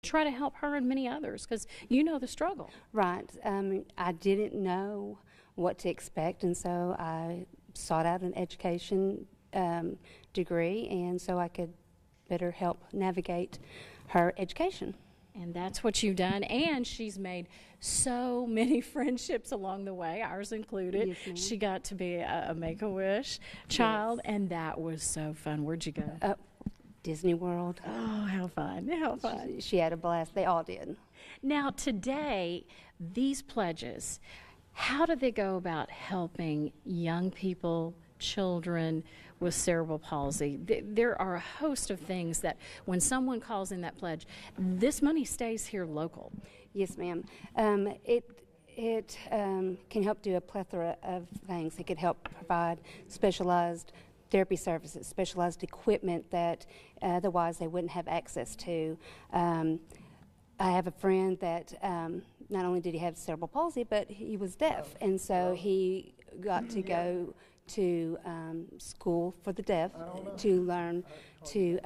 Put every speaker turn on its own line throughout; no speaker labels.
try to help her and many others, because you know the struggle.
Right. I didn't know what to expect, and so I sought out an education degree, and so I could better help navigate her education.
And that's what you've done, and she's made so many friendships along the way, ours included.
Yes, ma'am.
She got to be a Make-A-Wish child,
Yes.
and that was so fun. Where'd you go?
Disney World.
Oh, how fun, how fun.
She had a blast. They all did.
Now, today, these pledges, how do they go about helping young people, children with cerebral palsy? There are a host of things that when someone calls in that pledge, this money stays here local.
Yes, ma'am. It can help do a plethora of things. It could help provide specialized therapy services, specialized equipment that otherwise they wouldn't have access to. I have a friend that not only did he have cerebral palsy, but he was deaf, and so he got to go to school for the deaf to learn to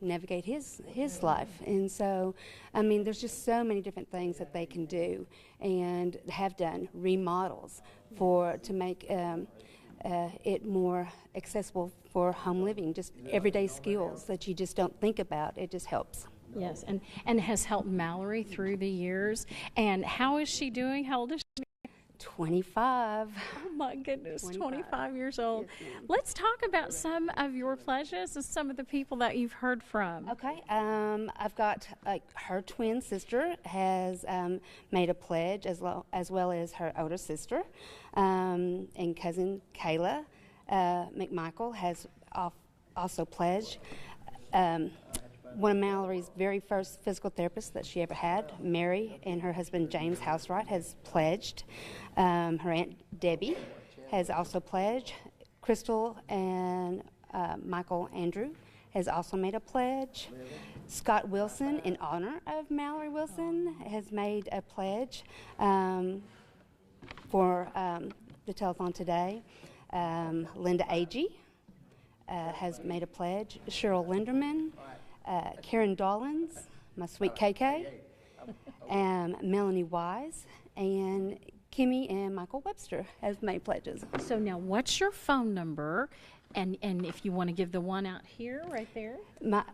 navigate his life. And so, I mean, there's just so many different things that they can do and have done, remodels to make it more accessible for home living, just everyday skills that you just don't think about. It just helps.
Yes, and has helped Mallory through the years. And how is she doing? How old is she?
25.
Oh my goodness, 25 years old.
Yes, ma'am.
Let's talk about some of your pledges and some of the people that you've heard from.
Okay, I've got her twin sister has made a pledge as well as her older sister, and cousin Kayla McMichael has also pledged. One of Mallory's very first physical therapists that she ever had, Mary, and her husband James Housewright has pledged. Her Aunt Debbie has also pledged. Crystal and Michael Andrew has also made a pledge. Scott Wilson, in honor of Mallory Wilson, has made a pledge for the telethon today. Linda Agee has made a pledge. Cheryl Linderman, Karen Dollins, my sweet KK, and Melanie Wise, and Kimmy and Michael Webster have made pledges.
So now, what's your phone number? And if you want to give the one out here, right there.
My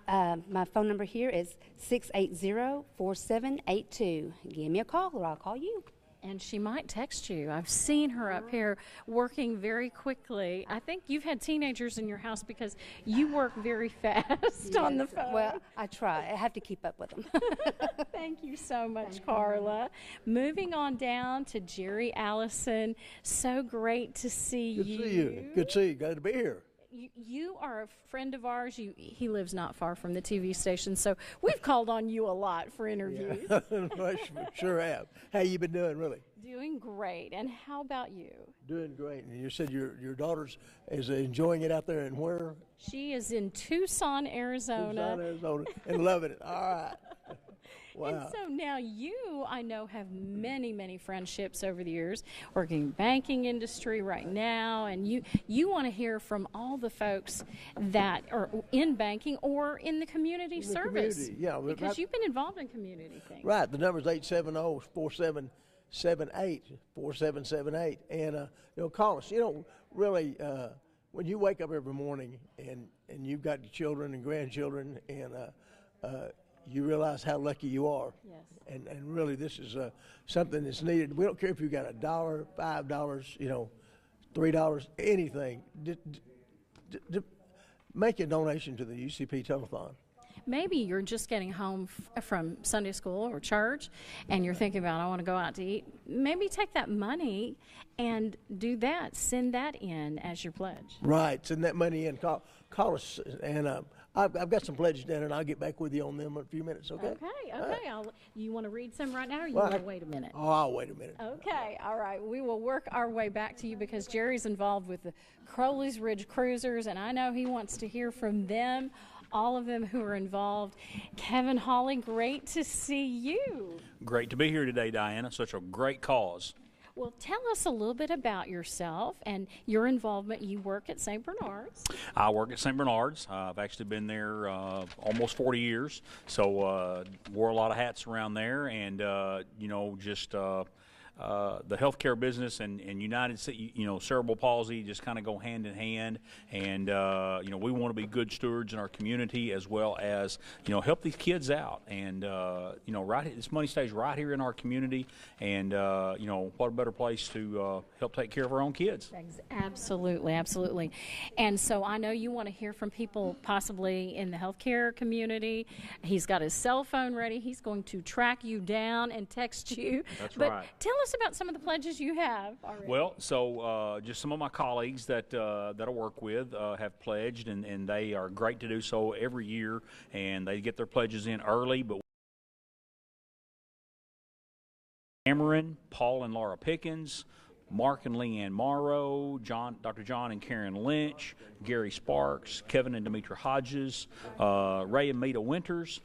phone number here is 680-4782. Give me a call or I'll call you.
And she might text you. I've seen her up here working very quickly. I think you've had teenagers in your house because you work very fast on the phone.
Well, I try. I have to keep up with them.
Thank you so much, Carla. Moving on down to Jerry Allison. So great to see you.
Good to see you. Good to see you. Glad to be here.
You are a friend of ours. He lives not far from the TV station, so we've called on you a lot for interviews.
Yeah. I sure have. How you been doing, really?
Doing great. And how about you?
Doing great. And you said your daughter's is enjoying it out there, and where?
She is in Tucson, Arizona.
Tucson, Arizona, and loving it. All right. Wow.
And so now you, I know, have many, many friendships over the years, working in the banking industry right now, and you want to hear from all the folks that are in banking or in the community service.
Community, yeah.
Because you've been involved in community things.
Right. The number is 870-4778, and call us. Really, when you wake up every morning and you've got children and grandchildren, and you realize how lucky you are.
Yes.
And really, this is something that's needed. We don't care if you got $1, $5, $3, anything. Make a donation to the UCP Telethon.
Maybe you're just getting home from Sunday school or church, and you're thinking about, I want to go out to eat. Maybe take that money and do that. Send that in as your pledge.
Right. Send that money in. Call us, and I've got some pledges down, and I'll get back with you on them in a few minutes, okay?
Okay. You want to read some right now, or you want to wait a minute?
Oh, I'll wait a minute.
Okay, all right. We will work our way back to you because Jerry's involved with the Crowley's Ridge Cruisers, and I know he wants to hear from them, all of them who are involved. Kevin Hawley, great to see you.
Great to be here today, Diana. Such a great cause.
Well, tell us a little bit about yourself and your involvement. You work at St. Bernard's.
I work at St. Bernard's. I've actually been there almost 40 years, so wore a lot of hats around there, and just the healthcare business and United, cerebral palsy just kind of go hand in hand, and we want to be good stewards in our community as well as help these kids out, and this money stays right here in our community, and what a better place to help take care of our own kids.
Absolutely, absolutely. And so I know you want to hear from people possibly in the healthcare community. He's got his cell phone ready. He's going to track you down and text you.
That's
but
right.
Tell us about some of the pledges you have already.
Well, so just some of my colleagues that I work with have pledged, and they are great to do so every year, and they get their pledges in early. But Cameron, Paul and Laura Pickens, Mark and Leanne Morrow, Dr. John and Karen Lynch, Gary Sparks, Kevin and Demetra Hodges, Ray and Meta Winters,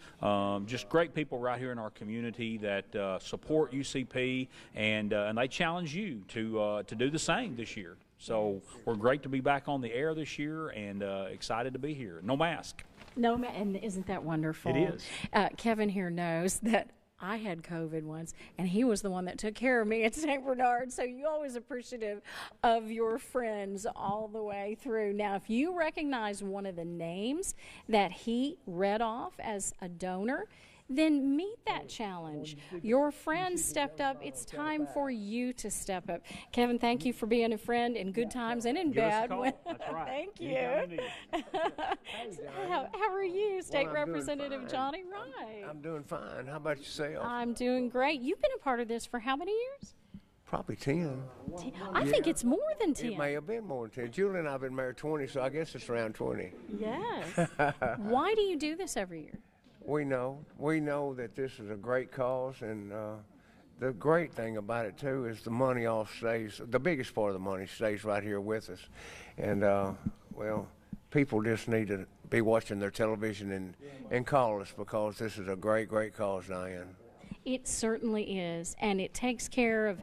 just great people right here in our community that support UCP, and they challenge you to do the same this year. So we're great to be back on the air this year, and excited to be here. No mask.
No, and isn't that wonderful?
It is.
Kevin here knows that I had COVID once, and he was the one that took care of me at St. Bernard, so you're always appreciative of your friends all the way through. Now, if you recognize one of the names that he read off as a donor, then meet that challenge. Your friend stepped up. It's time for you to step up. Kevin, thank you for being a friend in good times and in bad.
That's right.
Thank you. How are you, State Representative Johnny Wright?
I'm doing fine. How about yourself?
I'm doing great. You've been a part of this for how many years?
Probably 10.
I think it's more than 10.
It may have been more than 10. Julie and I have been married 20, so I guess it's around 20.
Yes. Why do you do this every year?
We know that this is a great cause, and the great thing about it too is the money all stays. The biggest part of the money stays right here with us, and people just need to be watching their television and call us, because this is a great cause, Diane.
It certainly is, and it takes care of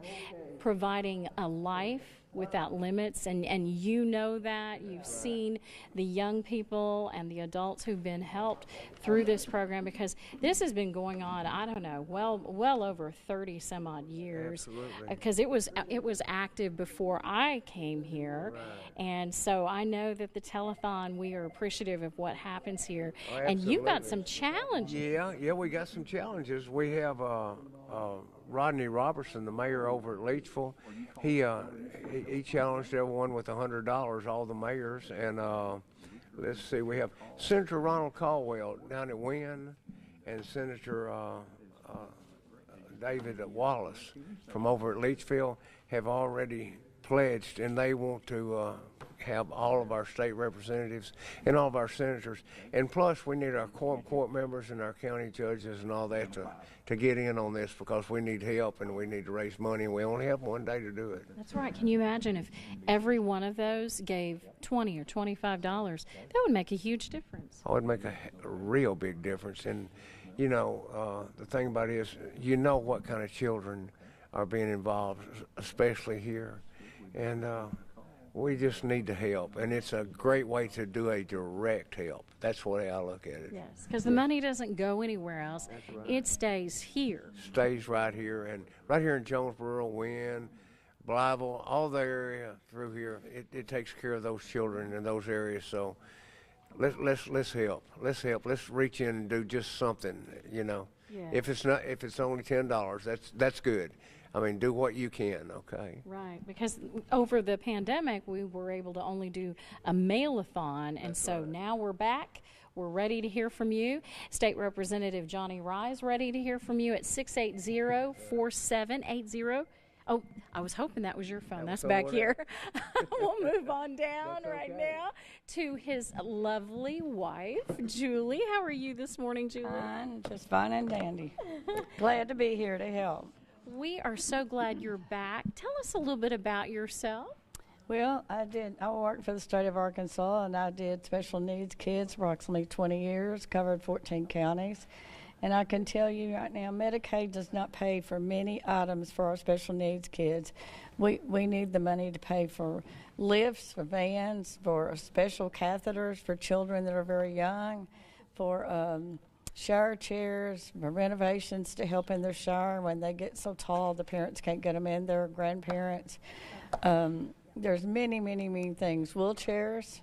providing a life without limits, and you know that. You've seen the young people and the adults who've been helped through this program, because this has been going on, I don't know, well over 30 some odd years.
Absolutely.
Because it was active before I came here.
Right.
And so I know that the telethon, we are appreciative of what happens here.
Oh,
and you've got
absolutely.
some challenges.
Yeah, we got some challenges. We have Rodney Robertson, the mayor over at Leachville. He challenged everyone with $100, all the mayors, and let's see, we have Senator Ronald Caldwell down at Wynn, and Senator David Wallace from over at Leachville have already pledged, and they want to have all of our state representatives and all of our senators, and plus we need our quorum court members and our county judges and all that to get in on this, because we need help and we need to raise money, and we only have one day to do it.
That's right. Can you imagine if every one of those gave $20 or $25? That would make a huge difference.
Oh, it'd make a real big difference. And the thing about it is, what kind of children are being involved, especially here, and we just need to help, and it's a great way to do a direct help. That's the way I look at it.
Yes, because the money doesn't go anywhere else.
Right.
It stays here.
Stays right here, and right here in Jonesboro, Wynn, Blytheville, all the area through here. It takes care of those children in those areas. So let's help. Let's help. Let's reach in and do just something.
Yeah.
If it's only $10, that's good. I mean, do what you can, okay?
Right, because over the pandemic, we were able to only do a mail-a-thon, and so now we're back. We're ready to hear from you. State Representative Johnny Rise ready to hear from you at 680-4780. Oh, I was hoping that was your phone. That's back here. We'll move on down right now to his lovely wife, Julie. How are you this morning, Julie?
Fine, just fine and dandy. Glad to be here to help.
We are so glad you're back. Tell us a little bit about yourself.
Well, I worked for the state of Arkansas, and I did special needs kids approximately 20 years, covered 14 counties. And I can tell you right now, Medicaid does not pay for many items for our special needs kids. We need the money to pay for lifts, for vans, for special catheters for children that are very young, for shower chairs, for renovations to help in their shower when they get so tall the parents can't get them in, their grandparents. There's many things. Wheelchairs,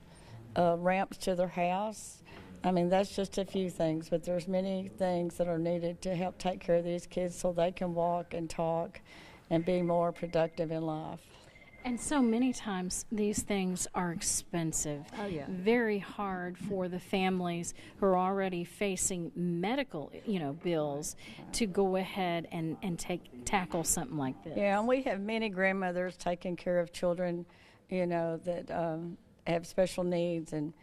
ramps to their house. I mean, that's just a few things, but there's many things that are needed to help take care of these kids so they can walk and talk and be more productive in life.
And so many times these things are expensive.
Oh, yeah.
Very hard for the families who are already facing medical, bills to go ahead and tackle something like this.
Yeah, and we have many grandmothers taking care of children, that have special needs. And,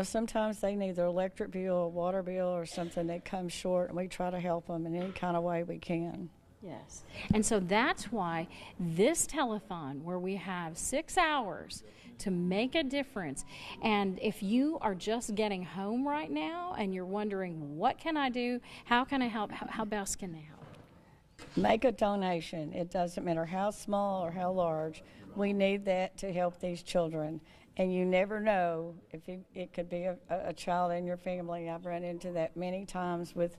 sometimes they need their electric bill or water bill or something that comes short, and we try to help them in any kind of way we can.
Yes. And so that's why this telethon, where we have 6 hours to make a difference, and if you are just getting home right now and you're wondering, what can I do? How can I help? How best can they help?
Make a donation. It doesn't matter how small or how large. We need that to help these children. And you never know if it could be a child in your family. I've run into that many times with,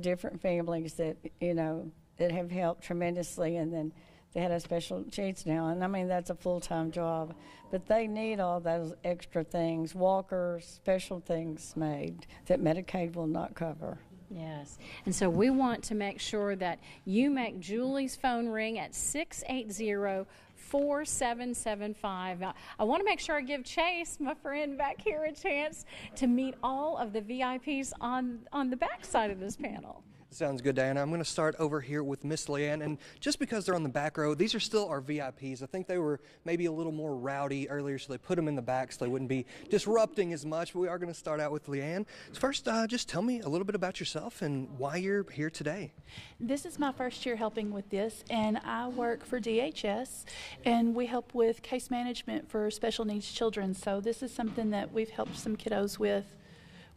different families that, that have helped tremendously, and then they had a special needs now. And I mean, that's a full-time job. But they need all those extra things, walkers, special things made that Medicaid will not cover.
Yes. And so we want to make sure that you make Julie's phone ring at 680-4775. I want to make sure I give Chase, my friend back here, a chance to meet all of the VIPs on the back side of this panel.
Sounds good, Diana. I'm going to start over here with Miss Leanne, and just because they're on the back row, these are still our VIPs. I think they were maybe a little more rowdy earlier, so they put them in the back so they wouldn't be disrupting as much, but we are going to start out with Leanne. So first, just tell me a little bit about yourself and why you're here today.
This is my first year helping with this, and I work for DHS, and we help with case management for special needs children. So this is something that we've helped some kiddos with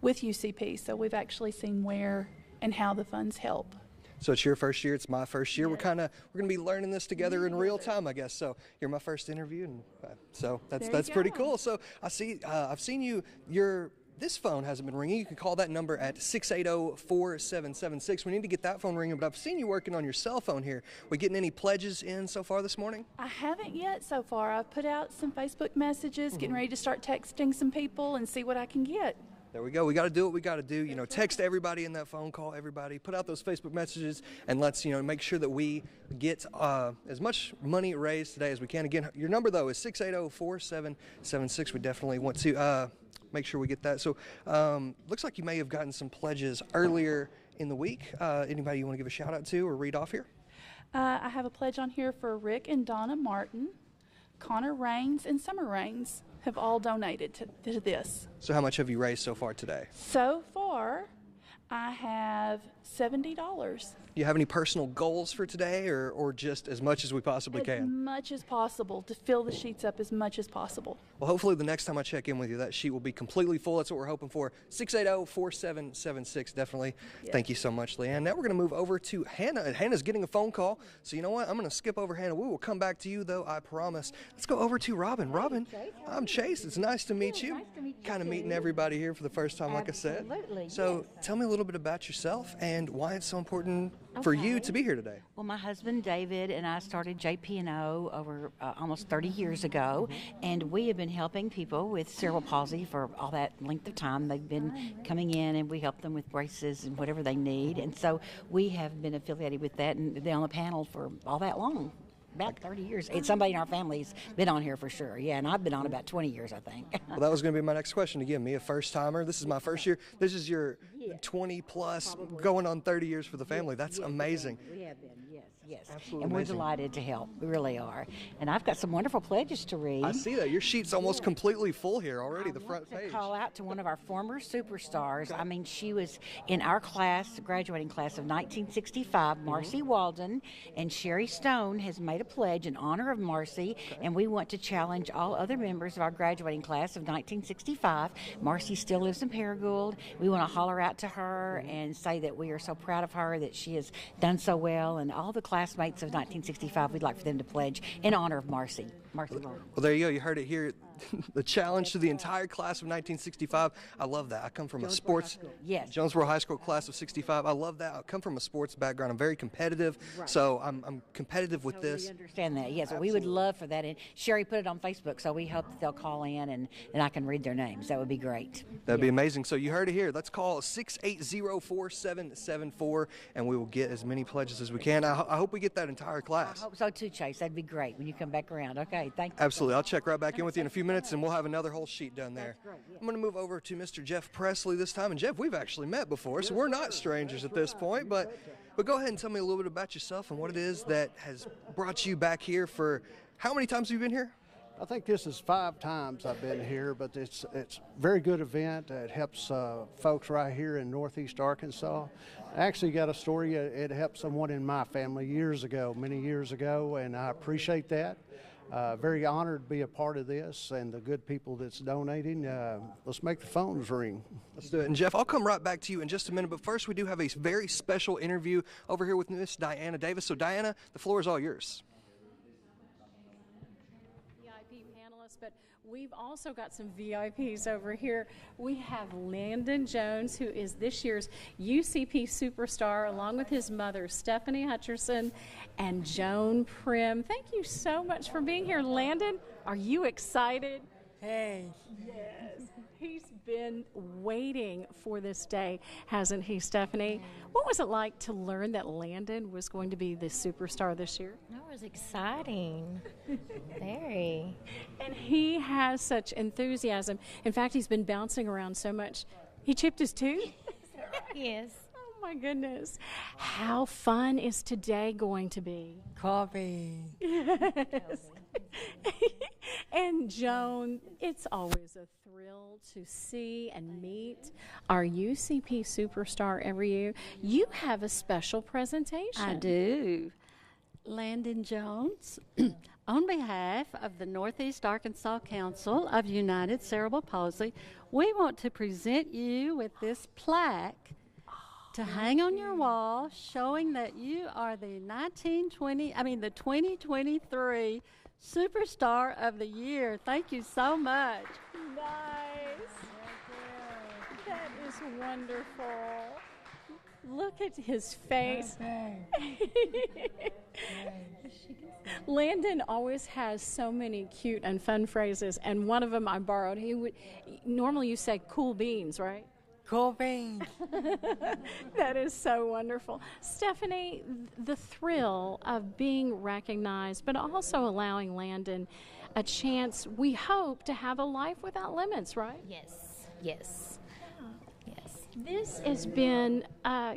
UCP, so we've actually seen where and how the funds help.
So it's your first year, it's my first year. Yes. We're going to be learning this together in real time, I guess. So you're my first interview, and so that's pretty cool. So I've seen you. This phone hasn't been ringing. You can call that number at 680-4776. We need to get that phone ringing, but I've seen you working on your cell phone here. We getting any pledges in so far this morning?
I haven't yet so far. I've put out some Facebook messages, getting ready to start texting some people and see what I can get.
There we go. We got to do what we got to do. Text everybody in that phone, call everybody, put out those Facebook messages, and let's, make sure that we get as much money raised today as we can. Again, your number, though, is 680-4776. We definitely want to make sure we get that. So looks like you may have gotten some pledges earlier in the week. Anybody you want to give a shout out to or read off here?
I have a pledge on here for Rick and Donna Martin. Connor Rains and Summer Rains have all donated to this.
So how much have you raised so far today?
So far, I have $70.
Do you have any personal goals for today, or just as much as we possibly can?
As much as possible, to fill the sheets up as much as possible.
Well, hopefully the next time I check in with you, that sheet will be completely full. That's what we're hoping for. 680-4776, definitely. Yes. Thank you so much, Leanne. Now we're going to move over to Hannah. Hannah's getting a phone call, so you know what? I'm going to skip over Hannah. We will come back to you, though, I promise. Let's go over to Robin. Robin, I'm Chase. It's nice to meet you. Nice to meet you. Kind of meeting everybody here for the first time, like I said.
Absolutely.
So tell me a little bit about yourself and why it's so important for you to be here today.
Well, my husband David and I started JP&O over almost 30 years ago, and we have been helping people with cerebral palsy for all that length of time. They've been coming in, and we help them with braces and whatever they need, and so we have been affiliated with that and been on the panel for all that long. About 30 years. It's somebody in our family's been on here for sure. Yeah, and I've been on about 20 years, I think.
Well, that was going to be my next question. Again, me, a first-timer. This is my first year. This is your 20-plus, going on 30 years for the family. That's amazing.
We have been, yes.
Absolutely
and we're
amazing.
delighted to help. We really are. And I've got some wonderful pledges to read.
I see that. Your sheet's almost completely full here already, the front page.
I want to call out to one of our former superstars. I mean, she was in our class, graduating class of 1965, Marcy Walden, and Sherry Stone has made a pledge in honor of Marcy, and we want to challenge all other members of our graduating class of 1965. Marcy still lives in Paragould. We want to holler out out to her and say that we are so proud of her, that she has done so well, and all the classmates of 1965, we'd like for them to pledge in honor of Marcy. Marcy Long.
Well, there you go. You heard it here. The challenge to the entire class of 1965. I love that. I come from a sports.
Yes.
Jonesboro High School class of 65. I love that. I come from a sports background. I'm very competitive, so I'm competitive with this.
We understand that. Yes, we would love for that. And Sherry put it on Facebook, so we hope that they'll call in and I can read their names. That would be great.
That'd be amazing. So you heard it here. Let's call 680-4774, and we will get as many pledges as we can. I hope we get that entire class.
I hope so too, Chase. That'd be great when you come back around. Okay, thank you.
Absolutely. I'll check right back in with you in a few minutes, and we'll have another whole sheet done there. I'm going to move over to Mr. Jeff Presley this time. And Jeff, we've actually met before, so we're not strangers at this point. But go ahead and tell me a little bit about yourself and what it is that has brought you back here for how many times have you been here?
I think this is 5 times I've been here, but it's a very good event. It helps folks right here in Northeast Arkansas. I actually got a story. It helped someone in my family many years ago, and I appreciate that. Very honored to be a part of this and the good people that's donating. Let's make the phones ring.
Let's do it. And Jeff, I'll come right back to you in just a minute, but first we do have a very special interview over here with Miss Diana Davis. So Diana, the floor is all yours.
VIP panelists, but we've also got some VIPs over here. We have Landon Jones, who is this year's UCP Superstar, along with his mother, Stephanie Hutcherson, and Joan Prim. Thank you so much for being here. Landon, are you excited?
Hey.
Yes. He's been waiting for this day, hasn't he, Stephanie? What was it like to learn that Landon was going to be the superstar this year?
That was exciting. Very.
And he has such enthusiasm. In fact, he's been bouncing around so much. He chipped his tooth?
Yes.
Oh, my goodness. How fun is today going to be?
Coffee.
Yes. And Joan, it's always a thrill to see and meet our UCP Superstar every year. You have a special presentation.
I do. Landon Jones, on behalf of the Northeast Arkansas Council of United Cerebral Palsy, we want to present you with this plaque to hang on your wall, showing that you are the 2023 Superstar of the Year. Thank you so much.
Nice. That is wonderful. Look at his face. Landon always has so many cute and fun phrases, and one of them I borrowed. Normally you say cool beans, right?
Cool beans.
That is so wonderful. Stephanie, the thrill of being recognized, but also allowing Landon a chance, we hope, to have a life without limits, right?
Yes. Yes. Yes.
This has been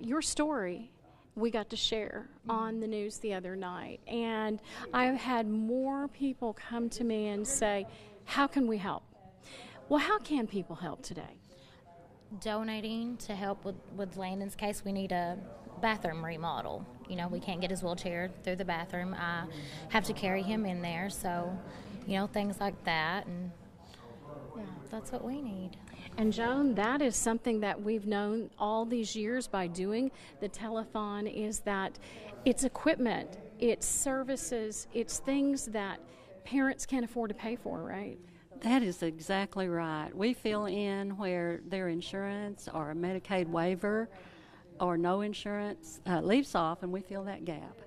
your story we got to share on the news the other night. And I've had more people come to me and say, how can we help? Well, how can people help today?
Donating to help with Landon's case. We need a bathroom remodel. You know, we can't get his wheelchair through the bathroom. I have to carry him in there, so, you know, things like that. And yeah, that's what we need.
And Joan, that is something that we've known all these years by doing the telethon, is that it's equipment, it's services, it's things that parents can't afford to pay for, right?
That is exactly right. We fill in where their insurance or a Medicaid waiver or no insurance leaves off, and we fill that gap.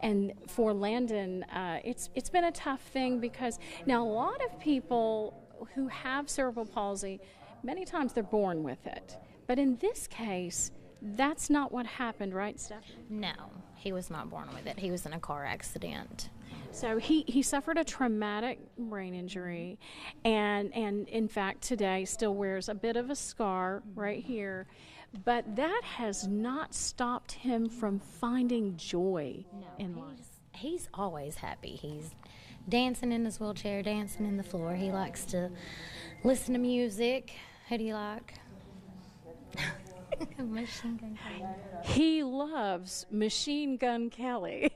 And for Landon, it's been a tough thing because now a lot of people who have cerebral palsy, many times they're born with it. But in this case, that's not what happened, right, Steph?
No, he was not born with it. He was in a car accident.
So he suffered a traumatic brain injury, and in fact today still wears a bit of a scar right here. But that has not stopped him from finding joy in life.
He's always happy. He's dancing in his wheelchair, dancing in the floor. He likes to listen to music. Who do you like? Machine Gun Kelly.
He loves Machine Gun Kelly.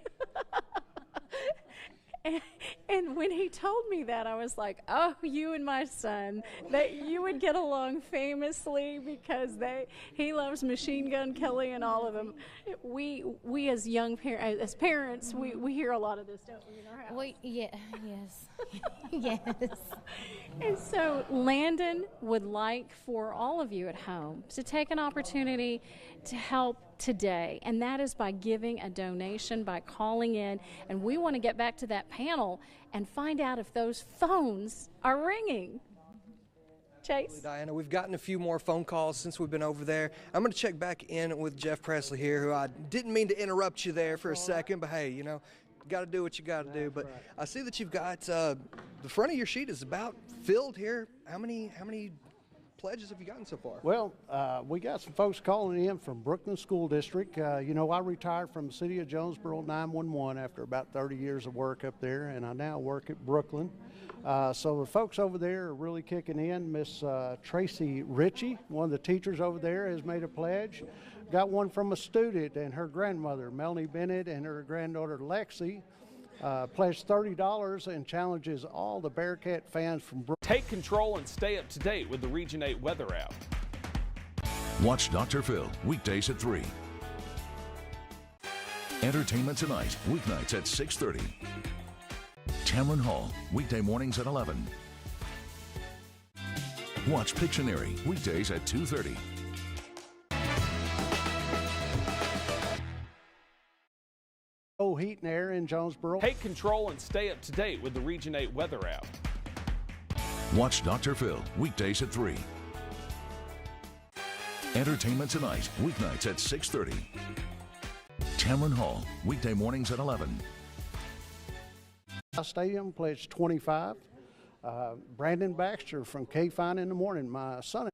And when he told me that, I was like, oh, you and my son, that you would get along famously because he loves Machine Gun Kelly and all of them. We as young as parents, we hear a lot of this, don't we, in our house?
Yes. Yes.
And so Landon would like for all of you at home to take an opportunity to help today, and that is by giving a donation, by calling in, and we want to get back to that panel and find out if those phones are ringing. Chase?
Diana, we've gotten a few more phone calls since we've been over there. I'm going to check back in with Jeff Presley here, who I didn't mean to interrupt you there for a second, but hey, you know, got to do what you got to do. But I see that you've got the front of your sheet is about filled here. How many pledges have you gotten so far?
Well, we got some folks calling in from Brooklyn School District. You know, I retired from the City of Jonesboro 911 after about 30 years of work up there, and I now work at Brooklyn. So the folks over there are really kicking in. Miss Tracy Ritchie, one of the teachers over there, has made a pledge. Got one from a student and her grandmother, Melanie Bennett, and her granddaughter, Lexi. Pledged $30 and challenges all the Bearcat fans from Brooklyn.
Take control and stay up to date with the Region 8 weather app.
Watch Dr. Phil weekdays at 3. Entertainment Tonight, weeknights at 6:30. Tamron Hall, weekday mornings at 11. Watch Pictionary, weekdays at 2:30.
Heat and air in Jonesboro.
Take control and stay up to date with the Region 8 weather app.
Watch Dr. Phil weekdays at 3. Entertainment Tonight, weeknights at 6:30. Tamron Hall, weekday mornings at 11.
Stadium pledged 25. Brandon Baxter from K-Fine in the Morning, my son.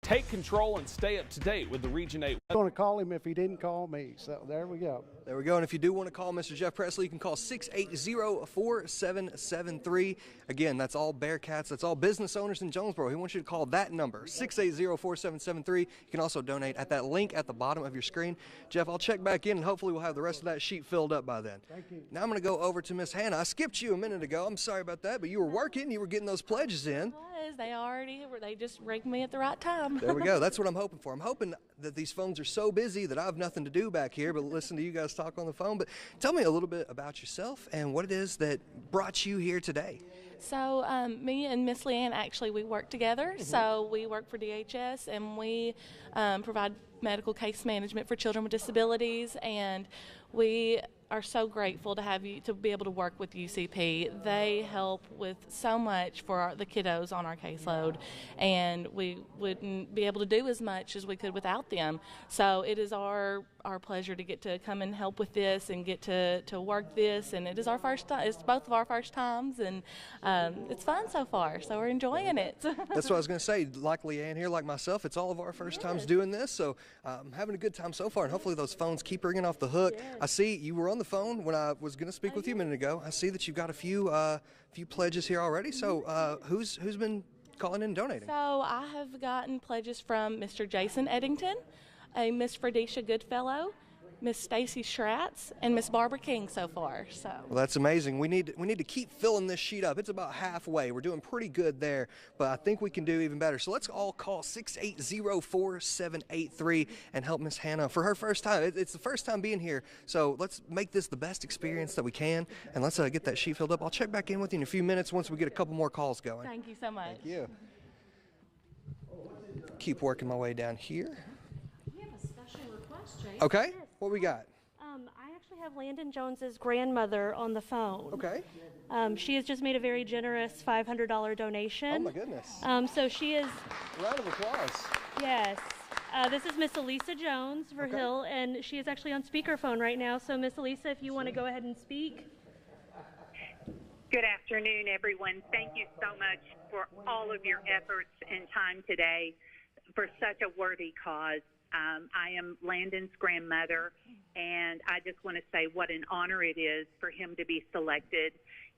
Take control and stay up to date with the Region 8.
I'm going to call him if he didn't call me. So there we go.
There we go. And if you do want to call Mr. Jeff Presley, you can call 680-4773. Again, that's all Bearcats. That's all business owners in Jonesboro. He wants you to call that number, 680-4773. You can also donate at that link at the bottom of your screen. Jeff, I'll check back in, and hopefully we'll have the rest of that sheet filled up by then.
Thank you.
Now I'm going to go over to Miss Hannah. I skipped you a minute ago. I'm sorry about that, but you were working. You were getting those pledges in.
They just rigged me at the right time.
There we go. That's what I'm hoping for. I'm hoping that these phones are so busy that I have nothing to do back here but listen to you guys talk on the phone. But tell me a little bit about yourself and what it is that brought you here today.
So me and Miss Leanne, actually, we work together. So we work for DHS, and we provide medical case management for children with disabilities, and we are so grateful to have you to be able to work with UCP. They help with so much for the kiddos on our caseload, and we wouldn't be able to do as much as we could without them. So it is our pleasure to get to come and help with this and get to work this, and it is our first time. It's both of our first times, and it's fun so far, so we're enjoying it.
That's what I was going to say. Like Leanne here, like myself, it's all of our first times doing this, so I'm having a good time so far, and hopefully those phones keep ringing off the hook. Yes. I see you were on the phone when I was going to speak with you a minute ago. I see that you've got a few pledges here already, so who's been calling in and donating?
So I have gotten pledges from Mr. Jason Eddington, a Miss Fredisha Goodfellow, Miss Stacy Schratz, and Miss Barbara King so far. So
well, that's amazing. We need to keep filling this sheet up. It's about halfway. We're doing pretty good there, but I think we can do even better. So let's all call 680-4783 and help Miss Hannah for her first time. It's the first time being here, so let's make this the best experience that we can, and let's get that sheet filled up. I'll check back in with you in a few minutes once we get a couple more calls going.
Thank you so much.
Thank you. Keep working my way down here.
We have a special request, Jay.
Okay. What we got?
I actually have Landon Jones's grandmother on the phone.
Okay.
She has just made a very generous $500 donation.
Oh my goodness.
So she is.
Round of applause.
Yes. This is Miss Elisa Jones Verhill, and she is actually on speakerphone right now. So Miss Elisa, if you want to go ahead and speak.
Good afternoon, everyone. Thank you so much for all of your efforts and time today for such a worthy cause. I am Landon's grandmother, and I just want to say what an honor it is for him to be selected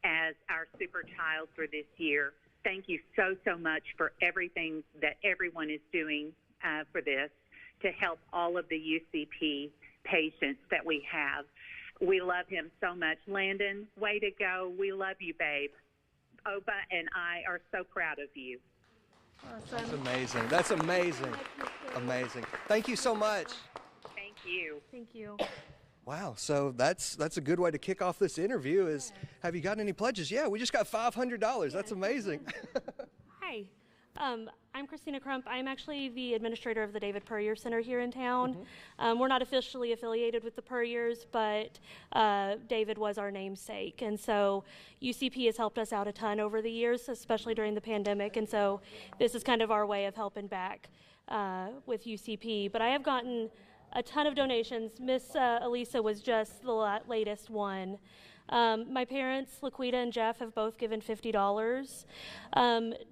as our super child for this year. Thank you so much for everything that everyone is doing for this to help all of the UCP patients that we have. We love him so much. Landon, way to go. We love you, babe. Oba and I are so proud of you.
That's amazing. That's amazing. Amazing. Thank you so much.
Thank you.
Thank you.
Wow, so that's a good way to kick off this interview is, have you gotten any pledges? Yeah, we just got $500. That's amazing.
Hi. I'm Christina Crump. I'm actually the administrator of the David Puryear Center here in town. We're not officially affiliated with the Puryears, but David was our namesake. And so UCP has helped us out a ton over the years, especially during the pandemic. And so this is kind of our way of helping back with UCP. But I have gotten a ton of donations. Miss Elisa was just the latest one. My parents, Laquita and Jeff, have both given $50.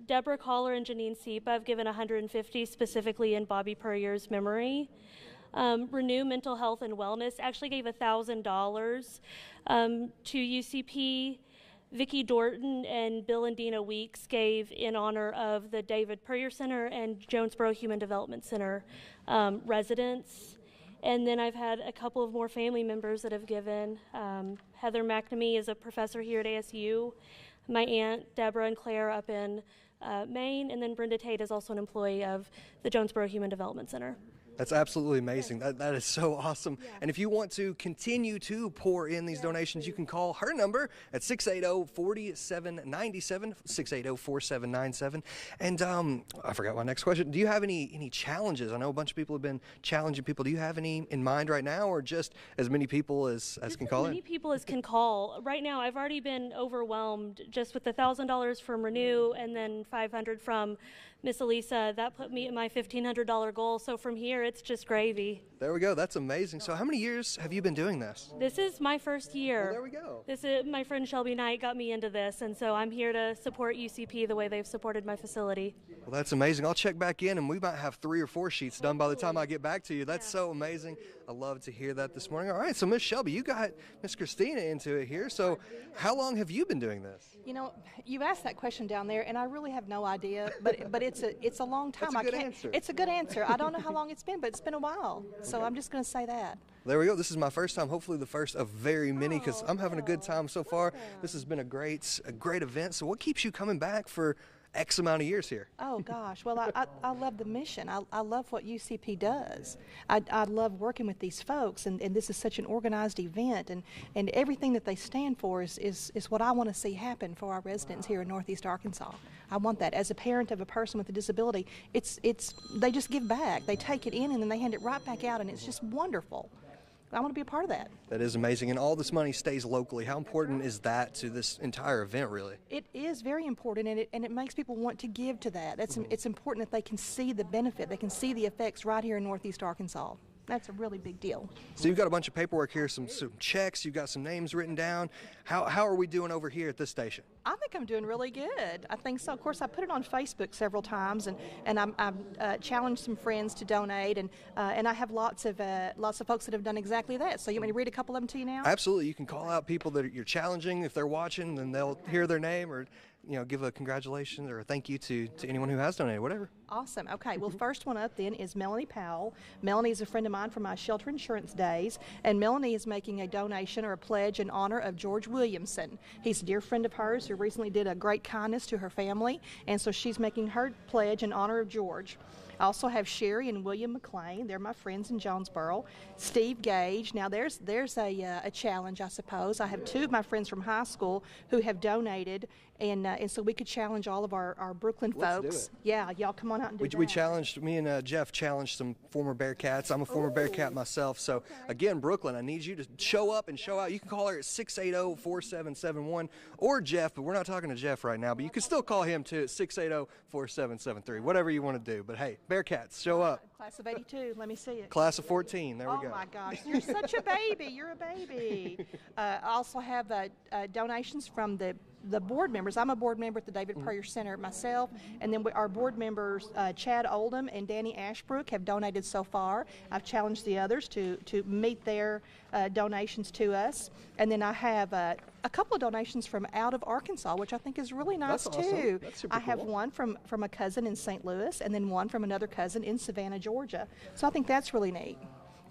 Deborah Collar and Janine Seep have given $150, specifically in Bobby Puryear's memory. Renew Mental Health and Wellness actually gave $1,000 to UCP. Vicki Dorton and Bill and Dina Weeks gave in honor of the David Puryear Center and Jonesboro Human Development Center residents. And then I've had a couple of more family members that have given. Heather McNamee is a professor here at ASU. My aunt Deborah and Claire up in Maine, and then Brenda Tate is also an employee of the Jonesboro Human Development Center.
That's absolutely amazing. That is so awesome. Yeah. And if you want to continue to pour in these donations, you can call her number at 680-4797, 680-4797. And I forgot my next question. Do you have any challenges? I know a bunch of people have been challenging people. Do you have any in mind right now, or just as many people as can call in?
As many people as can call. Right now, I've already been overwhelmed just with the $1,000 from Renew and then $500 from Miss Elisa. That put me at my $1,500 goal. So from here, it's just gravy.
There we go. That's amazing. So how many years have you been doing this?
This is my first year.
Well, there we go.
This is my friend Shelby Knight got me into this, and so I'm here to support UCP the way they've supported my facility.
Well, that's amazing. I'll check back in, and we might have 3 or 4 sheets done by the time I get back to you. That's so amazing. I love to hear that this morning. All right, so Miss Shelby, you got Miss Christina into it here. So how long have you been doing this?
You know, you asked that question down there, and I really have no idea. But it's a long time.
That's a good answer.
It's a good answer. I don't know how long it's been, but it's been a while. So I'm just going to say that.
There we go. This is my first time, hopefully the first of very many, because I'm having a good time so far. This has been a great event. So what keeps you coming back for X amount of years here?
Oh gosh, well I love the mission. I love what UCP does. I love working with these folks, and this is such an organized event, and everything that they stand for is what I want to see happen for our residents here in Northeast Arkansas. I want that. As a parent of a person with a disability, they just give back. They take it in and then they hand it right back out, and it's just wonderful. I want to be a part of that.
That is amazing. And all this money stays locally. How important is that to this entire event, really?
It is very important, and it makes people want to give to that. It's important that they can see the benefit. They can see the effects right here in Northeast Arkansas. That's a really big deal.
So you've got a bunch of paperwork here, some checks, you've got some names written down. How are we doing over here at this station?
I think I'm doing really good. I think so. Of course, I put it on Facebook several times, and I've challenged some friends to donate, and I have lots of folks that have done exactly that. So you want me to read a couple of them to you now?
Absolutely. You can call out people that you're challenging. If they're watching, then they'll hear their name, or give a congratulations or a thank you to anyone who has donated, whatever.
Awesome. Okay, well, first one up then is Melanie Powell. Melanie is a friend of mine from my shelter insurance days, and Melanie is making a donation or a pledge in honor of George Williamson. He's a dear friend of hers who recently did a great kindness to her family, and so she's making her pledge in honor of George. I also have Sherry and William McLean. They're my friends in Jonesboro. Steve Gage. Now there's a challenge, I suppose. I have 2 of my friends from high school who have donated, and so we could challenge all of our Brooklyn folks.
Let's do it.
Yeah, y'all come on out and do that.
We challenged, me and Jeff challenged some former Bearcats. I'm a former Bearcat myself. So again, Brooklyn, I need you to show up and show out. You can call her at 680-4771 or Jeff, but we're not talking to Jeff right now, but you can still call him too at 680-4773, whatever you want to do. But hey, Bearcats, show up.
Class of 82, let me see it.
Class of 14, there we go.
Oh my gosh, you're such a baby, you're a baby. I also have donations from the board members. I'm a board member at the David Puryear Center myself, and then our board members, Chad Oldham and Danny Ashbrook, have donated so far. I've challenged the others to meet their donations to us. And then I have a couple of donations from out of Arkansas, which I think is really nice.
That's awesome.
Too.
That's super
I have
cool.
one from a cousin in St. Louis, and then one from another cousin in Savannah, Georgia. So I think that's really neat.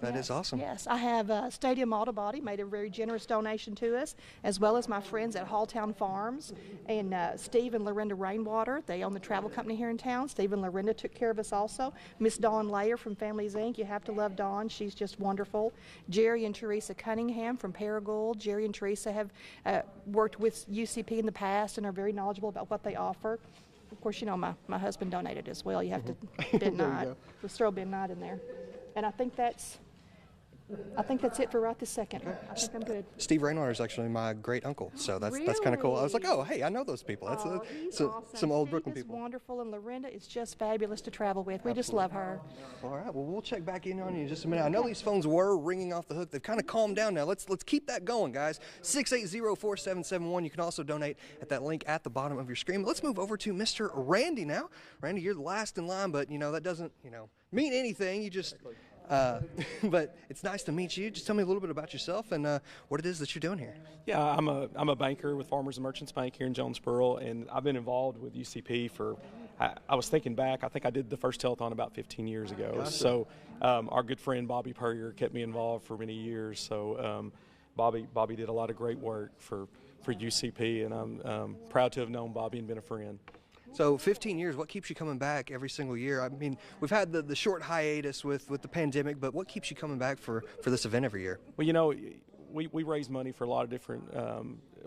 That is awesome.
Yes, I have Stadium Auto Body made a very generous donation to us, as well as my friends at Halltown Farms and Steve and Lorinda Rainwater. They own the travel company here in town. Steve and Lorinda took care of us also. Miss Dawn Layer from Families Inc. You have to love Dawn. She's just wonderful. Jerry and Teresa Cunningham from Paragould. Jerry and Teresa have worked with UCP in the past and are very knowledgeable about what they offer. Of course, you know, my husband donated as well. You have to Ben Knight. Let's throw Ben Knight in there. And I think that's it for right this second. I think I'm good.
Steve Rainwater is actually my great uncle, so that's kind of cool. I was like, oh, hey, I know those people. That's
awesome.
Some old
Steve
Brooklyn
is
people.
Wonderful, and Lorinda is just fabulous to travel with. We just love her.
All right, well, we'll check back in on you in just a minute. I know these phones were ringing off the hook. They've kind of calmed down now. Let's keep that going, guys. 680-4771. You can also donate at that link at the bottom of your screen. Let's move over to Mr. Randy now. Randy, you're the last in line, but that doesn't mean anything. You just. But it's nice to meet you. Just tell me a little bit about yourself and what it is that you're doing here.
Yeah, I'm a banker with Farmers and Merchants Bank here in Jonesboro, and I've been involved with UCP for. I was thinking back. I think I did the first telethon about 15 years ago. Gotcha. So our good friend Bobby Purrier kept me involved for many years. So Bobby did a lot of great work for UCP, and I'm proud to have known Bobby and been a friend.
So 15 years, what keeps you coming back every single year? I mean, we've had the short hiatus with the pandemic, but what keeps you coming back for this event every year?
Well, we raise money for a lot of different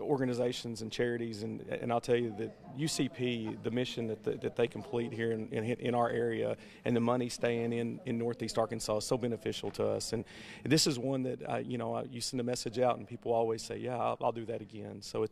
organizations and charities, and I'll tell you that UCP, the mission that they complete here in our area, and the money staying in Northeast Arkansas is so beneficial to us. And this is one that you send a message out, and people always say, "Yeah, I'll do that again." So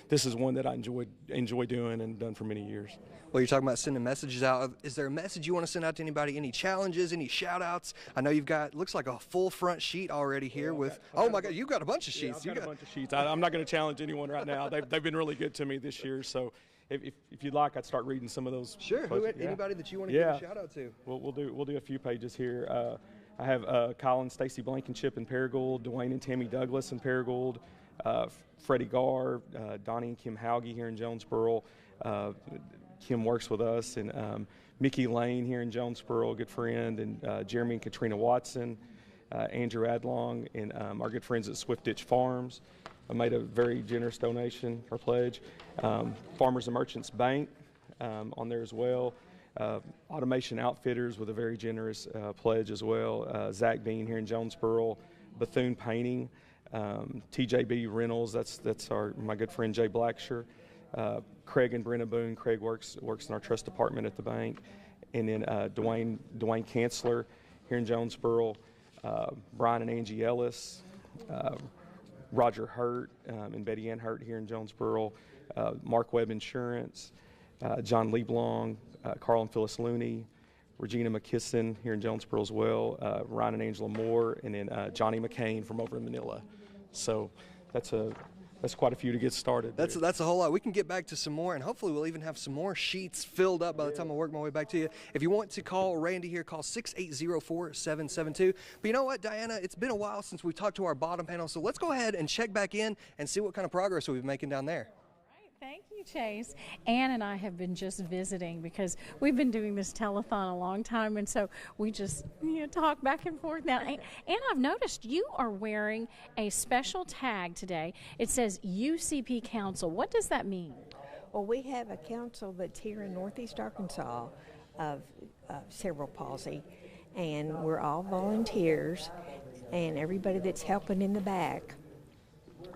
this is one that I enjoy doing and done for many years.
Well, you're talking about sending messages out. Is there a message you want to send out to anybody? Any challenges? Any shout-outs? I know you've got looks like a full front sheet already here with. Oh my God, you've got a bunch of sheets.
Yeah, I've got a bunch of sheets. I'm not going to challenge anyone right now. They've been really good to me this year. So if you'd like, I'd start reading some of those.
Sure. Anybody that you want to give a shout-out to?
We'll do a few pages here. I have Kyle and Stacy Blankenship in Paragould, Dwayne and Tammy Douglas in Paragould, Freddie Garr, Donnie and Kim Hauge here in Jonesboro. Kim works with us, and Mickey Lane here in Jonesboro, a good friend, and Jeremy and Katrina Watson, Andrew Adlong, and our good friends at Swift Ditch Farms made a very generous donation or pledge. Farmers and Merchants Bank on there as well. Automation Outfitters with a very generous pledge as well. Zach Bean here in Jonesboro. Bethune Painting. TJB Reynolds, that's my good friend Jay Blacksher. Craig and Brenna Boone. Craig works in our trust department at the bank. And then Dwayne Kanzler here in Jonesboro. Brian and Angie Ellis. Roger Hurt and Betty Ann Hurt here in Jonesboro. Mark Webb Insurance. John Leblong. Carl and Phyllis Looney. Regina McKisson here in Jonesboro as well. Ryan and Angela Moore. And then Johnny McCain from over in Manila. So that's quite a few to get started.
That's a whole lot. We can get back to some more, and hopefully we'll even have some more sheets filled up by the time I work my way back to you. If you want to call Randy here, call 680-4772. But you know what, Diana? It's been a while since we talked to our bottom panel, so let's go ahead and check back in and see what kind of progress we've been making down there.
Thank you, Chase. Ann and I have been just visiting because we've been doing this telethon a long time, and so we just talk back and forth now. And I've noticed you are wearing a special tag today. It says UCP Council. What does that mean?
Well, we have a council that's here in Northeast Arkansas of cerebral palsy, and we're all volunteers, and everybody that's helping in the back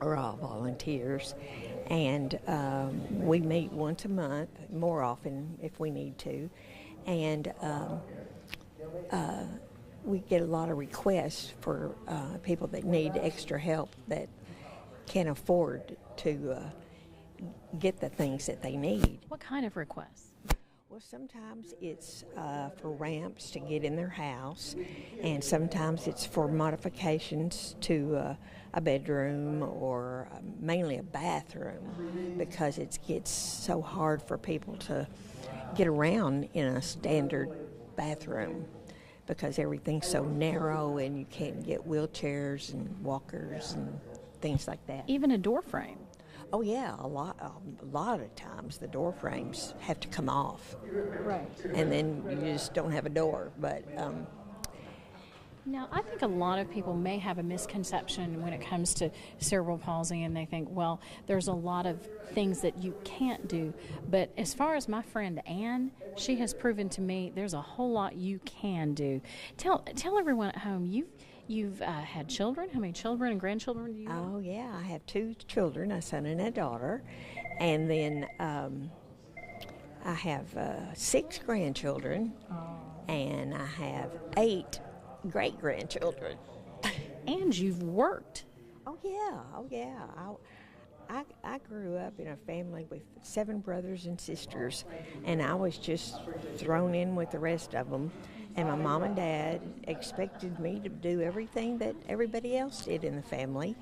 are all volunteers. And we meet once a month, more often if we need to. And we get a lot of requests for people that need extra help that can't afford to get the things that they need.
What kind of requests?
Well, sometimes it's for ramps to get in their house, and sometimes it's for modifications to a bedroom or mainly a bathroom, because it gets so hard for people to get around in a standard bathroom because everything's so narrow and you can't get wheelchairs and walkers and things like that.
Even a door frame?
Oh yeah, a lot of times the door frames have to come off.
Right.
And then you just don't have a door. But
Now, I think a lot of people may have a misconception when it comes to cerebral palsy, and they think, well, there's a lot of things that you can't do. But as far as my friend Ann, she has proven to me there's a whole lot you can do. Tell everyone at home, you've had children. How many children and grandchildren do you have?
Oh, yeah, I have 2 children, a son and a daughter. And then I have 6 grandchildren, and I have 8 great-grandchildren.
And you've worked.
Oh, yeah. I grew up in a family with 7 brothers and sisters, and I was just thrown in with the rest of them. And my mom and dad expected me to do everything that everybody else did in the family.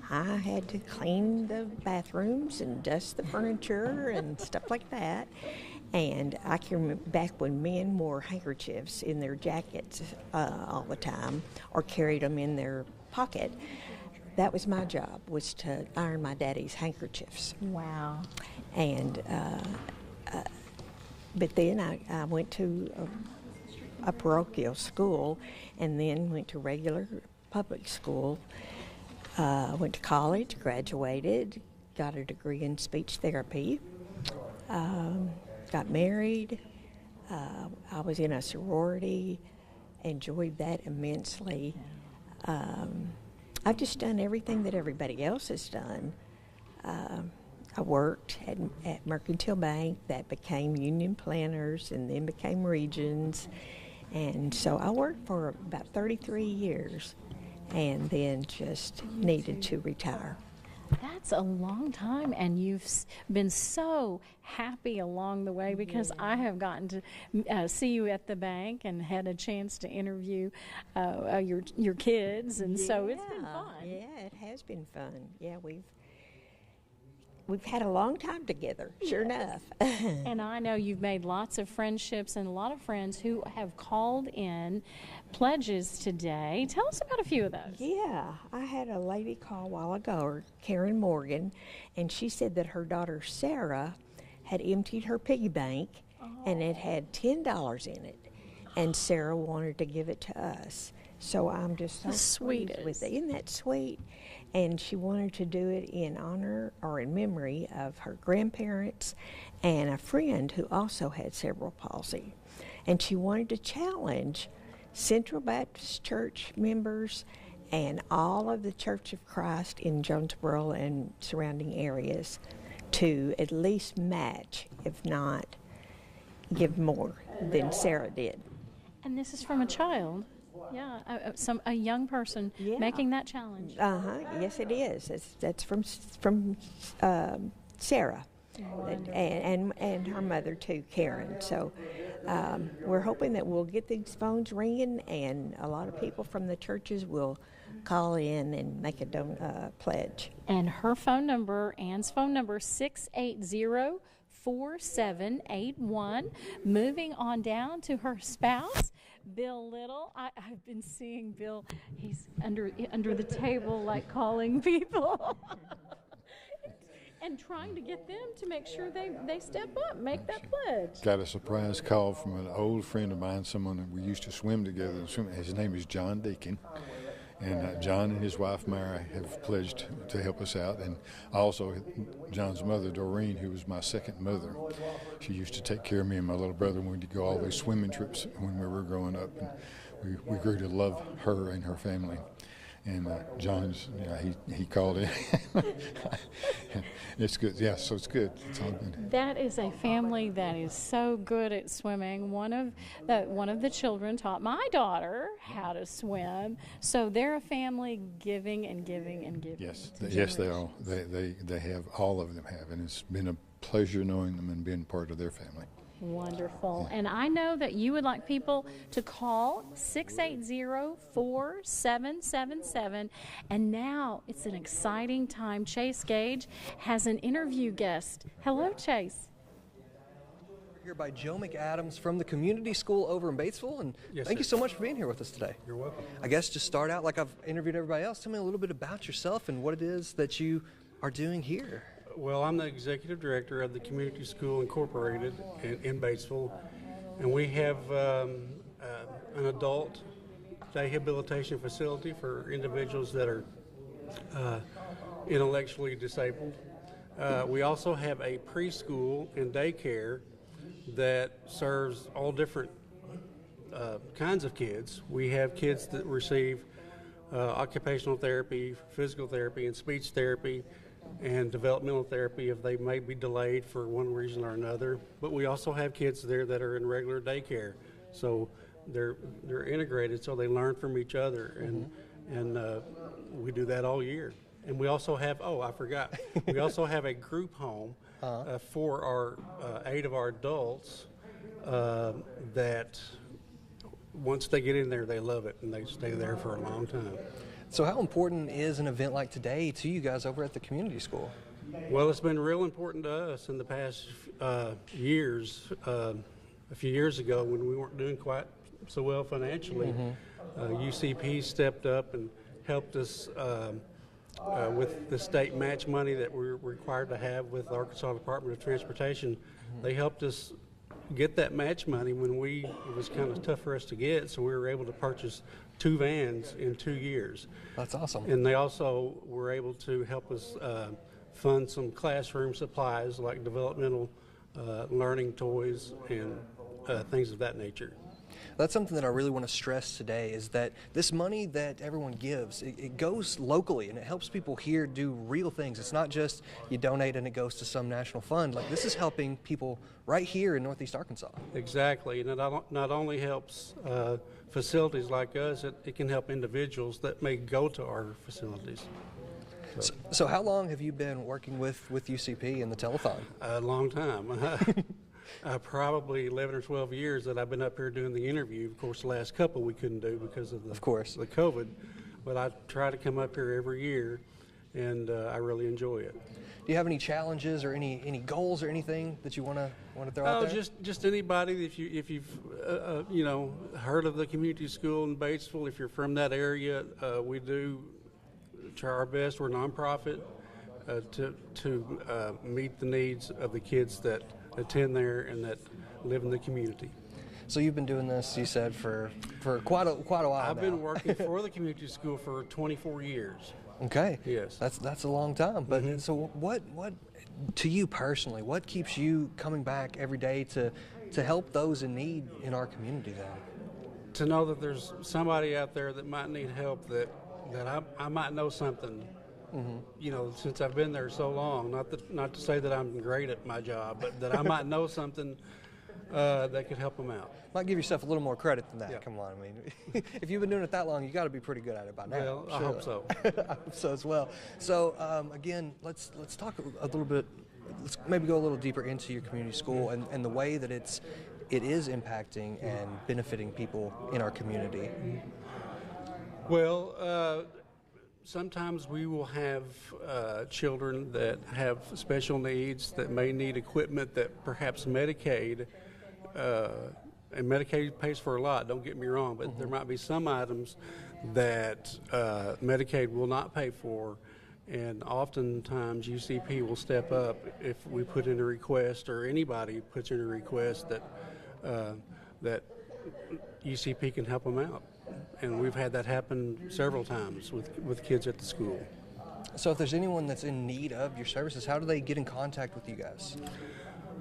I had to clean the bathrooms and dust the furniture and stuff like that. And I can remember back when men wore handkerchiefs in their jackets all the time, or carried them in their pocket. That was my job, was to iron my daddy's handkerchiefs.
Wow.
And but then I went to a parochial school, and then went to regular public school. Went to college, graduated, got a degree in speech therapy. Got married. I was in a sorority, enjoyed that immensely. I've just done everything that everybody else has done. I worked at Mercantile Bank, that became Union Planners and then became Regions. And so I worked for about 33 years and then just needed to retire.
That's a long time, and you've been so happy along the way, because I have gotten to see you at the bank and had a chance to interview your kids, and so it's been fun.
Yeah, it has been fun. Yeah, we've had a long time together, sure enough.
And I know you've made lots of friendships and a lot of friends who have called in pledges today. Tell us about a few of those.
Yeah, I had a lady call a while ago, Karen Morgan, and she said that her daughter Sarah had emptied her piggy bank and it had $10 in it, and Sarah wanted to give it to us. So I'm just so pleased with it. Isn't that sweet? And she wanted to do it in honor or in memory of her grandparents and a friend who also had cerebral palsy. And she wanted to challenge Central Baptist Church members and all of the Church of Christ in Jonesboro and surrounding areas to at least match, if not give more than Sarah did.
And this is from a child. Yeah, a young person making that challenge.
Yes, it is. That's from Sarah, and her mother too, Karen. So we're hoping that we'll get these phones ringing, and a lot of people from the churches will call in and make a pledge.
And her phone number, Ann's phone number, 680-4781. Moving on down to her spouse, Bill Little. I've been seeing Bill. He's under the table, like calling people and trying to get them to make sure they step up, make that pledge.
Got a surprise call from an old friend of mine, someone that we used to swim together. His name is John Deacon. And John and his wife, Mary, have pledged to help us out. And also John's mother, Doreen, who was my second mother. She used to take care of me and my little brother when we'd go all these swimming trips when we were growing up. And we grew to love her and her family. And John's, he called in. It's good. Yeah, so it's good. It's all good.
That is a family that is so good at swimming. One of the children taught my daughter how to swim. So they're a family giving and giving and giving.
Yes, they are. They have, all of them have, and it's been a pleasure knowing them and being part of their family.
Wonderful. And I know that you would like people to call 680-4777. And now it's an exciting time. Chase Gage has an interview guest. Hello, Chase.
We're here by Joe McAdams from the community school over in Batesville. And thank you so much for being here with us today.
You're welcome.
I guess just start out like I've interviewed everybody else. Tell me a little bit about yourself and what it is that you are doing here.
Well, I'm the executive director of the Community School Incorporated in Batesville, and we have an adult rehabilitation facility for individuals that are intellectually disabled. We also have a preschool and daycare that serves all different kinds of kids. We have kids that receive occupational therapy, physical therapy, and speech therapy, and developmental therapy if they may be delayed for one reason or another. But we also have kids there that are in regular daycare, so they're integrated, so they learn from each other, and we do that all year. And we also have, I forgot, we also have a group home for our 8 of our adults that once they get in there, they love it, and they stay there for a long time.
So how important is an event like today to you guys over at the community school?
Well, it's been real important to us in the past years. A few years ago, when we weren't doing quite so well financially, UCP stepped up and helped us with the state match money that we're required to have with the Arkansas Department of Transportation. They helped us get that match money when it was kind of tough for us to get, so we were able to purchase 2 vans in 2 years.
That's awesome.
And they also were able to help us fund some classroom supplies like developmental learning toys and things of that nature.
That's something that I really want to stress today, is that this money that everyone gives, it goes locally, and it helps people here do real things. It's not just you donate and it goes to some national fund. Like, this is helping people right here in Northeast Arkansas.
Exactly, and it not only helps facilities like us, it can help individuals that may go to our facilities.
So how long have you been working with UCP and the telethon?
A long time. Probably 11 or 12 years that I've been up here doing the interview. Of course, the last couple we couldn't do because of the COVID, but I try to come up here every year, and I really enjoy it.
Do you have any challenges or any goals or anything that you want to throw out there?
Just anybody. If you've heard of the community school in Batesville, if you're from that area, we do try our best. We're a nonprofit to meet the needs of the kids that attend there and that live in the community.
So you've been doing this, you said, for quite a while
I've
now.
been working for the community school for 24 years.
Okay.
Yes.
That's a long time. But so what to you personally, what keeps you coming back every day to help those in need in our community then?
To know that there's somebody out there that might need help, that I might know something. Since I've been there so long, not to say that I'm great at my job, but that I might know something that could help them out.
Might give yourself a little more credit than that.
Yeah.
Come on, I mean, if you've been doing it that long, you got to be pretty good at it by now.
Well, I hope so.
I hope so as well. So again, let's talk a little bit. Let's maybe go a little deeper into your community school and the way that it is impacting and benefiting people in our community.
Well. Sometimes we will have children that have special needs that may need equipment that perhaps Medicaid, and Medicaid pays for a lot, don't get me wrong, but there might be some items that Medicaid will not pay for, and oftentimes UCP will step up if we put in a request, or anybody puts in a request that UCP can help them out. And we've had that happen several times with kids at the school.
So if there's anyone that's in need of your services, how do they get in contact with you guys?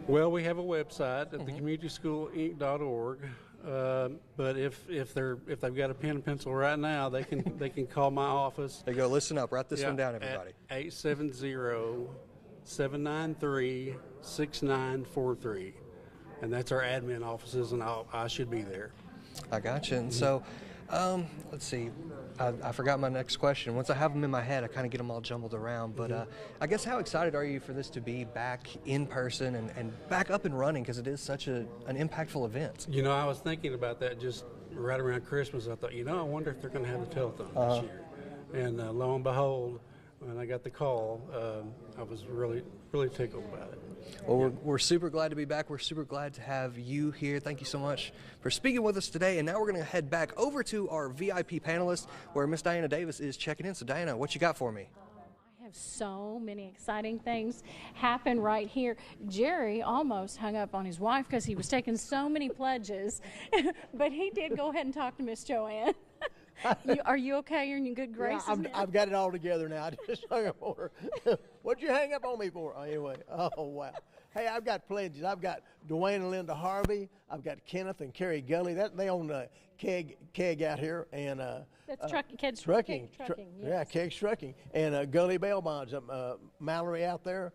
Well, we have a website at thecommunitysschoolinc.org. But if they've got a pen and pencil right now, they can call my office.
There you go. Listen up. Write this one down, everybody.
At 870-793-6943, and that's our admin offices, and I should be there.
I got you. And so, let's see. I forgot my next question. Once I have them in my head, I kind of get them all jumbled around. But I guess, how excited are you for this to be back in person and back up and running, because it is such an impactful event?
You know, I was thinking about that just right around Christmas. I thought, I wonder if they're going to have the telethon this year. And lo and behold, when I got the call, I was really, really tickled about it.
Well, we're super glad to be back. We're super glad to have you here. Thank you so much for speaking with us today. And now we're going to head back over to our VIP panelists, where Miss Diana Davis is checking in. So, Diana, what you got for me?
I have so many exciting things happen right here. Jerry almost hung up on his wife because he was taking so many pledges, but he did go ahead and talk to Miss Joanne. Are you okay? You're in good graces now?
I've got it all together now. I just hung up on her. What'd you hang up on me for? Anyway, oh, wow. Hey, I've got pledges. I've got Dwayne and Linda Harvey. I've got Kenneth and Carrie Gully. They own Keg out here. And
that's Keg's
Trucking.
Yes.
Yeah, Keg's Trucking. And Gully Bail Bonds. Mallory out there.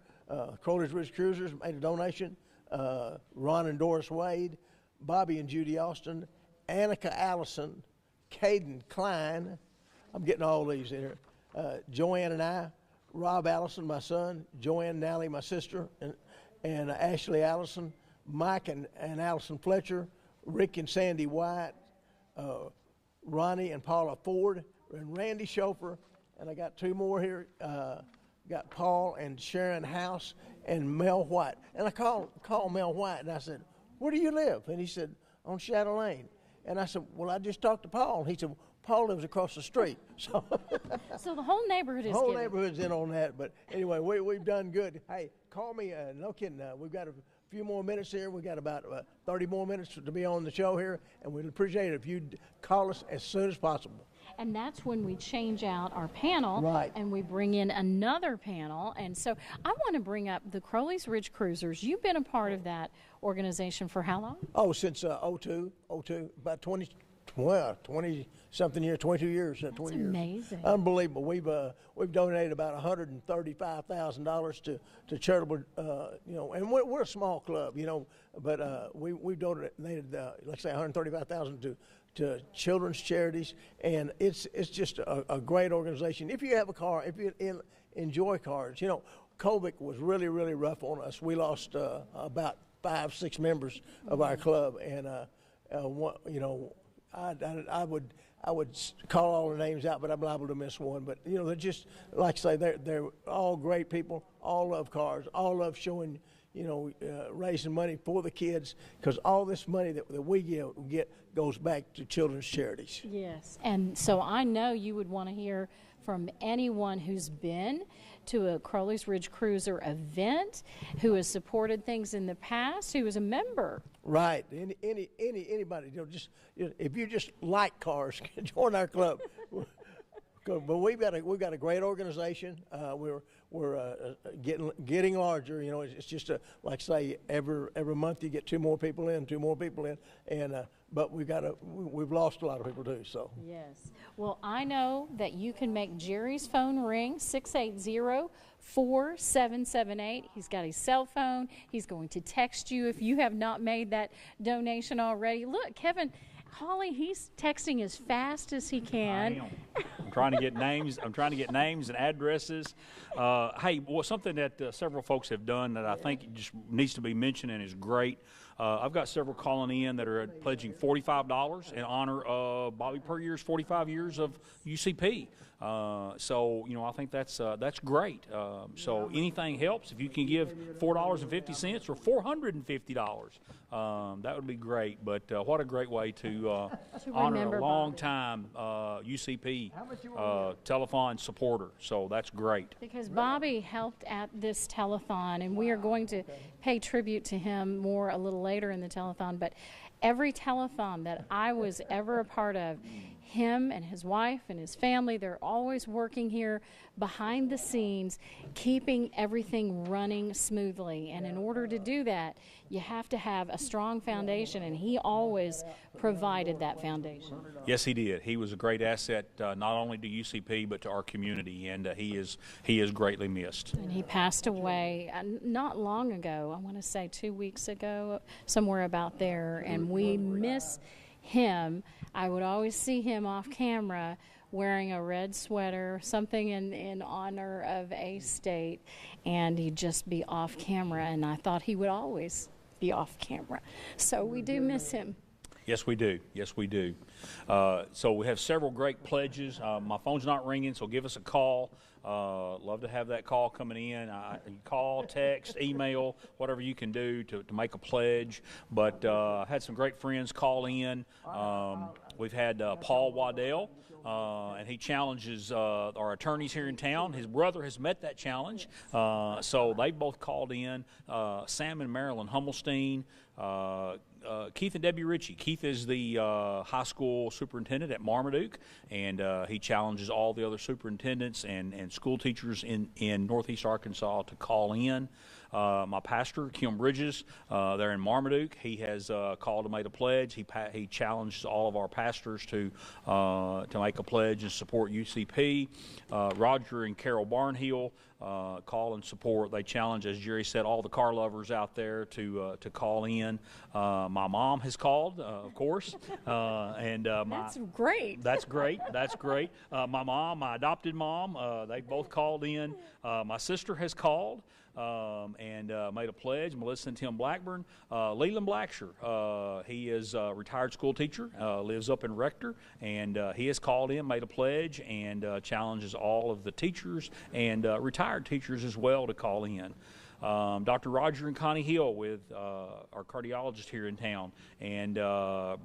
Crowley's Ridge Cruisers made a donation. Ron and Doris Wade. Bobby and Judy Austin. Annika Allison. Caden Klein. I'm getting all these in here. Joanne and I. Rob Allison, my son. Joanne Nally, my sister. And Ashley Allison, Mike and Allison Fletcher, Rick and Sandy White, Ronnie and Paula Ford, and Randy Schofer, and I got two more here. Got Paul and Sharon House and Mel White. And I called Mel White and I said, "Where do you live?" And he said, "On Shadow Lane." And I said, "Well, I just talked to Paul." And he said, "Paul lives across the street." So,
so the whole neighborhood is
the whole neighborhood's in on that. But anyway, we've done good. Hey, call me. No kidding. We've got a few more minutes here. We've got about 30 more minutes to be on the show here, and we'd appreciate it if you'd call us as soon as possible.
And that's when we change out our panel,
right,
and we bring in another panel. And so I want to bring up the Crowley's Ridge Cruisers. You've been a part of that organization for how long?
Oh, since 02, about 20-something years, 22 years.
That's
20 years.
Amazing.
Unbelievable. We've donated about $135,000 to charitable, and we're a small club, but we've donated, let's say $135,000 to children's charities, and it's just a great organization. If you have a car, if you enjoy cars, COVID was really, really rough on us. We lost about 5-6 members of our club, and I would call all the names out, but I'm liable to miss one. But they're just, like I say, they're all great people. All love cars. All love showing, raising money for the kids, because all this money that we get goes back to children's charities.
Yes, and so I know you would want to hear from anyone who's been to a Crowley's Ridge Cruiser event, who has supported things in the past, who is a member.
Right. Anybody, if you just like cars, join our club. But we've got a great organization. We're getting larger. It's just like say every month you get two more people in, and but we've lost a lot of people too. So
yes. Well, I know that you can make Jerry's phone ring, 680-4778. He's got a cell phone. He's going to text you if you have not made that donation already. Look, Kevin Hawley, he's texting as fast as he can.
I'm trying to get names. I'm trying to get names and addresses. Hey, something that several folks have done that I think just needs to be mentioned and is great. I've got several calling in that are pledging $45 in honor of Bobby Puryear's 45 years of UCP. So I think that's great. So anything helps. If you can give $4.50 or $450, that would be great. But what a great way to honor a long-time UCP telethon supporter. So that's great.
Because Bobby helped at this telethon, and we are going to pay tribute to him more a little later in the telethon. But every telethon that I was ever a part of, him and his wife and his family, they're always working here behind the scenes, keeping everything running smoothly. And in order to do that, you have to have a strong foundation, and he always provided that foundation.
Yes, he did. He was a great asset, not only to UCP but to our community, and he is greatly missed.
And he passed away not long ago. I want to say 2 weeks ago, somewhere about there, and we miss him. I would always see him off camera wearing a red sweater, something in honor of a state, and he'd just be off camera, and I thought he would always be off camera. So we do miss him.
Yes, we do. Yes, we do. So we have several great pledges. My phone's not ringing, so give us a call. Love to have that call coming in. You call, text, email, whatever you can do to make a pledge. But I had some great friends call in. We've had Paul Waddell, and he challenges our attorneys here in town. His brother has met that challenge, so they both called in. Sam and Marilyn Hummelstein, Keith and Debbie Ritchie. Keith is the high school superintendent at Marmaduke, and he challenges all the other superintendents and school teachers in Northeast Arkansas to call in. My pastor, Kim Bridges, there in Marmaduke, he has called and made a pledge. He challenges all of our pastors to make a pledge and support UCP. Roger and Carol Barnhill call and support. They challenge, as Jerry said, all the car lovers out there to call in. My mom has called, of course, and
That's great.
That's great. That's great. My mom, my adopted mom, they both called in. My sister has called and made a pledge. Melissa and Tim Blackburn. Leland Blacksher, he is a retired school teacher, lives up in Rector, and he has called in, made a pledge, and challenges all of the teachers and retired teachers as well to call in. Dr. Roger and Connie Hill with our cardiologist here in town, and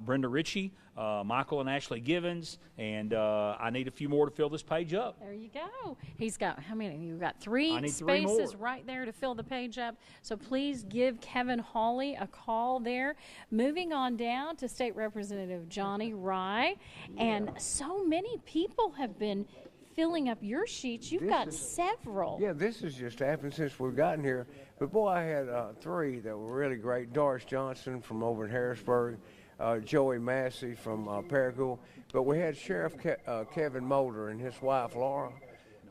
Brenda Ritchie, Michael and Ashley Givens, and I need a few more to fill this page up.
There you go. He's got, how many? You've got three
I need three
spaces
more.
right there to fill the page up. So please give Kevin Hawley a call there. Moving on down to State Representative Johnny Rye. And so many people have been filling up your sheets. You've got several.
Yeah, this has just happened since we've gotten here. But boy, I had three that were really great. Doris Johnson from over in Harrisburg, Joey Massey from Paragould. But we had Sheriff Kevin Mulder and his wife Laura.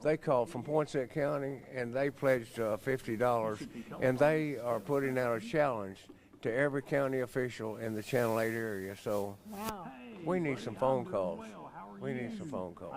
They called from Poinsett County and they pledged $50. And they are putting out a challenge to every county official in the Channel 8 area. So we need some phone calls. We need some phone calls.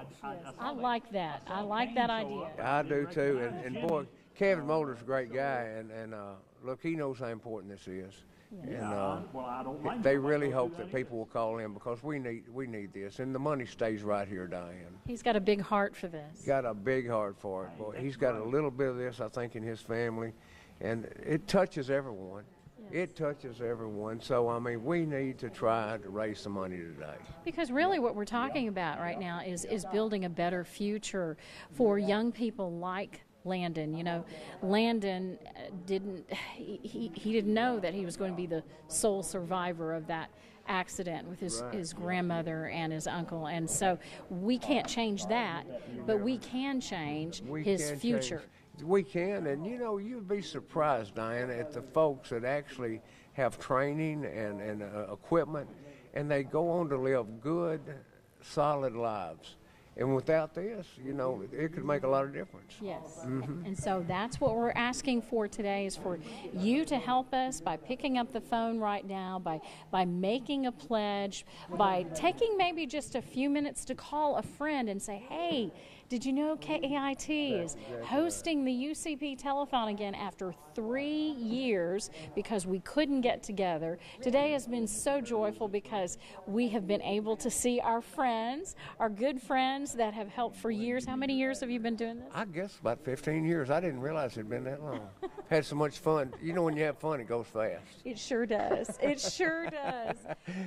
I like that. I like that idea.
I do too. And boy, Kevin Mulder's a great guy. And look, he knows how important this is. And they really hope that people will call in because we need this. And the money stays right here, Diane.
He's got a big heart for this.
Got a big heart for it. Boy, he's got a little bit of this, I think, in his family. And it touches everyone. It touches everyone. So, I mean, we need to try to raise some money today.
Because really what we're talking about right now is building a better future for young people like Landon. You know, Landon didn't know that he was going to be the sole survivor of that accident with his grandmother and his uncle. And so we can't change that, but we can change his future.
We can, and you know, you'd be surprised, Diane, at the folks that actually have training and equipment, and they go on to live good, solid lives. And without this, you know, it could make a lot of difference.
Yes. And so that's what we're asking for today, is for you to help us by picking up the phone right now, by making a pledge, by taking maybe just a few minutes to call a friend and say, hey, did you know KAIT is hosting the UCP Telethon again after 3 years because we couldn't get together? Today has been so joyful because we have been able to see our friends, our good friends that have helped for years. How many years have you been doing this?
I guess about 15 years. I didn't realize it had been that long. Had so much fun. You know, when you have fun, it goes fast.
It sure does. It sure does.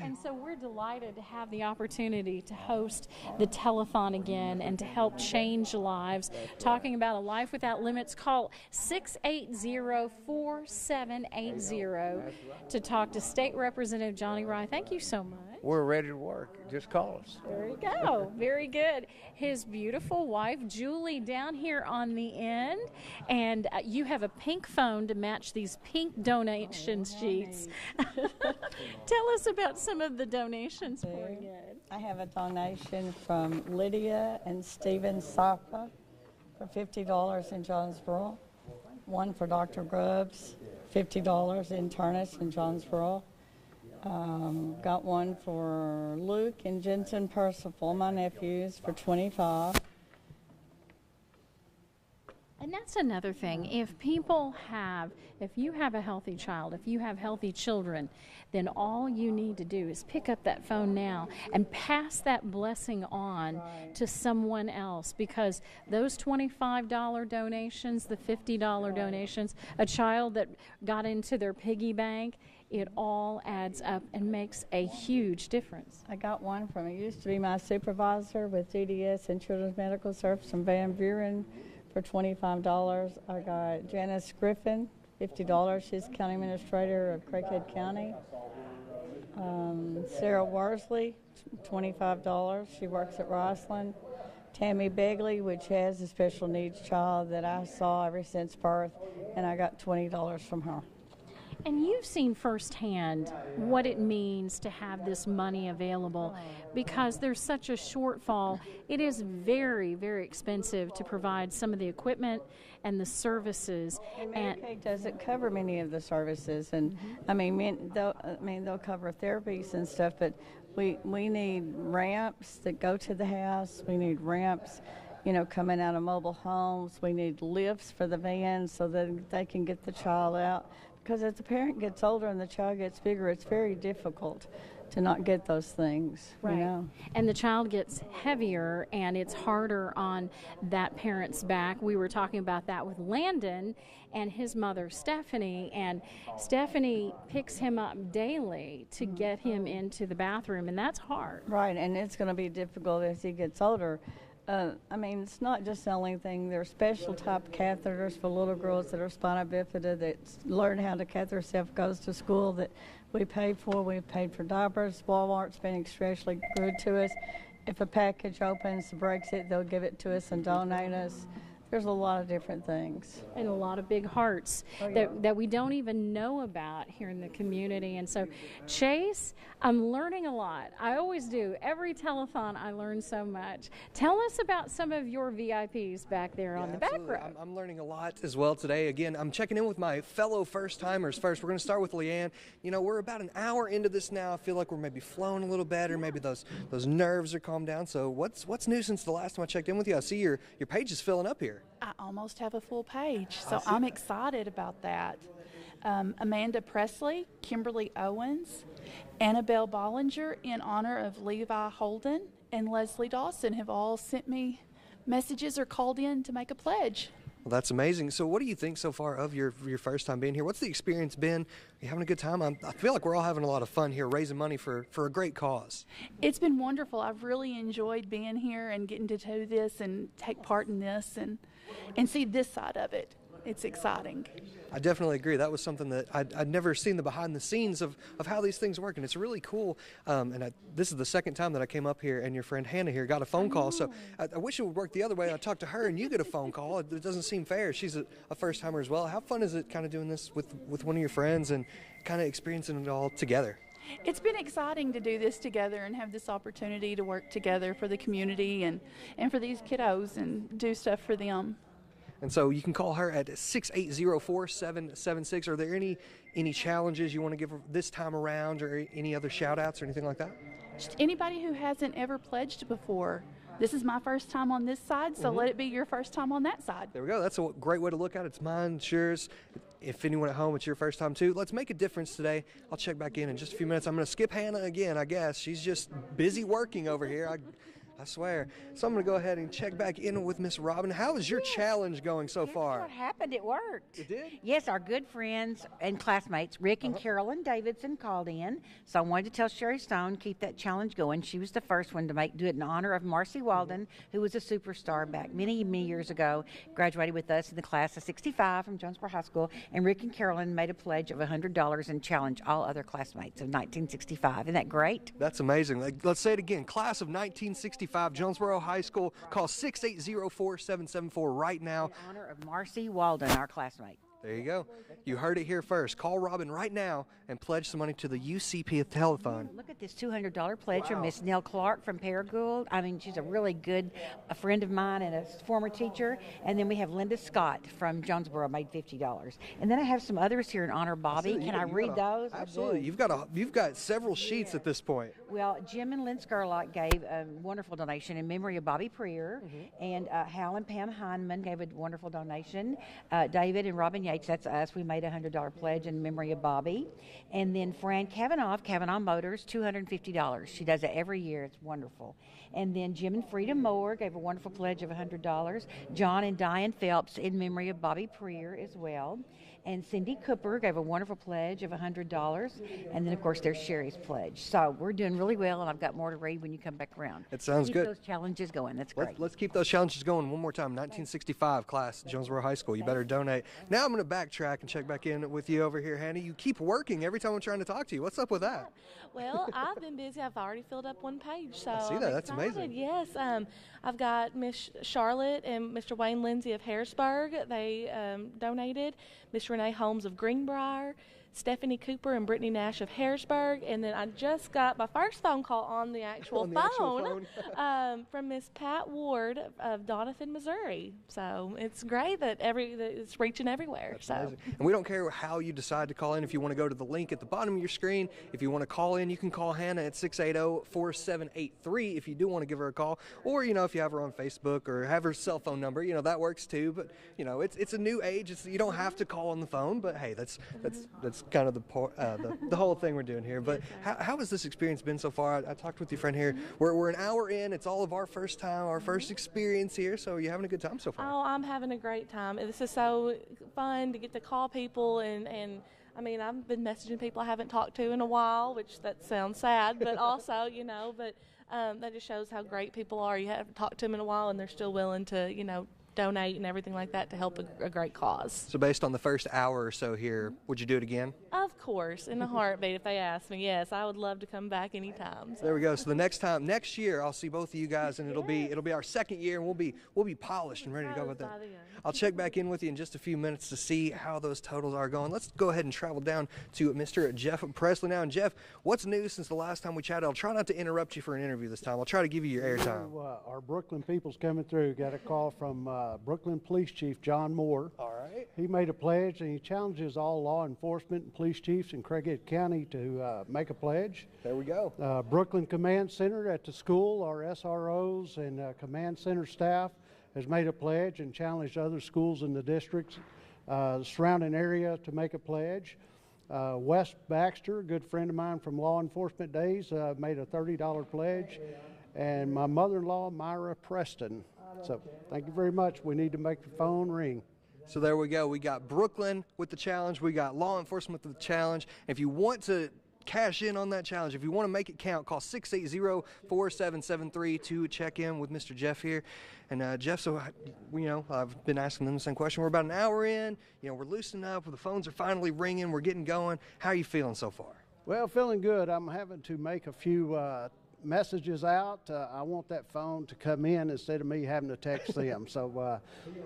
And so we're delighted to have the opportunity to host the telethon again and to help change lives. Talking about a life without limits, call 680-4780 to talk to State Representative Johnny Rye. Thank you so much.
We're ready to work. Just call us.
There you go. Very good. His beautiful wife, Julie, down here on the end. And you have a pink phone to match these pink donation sheets. Tell us about some of the donations pouring in.
I have a donation from Lydia and Stephen Sapa for $50 in Jonesboro. One for Dr. Grubbs, $50 internist in Jonesboro. Got one for Luke and Jensen Percival, my nephews, for $25.
And that's another thing. If you have a healthy child, if you have healthy children, then all you need to do is pick up that phone now and pass that blessing on to someone else, because those $25 donations, the $50 donations, a child that got into their piggy bank, it all adds up and makes a huge difference.
I got one from, it used to be my supervisor with DDS and Children's Medical Service from Van Buren for $25. I got Janice Griffin, $50. She's county administrator of Craighead County. Sarah Worsley, $25. She works at Rossland. Tammy Begley, which has a special needs child that I saw ever since birth, and I got $20 from her.
And you've seen firsthand what it means to have this money available because there's such a shortfall. It is very, very expensive to provide some of the equipment and the services.
And Medicaid doesn't cover many of the services, and they'll cover therapies and stuff, but we need ramps that go to the house. We need ramps, coming out of mobile homes. We need lifts for the vans so that they can get the child out. Because as the parent gets older and the child gets bigger, it's very difficult to not get those things.
Right. And the child gets heavier and it's harder on that parent's back. We were talking about that with Landon and his mother, Stephanie, and Stephanie picks him up daily to get him into the bathroom, and that's hard.
Right, and it's going to be difficult as he gets older. It's not just the only thing. There are special type catheters for little girls that are spina bifida that learn how to catheter themselves, goes to school that we paid for. We've paid for diapers. Walmart's been especially good to us. If a package opens, breaks it, they'll give it to us and donate us. There's a lot of different things.
And a lot of big hearts that we don't even know about here in the community. And so, Chase, I'm learning a lot. I always do. Every telethon, I learn so much. Tell us about some of your VIPs back there on the back row.
I'm learning a lot as well today. Again, I'm checking in with my fellow first-timers first. We're going to start with Leanne. We're about an hour into this now. I feel like we're maybe flowing a little better. Maybe those nerves are calmed down. So what's new since the last time I checked in with you? I see your page is filling up here.
I almost have a full page, so I'm excited about that. Amanda Presley, Kimberly Owens, Annabelle Bollinger in honor of Levi Holden, and Leslie Dawson have all sent me messages or called in to make a pledge.
Well, that's amazing. So what do you think so far of your first time being here? What's the experience been? Are you having a good time? I feel like we're all having a lot of fun here, raising money for a great cause.
It's been wonderful. I've really enjoyed being here and getting to do this and take part in this and see this side of it. It's exciting.
I definitely agree. That was something that I'd never seen the behind the scenes of how these things work, and it's really cool. This is the second time that I came up here, and your friend Hannah here got a phone call. So I wish it would work the other way. I talked to her, and you get a phone call. It doesn't seem fair. She's a first timer as well. How fun is it kind of doing this with one of your friends and kind of experiencing it all together?
It's been exciting to do this together and have this opportunity to work together for the community and for these kiddos and do stuff for them.
And so you can call her at 680-4776. Are there any challenges you want to give her this time around, or any other shout outs or anything like that?
Just anybody who hasn't ever pledged before. This is my first time on this side, so let it be your first time on that side.
There we go. That's a great way to look at it. It's mine, it's yours. If anyone at home, it's your first time too. Let's make a difference today. I'll check back in just a few minutes. I'm going to skip Hannah again, I guess. She's just busy working over here. I swear. So I'm going to go ahead and check back in with Miss Robin. How is your challenge going so far?
What happened? It worked.
It did?
Yes, our good friends and classmates, Rick and Carolyn Davidson, called in. So I wanted to tell Sherry Stone, keep that challenge going. She was the first one to do it in honor of Marcy Walden, who was a superstar back many years ago, graduated with us in the class of 65 from Jonesboro High School. And Rick and Carolyn made a pledge of $100 and challenged all other classmates of 1965. Isn't that great?
That's amazing. Let's say it again. Class of 1965. Jonesboro High School. Call 680-4774 right now.
In honor of Marcy Walden, our classmate.
There you go. You heard it here first. Call Robin right now and pledge some money to the UCP Telethon.
Look at this $200 pledge from Miss Nell Clark from Paragould. I mean, she's a really good friend of mine and a former teacher. And then we have Linda Scott from Jonesboro, made $50. And then I have some others here in honor of Bobby. Can I read those?
Absolutely. You've got several sheets at this point.
Well, Jim and Lynn Skurlock gave a wonderful donation in memory of Bobby Preer. And Hal and Pam Heineman gave a wonderful donation. David and Robin Yates, that's us. We made a $100 pledge in memory of Bobby. And then Fran Kavanaugh of Kavanaugh Motors, $250. She does it every year. It's wonderful. And then Jim and Frida Moore gave a wonderful pledge of $100. John and Diane Phelps in memory of Bobby Preer as well. And Cindy Cooper gave a wonderful pledge of $100. And then, of course, there's Sherry's pledge. So we're doing really well, and I've got more to read when you come back around.
It sounds good.
Keep those challenges going. That's great.
Let's keep those challenges going one more time. 1965 class, Jonesboro High School. You better donate. Now I'm going going to backtrack and check back in with you over here, Hannah. You keep working every time I'm trying to talk to you. What's up with that?
Well, I've been busy. I've already filled up one page, so
I see that. That's amazing.
Yes, I've got Miss Charlotte and Mr. Wayne Lindsay of Harrisburg. They donated. Miss Renee Holmes of Greenbrier, Stephanie Cooper and Brittany Nash of Harrisburg, and then I just got my first phone call on the actual phone from Miss Pat Ward of Doniphan, Missouri. So it's great that it's reaching everywhere.
That's amazing. And we don't care how you decide to call in. If you want to go to the link at the bottom of your screen, if you want to call in, you can call Hannah at 680-4783 if you do want to give her a call, or if you have her on Facebook or have her cell phone number, that works too. But it's a new age. You don't have to call on the phone, but hey, that's kind of the whole thing we're doing here. But how has this experience been so far? I talked with your friend here. We're an hour in. It's all of our first time, our first experience here. So are you having a good time so far?
Oh, I'm having a great time. This is so fun to get to call people and I mean, I've been messaging people I haven't talked to in a while, which that sounds sad, but also, that just shows how great people are. You haven't talked to them in a while, and they're still willing to, donate and everything like that to help a great cause.
So based on the first hour or so here, would you do it again?
Of course, in a heartbeat if they ask me. Yes, I would love to come back anytime.
There we go. So the next year, I'll see both of you guys, and it'll be our second year, and we'll be polished and ready to go with that. I'll check back in with you in just a few minutes to see how those totals are going. Let's go ahead and travel down to Mr. Jeff Presley now. And Jeff, what's new since the last time we chatted? I'll try not to interrupt you for an interview this time. I'll try to give you your airtime.
Our Brooklyn people's coming through. Got a call from Brooklyn Police Chief John Moore.
All right.
He made a pledge, and he challenges all law enforcement and police chiefs in Craighead County to make a pledge.
There we go.
Brooklyn Command Center at the school, our SROs and Command Center staff has made a pledge and challenged other schools in the districts, surrounding area to make a pledge. Wes Baxter, a good friend of mine from law enforcement days, made a $30 pledge. And my mother-in-law, Myra Preston. So thank you very much. We need to make the phone ring.
So there we go. We got Brooklyn with the challenge. We got law enforcement with the challenge. If you want to cash in on that challenge, if you want to make it count, call 680-4773 to check in with Mr. Jeff here. And Jeff, so I've been asking them the same question. We're about an hour in. We're loosening up. The phones are finally ringing. We're getting going. How are you feeling so far?
Well, feeling good. I'm having to make a few messages out. I want that phone to come in instead of me having to text them. So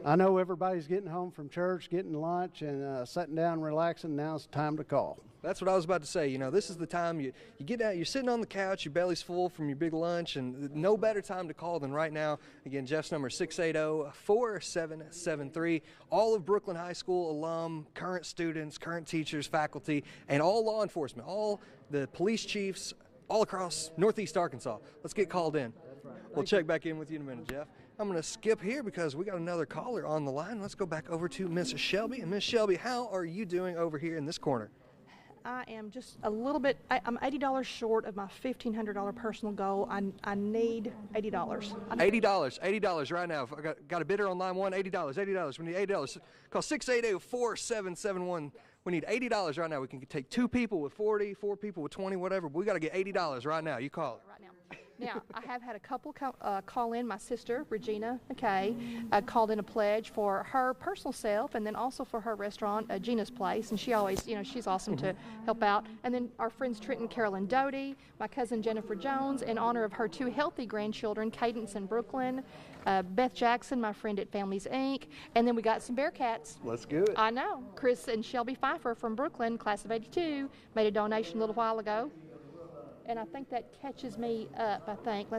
I know everybody's getting home from church, getting lunch, and sitting down, relaxing. Now it's time to call.
That's what I was about to say. This is the time you get out, you're sitting on the couch, your belly's full from your big lunch, and no better time to call than right now. Again, Jeff's number is 680-4773. All of Brooklyn High School alum, current students, current teachers, faculty, and all law enforcement, all the police chiefs, all across Northeast Arkansas. Let's get called in. We'll check back in with you in a minute, Jeff. I'm going to skip here because we got another caller on the line. Let's go back over to Miss Shelby. And Miss Shelby, how are you doing over here in this corner?
I am just a little bit, I'm $80 short of my $1,500 personal goal. I need $80.
$80 right now. I got a bidder on line one, $80. We need $80. Call 680-4771. We need $80 right now. We can take 2 people with 40, 4 people with 20, whatever. But we got to get $80 right now. You call it.
Right now. Now, I have had a couple call in. My sister, Regina McKay, called in a pledge for her personal self and then also for her restaurant, Gina's Place. And she always, she's awesome to help out. And then our friends Trenton, Carolyn Doty, my cousin Jennifer Jones, in honor of her 2 healthy grandchildren, Cadence and Brooklyn, Beth Jackson, my friend at Families Inc. And then we got some Bearcats.
Let's do it.
I know. Chris and Shelby Pfeiffer from Brooklyn, class of 82, made a donation a little while ago. And I think that catches me up, I think. We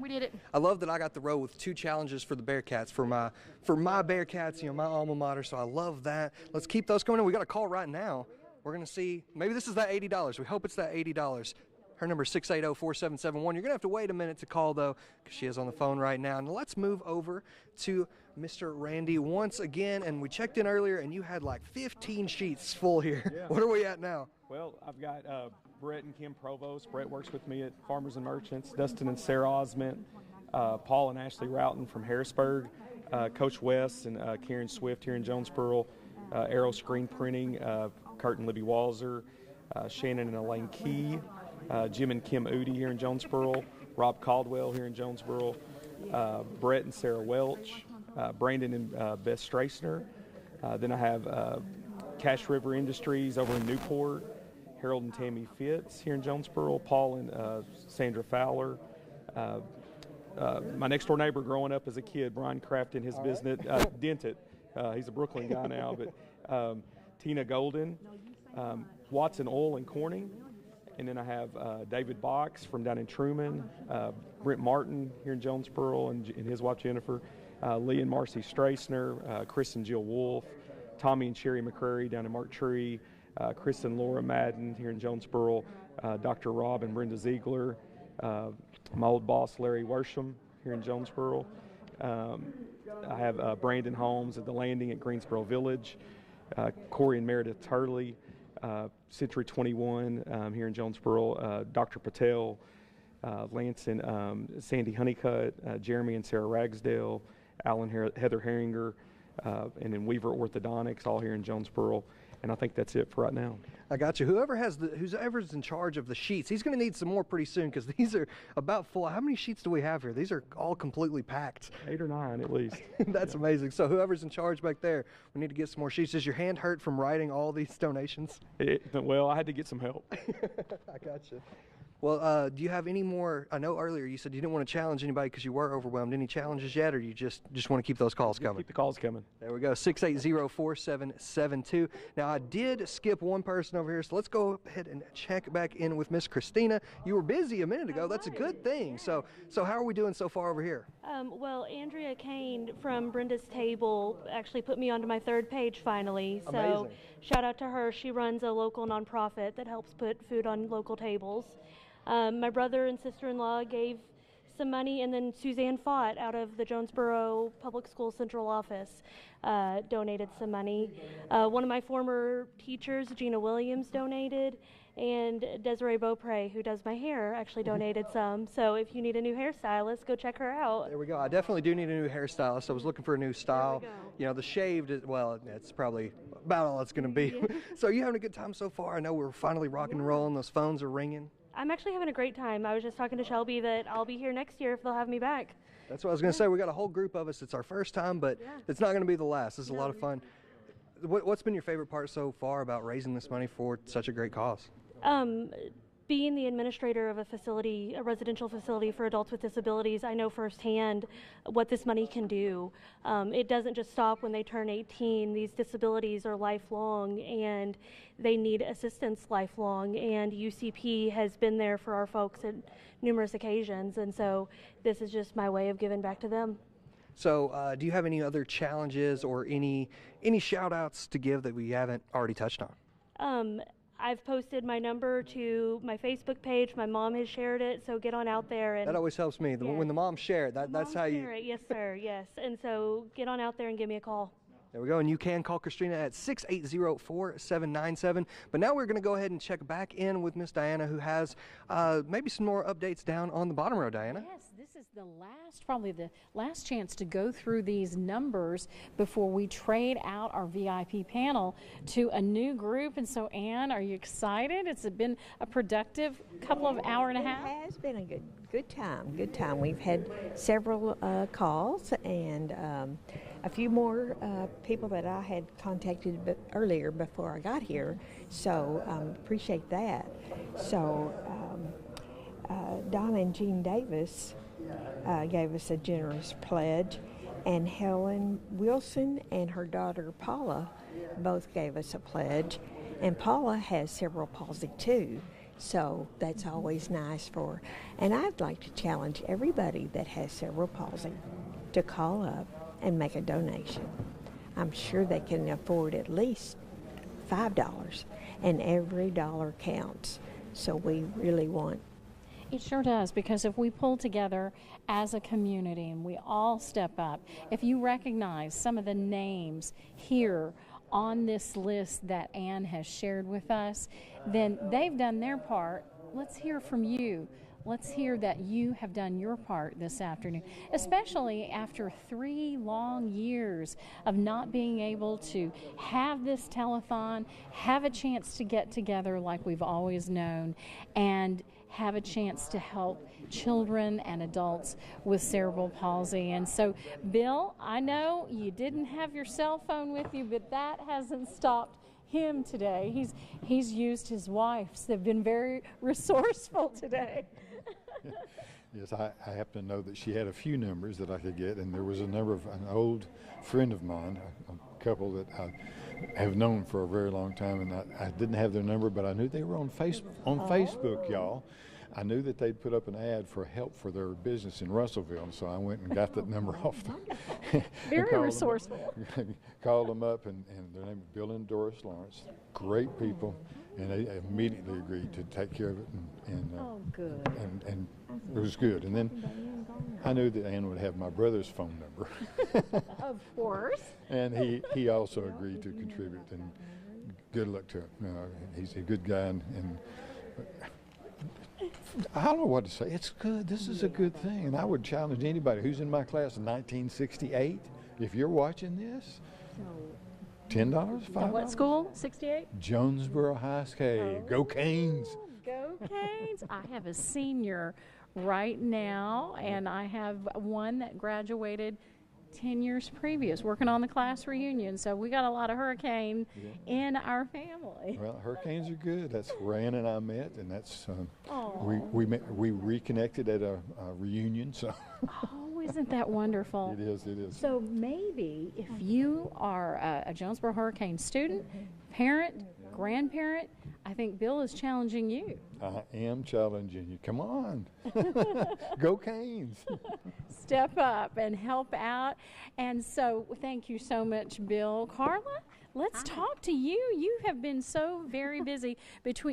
did it.
I love that I got the row with 2 challenges for the Bearcats, for my Bearcats, my alma mater, so I love that. Let's keep those coming in. We got a call right now. We're going to see, maybe this is that $80. We hope it's that $80. Her number is 680-4771. You're going to have to wait a minute to call, though, because she is on the phone right now. And let's move over to Mr. Randy once again. And we checked in earlier, and you had like 15 sheets full here. Yeah. What are we at now?
Well, I've got Brett and Kim Provost. Brett works with me at Farmers and Merchants. Dustin and Sarah Osment. Paul and Ashley Roughton from Harrisburg. Coach West and Karen Swift here in Jonesboro. Arrow Screen Printing, Kurt and Libby Walzer. Shannon and Elaine Key. Jim and Kim Udi here in Jonesboro, Rob Caldwell here in Jonesboro, Brett and Sarah Welch, Brandon and Beth Strassner. Then I have Cash River Industries over in Newport, Harold and Tammy Fitz here in Jonesboro, Paul and Sandra Fowler. My next door neighbor growing up as a kid, Brian Crafton, his business, Dented. He's a Brooklyn guy now, but Tina Golden, Watson Oil and Corning. And then I have David Box from down in Truman, Brent Martin here in Jonesboro and his wife Jennifer, Lee and Marcy Strassner, Chris and Jill Wolf, Tommy and Sherry McCrary down in Mark Tree, Chris and Laura Madden here in Jonesboro, Dr. Rob and Brenda Ziegler, my old boss Larry Worsham here in Jonesboro. I have Brandon Holmes at the Landing at Greensboro Village, Corey and Meredith Turley, Century 21 here in Jonesboro, Dr. Patel, Lance and Sandy Honeycutt, Jeremy and Sarah Ragsdale, Alan Heather Herringer, and then Weaver Orthodontics, all here in Jonesboro. And I think that's it for right now.
I got you. Whoever's in charge of the sheets, he's going to need some more pretty soon because these are about full. How many sheets do we have here? These are all completely packed.
8 or 9 at least.
That's amazing. So whoever's in charge back there, we need to get some more sheets. Does your hand hurt from writing all these donations?
Well, I had to get some help.
I got you. Well, do you have any more? I know earlier you said you didn't want to challenge anybody because you were overwhelmed. Any challenges yet, or you just want to keep those calls coming?
Keep the calls coming.
There we go, 680-4772. Now, I did skip one person over here, so let's go ahead and check back in with Miss Christina. You were busy a minute ago. That's a good thing. So how are we doing so far over here?
Well, Andrea Kane from Brenda's Table actually put me onto my 3rd page finally. So
Amazing.
Shout out to her. She runs a local nonprofit that helps put food on local tables. My brother and sister-in-law gave some money, and then Suzanne Fott out of the Jonesboro Public School Central Office donated some money. One of my former teachers, Gina Williams, donated, and Desiree Beaupre, who does my hair, actually donated some. So if you need a new hairstylist, go check her out.
There we go. I definitely do need a new hairstylist. I was looking for a new style. You know, the shaved, it's probably about all it's going to be. So are you having a good time so far? I know we're finally rock and rolling. Those phones are ringing.
I'm actually having a great time. I was just talking to Shelby that I'll be here next year if they'll have me back.
That's what I was going to say. We got a whole group of us. It's our first time, but it's not going to be the last. This is a lot of fun. What's been your favorite part so far about raising this money for such a great cause?
Being the administrator of a residential facility for adults with disabilities, I know firsthand what this money can do. It doesn't just stop when they turn 18. These disabilities are lifelong, and they need assistance lifelong, and UCP has been there for our folks at numerous occasions, and so this is just my way of giving back to them.
So do you have any other challenges or any shout-outs to give that we haven't already touched on?
I've posted my number to my Facebook page. My mom has shared it, so get on out there. And
that always helps me. When the moms share it, that's how you...
Yes, sir, yes. And so get on out there and give me a call.
There we go, and you can call Christina at 680-4797. But now we're going to go ahead and check back in with Miss Diana, who has maybe some more updates down on the bottom row. Diana?
Yes, this is probably the last chance to go through these numbers before we trade out our VIP panel to a new group. And so, Ann, are you excited? It's been a productive couple of hour and a half.
It has been a good time. We've had several calls and a few more people that I had contacted earlier before I got here, so appreciate that. So Donna and Jean Davis gave us a generous pledge, and Helen Wilson and her daughter Paula both gave us a pledge, and Paula has cerebral palsy too. So that's always nice for her. And I'd like to challenge everybody that has cerebral palsy to call up and make a donation. I'm sure they can afford at least $5, and every dollar counts. So we really want.
It sure does, because if we pull together as a community and we all step up, if you recognize some of the names here on this list that Ann has shared with us, then they've done their part. Let's hear from you. Let's hear that you have done your part this afternoon, especially after 3 long years of not being able to have this telethon, have a chance to get together like we've always known, and have a chance to help children and adults with cerebral palsy. And so, Bill, I know you didn't have your cell phone with you, but that hasn't stopped him today. He's used his wife's. They've been very resourceful today.
Yes, I happen to know that she had a few numbers that I could get, and there was a number of an old friend of mine, a couple that I have known for a very long time, and I didn't have their number, but I knew they were on Facebook, y'all. I knew that they'd put up an ad for help for their business in Russellville, and so I went and got that number off.
Very resourceful.
Called them up, and their name is Bill and Doris Lawrence. Great people, and they immediately agreed to take care of it.
Oh, good.
And it was good. And then I knew that Ann would have my brother's phone number.
Of course.
And he also agreed to contribute, and good luck to him. He's a good guy, and I don't know what to say. It's good. This is a good thing, and I would challenge anybody who's in my class in 1968, if you're watching this, $10, $5.
What school? 68?
Jonesboro High School. Go Canes.
Go Canes. I have a senior right now, and I have one that graduated 10 years previous, working on the class reunion. So we got a lot of hurricane in our family.
Well, hurricanes are good. That's where Ann and I met, and that's we reconnected at a reunion. So.
Oh, isn't that wonderful?
It is. It is.
So maybe if you are a Jonesboro Hurricane student, parent, grandparent, I think Bill is challenging you.
I am challenging you. Come on. Go Canes.
Step up and help out. And so thank you so much, Bill. Carla, let's talk to you. You have been so very busy.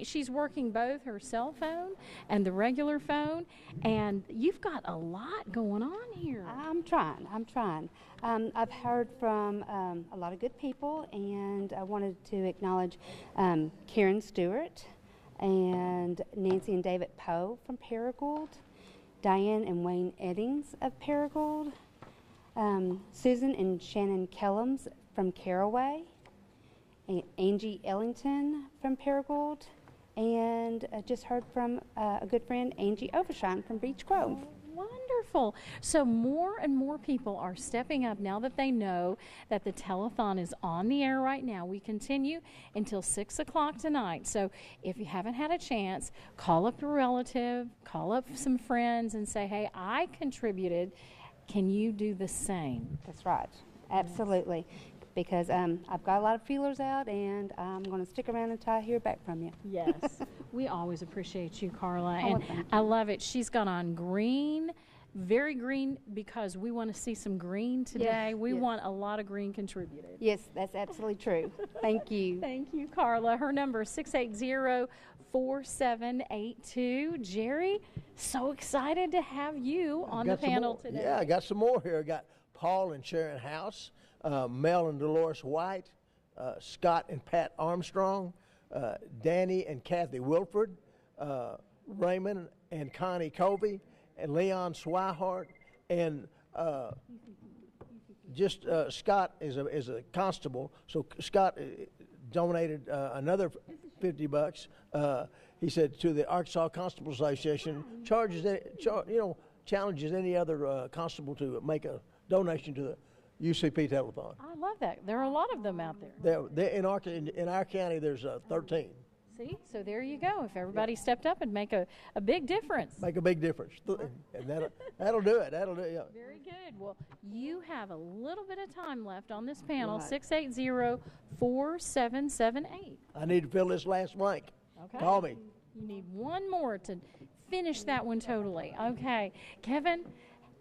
She's working both her cell phone and the regular phone, and you've got a lot going on here.
I'm trying. I've heard from a lot of good people, and I wanted to acknowledge Karen Stewart and Nancy and David Poe from Paragould, Diane and Wayne Eddings of Paragould, Susan and Shannon Kellums from Caraway, Angie Ellington from Paragould, and I just heard from a good friend, Angie Overshine from Beech Grove.
Wonderful. So more and more people are stepping up now that they know that the telethon is on the air right now. We continue until 6 o'clock tonight. So if you haven't had a chance, call up a relative, call up some friends and say, hey, I contributed. Can you do the same?
That's right. Absolutely. Because I've got a lot of feelers out, and I'm going to stick around until I hear back from you.
Yes. We always appreciate you, Carla. And I love it. She's got on green, very green, because we want to see some green today. We want a lot of green contributed.
Yes, that's absolutely true. Thank you.
Thank you, Carla. Her number is 680-4782. Jerry, so excited to have you on the panel today.
Yeah, I got some more here. I got Paul and Sharon House. Mel and Dolores White, Scott and Pat Armstrong, Danny and Kathy Wilford, Raymond and Connie Colby, and Leon Swihart, and Scott is a constable, so Scott donated another $50. He said to the Arkansas Constable Association, challenges any other constable to make a donation to the UCP Telethon.
I love that. There are a lot of them out there.
In our county, there's 13.
See, so there you go. If everybody stepped up and make a big difference.
Make a big difference, and that'll do it. That'll do it. Yeah.
Very good. Well, you have a little bit of time left on this panel.
Right.
680-4778.
I need to fill this last blank.
Okay.
Call me.
You need one more to finish that one totally. Okay, Kevin.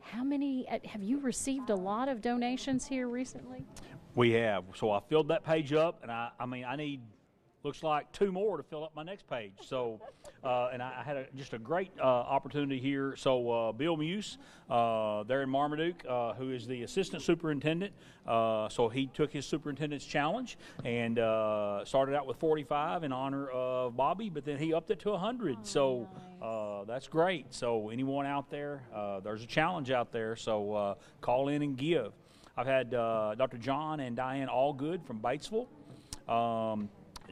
How many, have you received a lot of donations here recently?
We have. So I filled that page up, and I need, looks like 2 more to fill up my next page. So, and I had just a great opportunity here. So Bill Muse, there in Marmaduke, who is the assistant superintendent, so he took his superintendent's challenge and started out with 45 in honor of Bobby, but then he upped it to 100. So that's great. So anyone out there, there's a challenge out there. So call in and give. I've had Dr. John and Diane Allgood from Batesville.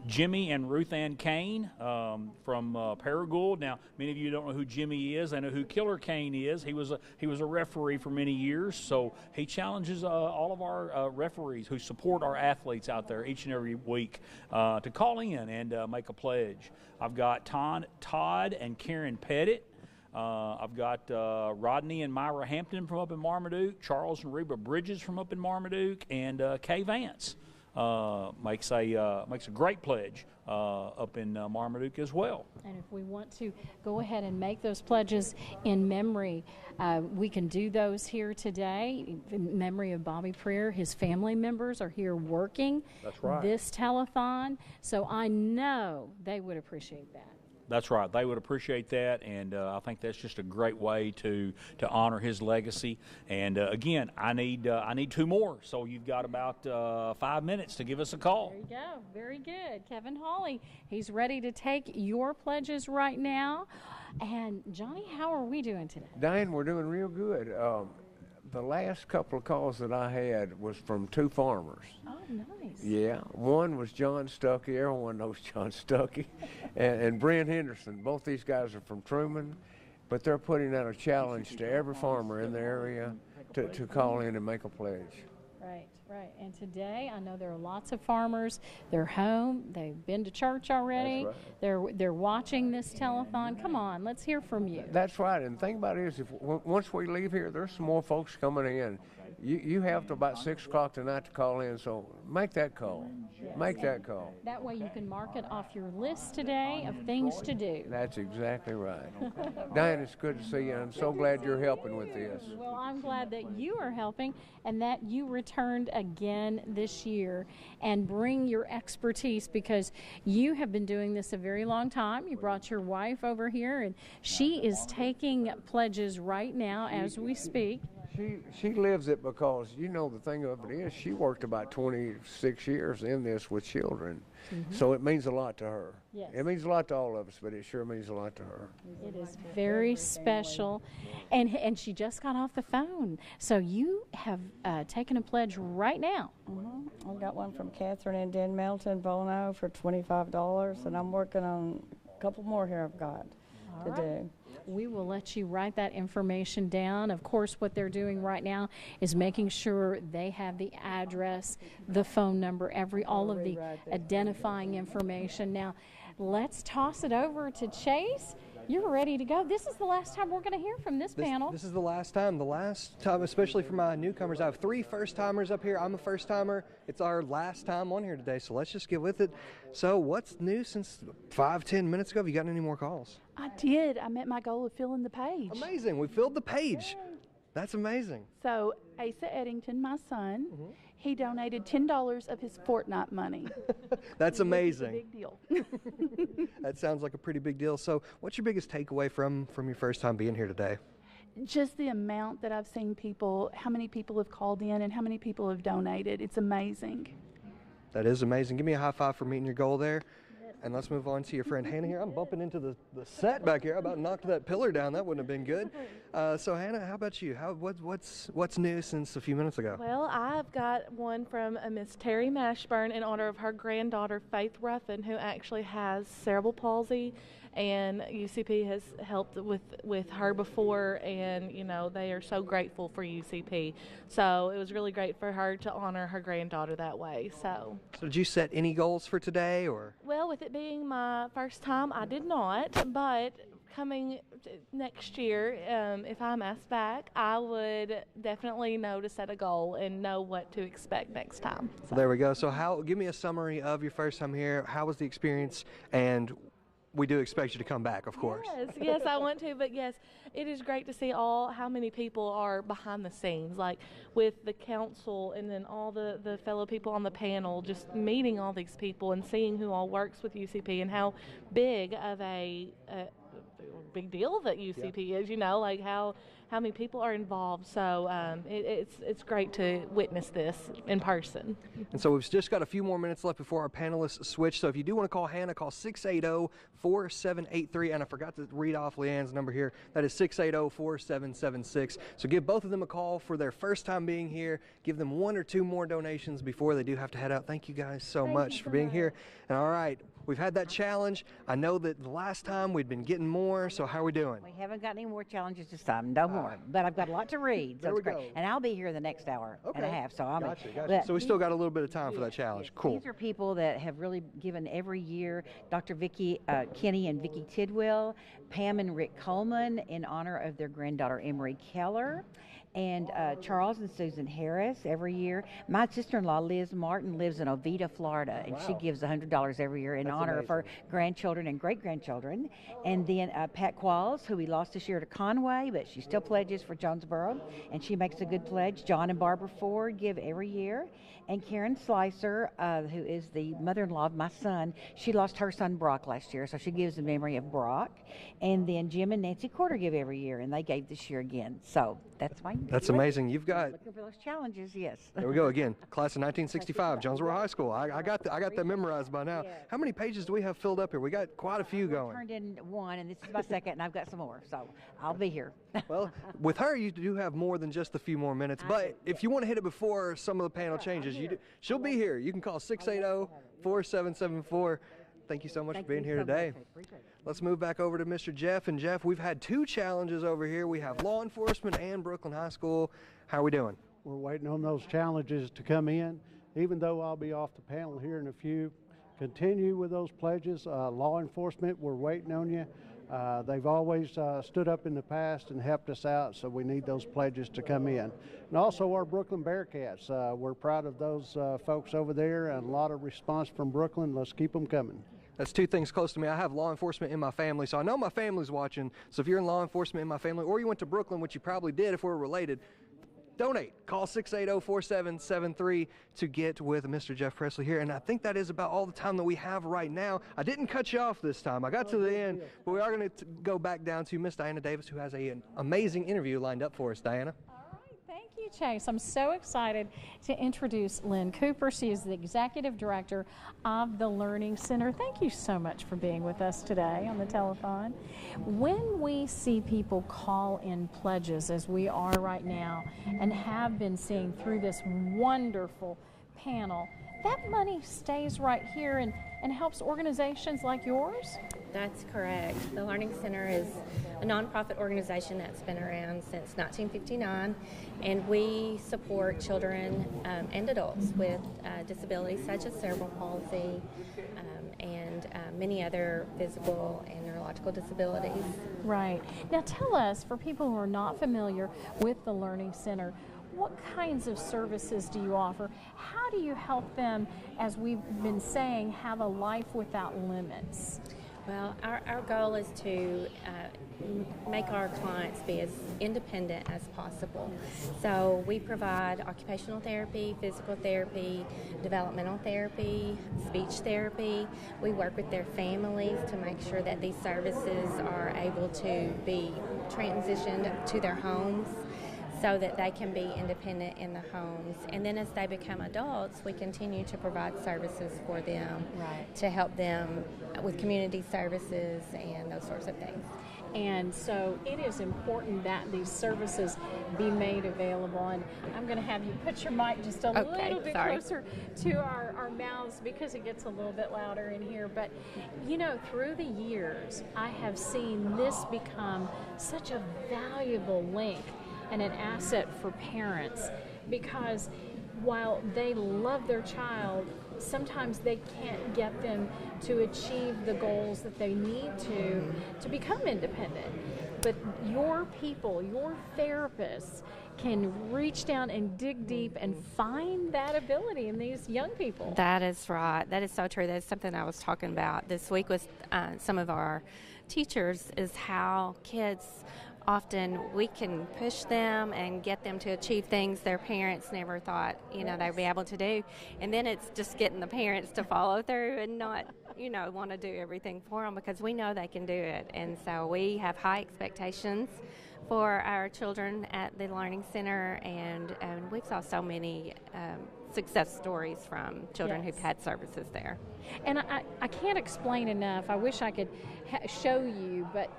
Jimmy and Ruth Ann Kane from Paragould. Now, many of you don't know who Jimmy is. I know who Killer Kane is. He was a referee for many years, so he challenges all of our referees who support our athletes out there each and every week to call in and make a pledge. I've got Todd and Karen Pettit. I've got Rodney and Myra Hampton from up in Marmaduke, Charles and Reba Bridges from up in Marmaduke, and Kay Vance makes a great pledge up in Marmaduke as well.
And if we want to go ahead and make those pledges in memory, we can do those here today. In memory of Bobby Preer, his family members are here working this telethon, so I know they would appreciate that.
That's right. They would appreciate that, and I think that's just a great way to honor his legacy. And again, I need 2 more, so you've got about 5 minutes to give us a call.
There you go. Very good. Kevin Hawley, he's ready to take your pledges right now. And Johnny, how are we doing today?
Diane, we're doing real good. The last couple of calls that I had was from 2 farmers.
Oh, nice.
Yeah, one was John Stuckey. Everyone knows John Stuckey, and Brent Henderson. Both these guys are from Truman, but they're putting out a challenge to every farmer in the area to call in and make a pledge.
Right, right. And today, I know there are lots of farmers. They're home. They've been to church already.
That's right.
They're watching this telethon. Come on, let's hear from you.
That's right. And the thing about it is, once we leave here, there's some more folks coming in. You have to about 6 o'clock tonight to call in, so make that call. Make that call.
That way you can mark it off your list today of things to do.
That's exactly right. Diane, it's good to see you. I'm so glad you're helping with this.
Well, I'm glad that you are helping and that you returned again this year and bring your expertise, because you have been doing this a very long time. You brought your wife over here, and she is taking pledges right now as we speak.
She lives it because, you know, the thing of it is she worked about 26 years in this with children. So it means a lot to her.
Yes.
It means a lot to all of us, but it sure means a lot to her.
It is very special. And she just got off the phone. So you have taken a pledge right now.
I got one from Catherine and Den Melton, Bono, for $25, and I'm working on a couple more here I've got to do.
We will let you write that information down. Of course, what they're doing right now is making sure they have the address, the phone number, all of the identifying information. Now, let's toss it over to Chase. You're ready to go. This is the last time we're going to hear from this panel.
This is the last time. The last time, especially for my newcomers. I have 3 first-timers up here. I'm a first-timer. It's our last time on here today, so let's just get with it. So what's new since 5-10 minutes ago? Have you gotten any more calls?
I did. I met my goal of filling the page.
Amazing. We filled the page. That's amazing.
So Asa Eddington, my son, he donated $10 of his fortnight money.
That's amazing.
Big deal.
That sounds like a pretty big deal. So what's your biggest takeaway from your first time being here today?
Just the amount that I've seen people, how many people have called in and how many people have donated. It's amazing.
That is amazing. Give me a high five for meeting your goal there. And let's move on to your friend Hannah here. I'm bumping into the set back here. I about knocked that pillar down. That wouldn't have been good. So Hannah, how about you? What's new since a few minutes ago?
Well, I've got one from Miss Terry Mashburn in honor of her granddaughter Faith Ruffin, who actually has cerebral palsy, and UCP has helped with her before, and you know they are so grateful for UCP. So it was really great for her to honor her granddaughter that way. So
did you set any goals for today, or?
Well, with it being my first time, I did not, but coming next year, if I'm asked back, I would definitely know to set a goal and know what to expect next time.
So there we go. So give me a summary of your first time here. How was the experience? And we do expect you to come back, of course.
Yes, I want to, but yes, it is great to see how many people are behind the scenes, like with the council and then all the fellow people on the panel, just meeting all these people and seeing who all works with UCP and how big of a big deal that UCP is, you know, like how how many people are involved. So it's great to witness this in person.
And so we've just got a few more minutes left before our panelists switch. So if you do want to call Hannah, call 680-4783. And I forgot to read off Leanne's number here. That is 680-4776. So give both of them a call for their first time being here. Give them 1 or 2 more donations before they do have to head out. Thank you guys so much for being here. And all right, we've had that challenge. I know that the last time we'd been getting more, so how are we doing?
We haven't got any more challenges this time, no more. But I've got a lot to read. So
There we
it's great.
go.
And I'll be here the next hour and a half. So
Gotcha.
but
So we still got a little bit of time for that challenge. Cool.
These are people that have really given every year. Dr. Vicki Kenny and Vicki Tidwell, Pam and Rick Coleman in honor of their granddaughter Emery Keller, and Charles and Susan Harris every year. My sister-in-law Liz Martin lives in Oviedo, Florida, and she gives $100 every year in honor of her grandchildren and great-grandchildren. And then Pat Qualls, who we lost this year to Conway, but she still pledges for Jonesboro, and she makes a good pledge. John and Barbara Ford give every year. And Karen Slicer, who is the mother-in-law of my son, she lost her son Brock last year, so she gives in memory of Brock. And then Jim and Nancy Corder give every year, and they gave this year again. So that's why.
That's amazing. You've got.
Looking for those challenges, yes.
There we go again. Class of 1965, Jonesboro High School. I got that memorized by now. How many pages do we have filled up here? We got quite a few going.
Turned in one, and this is my second, and I've got some more, so I'll be here.
Well, with her, you do have more than just a few more minutes. But if you want to hit it before some of the panel changes, she'll be here. You can call 680-4774. Thank you so much for being here today. Let's move back over to Mr. Jeff. And Jeff, we've had 2 challenges over here. We have law enforcement and Brooklyn High School. How are we doing?
We're waiting on those challenges to come in. Even though I'll be off the panel here in a few, continue with those pledges. Law enforcement, we're waiting on you. They've always stood up in the past and helped us out, so we need those pledges to come in. And also our Brooklyn Bearcats. We're proud of those folks over there, and a lot of response from Brooklyn. Let's keep them coming.
That's 2 things close to me. I have law enforcement in my family, so I know my family's watching. So if you're in law enforcement in my family, or you went to Brooklyn, which you probably did if we're related, donate. Call 680-4773 to get with Mr. Jeff Presley here. And I think that is about all the time that we have right now. I didn't cut you off this time. I got to the end, but we are going to go back down to Miss Diana Davis, who has an amazing interview lined up for us. Diana?
Thank you, Chase. I'm so excited to introduce Lynn Cooper. She is the Executive Director of the Learning Center. Thank you so much for being with us today on the telethon. When we see people call in pledges, as we are right now, and have been seeing through this wonderful panel, that money stays right here and helps organizations like yours?
That's correct. The Learning Center is a nonprofit organization that's been around since 1959, and we support children and adults with disabilities such as cerebral palsy and many other physical and neurological disabilities.
Right. Now tell us, for people who are not familiar with the Learning Center, what kinds of services do you offer? How do you help them, as we've been saying, have a life without limits?
Well, our goal is to make our clients be as independent as possible. So we provide occupational therapy, physical therapy, developmental therapy, speech therapy. We work with their families to make sure that these services are able to be transitioned to their homes, so that they can be independent in the homes. And then as they become adults, we continue to provide services for them to help them with community services and those sorts of things.
And so it is important that these services be made available. And I'm going to have you put your mic just a little bit closer to our mouths, because it gets a little bit louder in here. But, you know, through the years, I have seen this become such a valuable link and an asset for parents, because while they love their child, sometimes they can't get them to achieve the goals that they need to become independent. But your people, your therapists, can reach down and dig deep and find that ability in these young people.
That is right. That is so true. That's something I was talking about this week with some of our teachers, is how kids often we can push them and get them to achieve things their parents never thought, they'd be able to do. And then it's just getting the parents to follow through and not, want to do everything for them, because we know they can do it. And so we have high expectations for our children at the Learning Center, and we've saw so many success stories from children who've had services there.
And I can't explain enough. I wish I could show you, but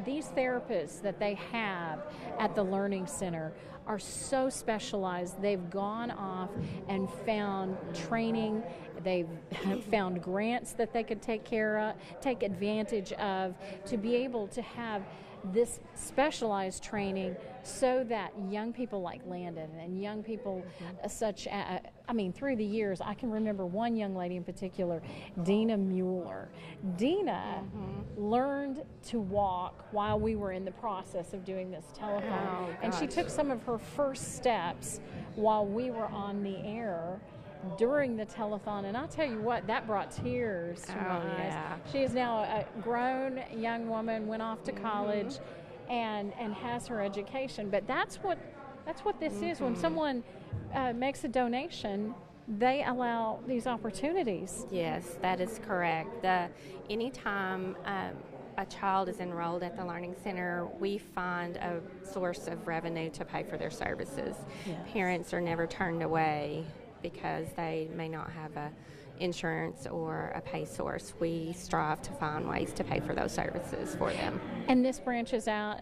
these therapists that they have at the Learning Center are so specialized. They've gone off and found training. They've found grants that they could take advantage of to be able to have this specialized training so that young people like Landon and young people such as, through the years, I can remember one young lady in particular, Dina Mueller. Dina learned to walk while we were in the process of doing this telethon. And she took some of her first steps while we were on the air during the telethon, and I'll tell you what, that brought tears to my eyes. She is now a grown young woman, went off to college and has her education. But that's what this is. When someone makes a donation, they allow these opportunities.
Yes, that is correct. Anytime a child is enrolled at the Learning Center, we find a source of revenue to pay for their services.
Yes.
Parents are never turned away because they may not have a insurance or a pay source. We strive to find ways to pay for those services for them.
And this branches out.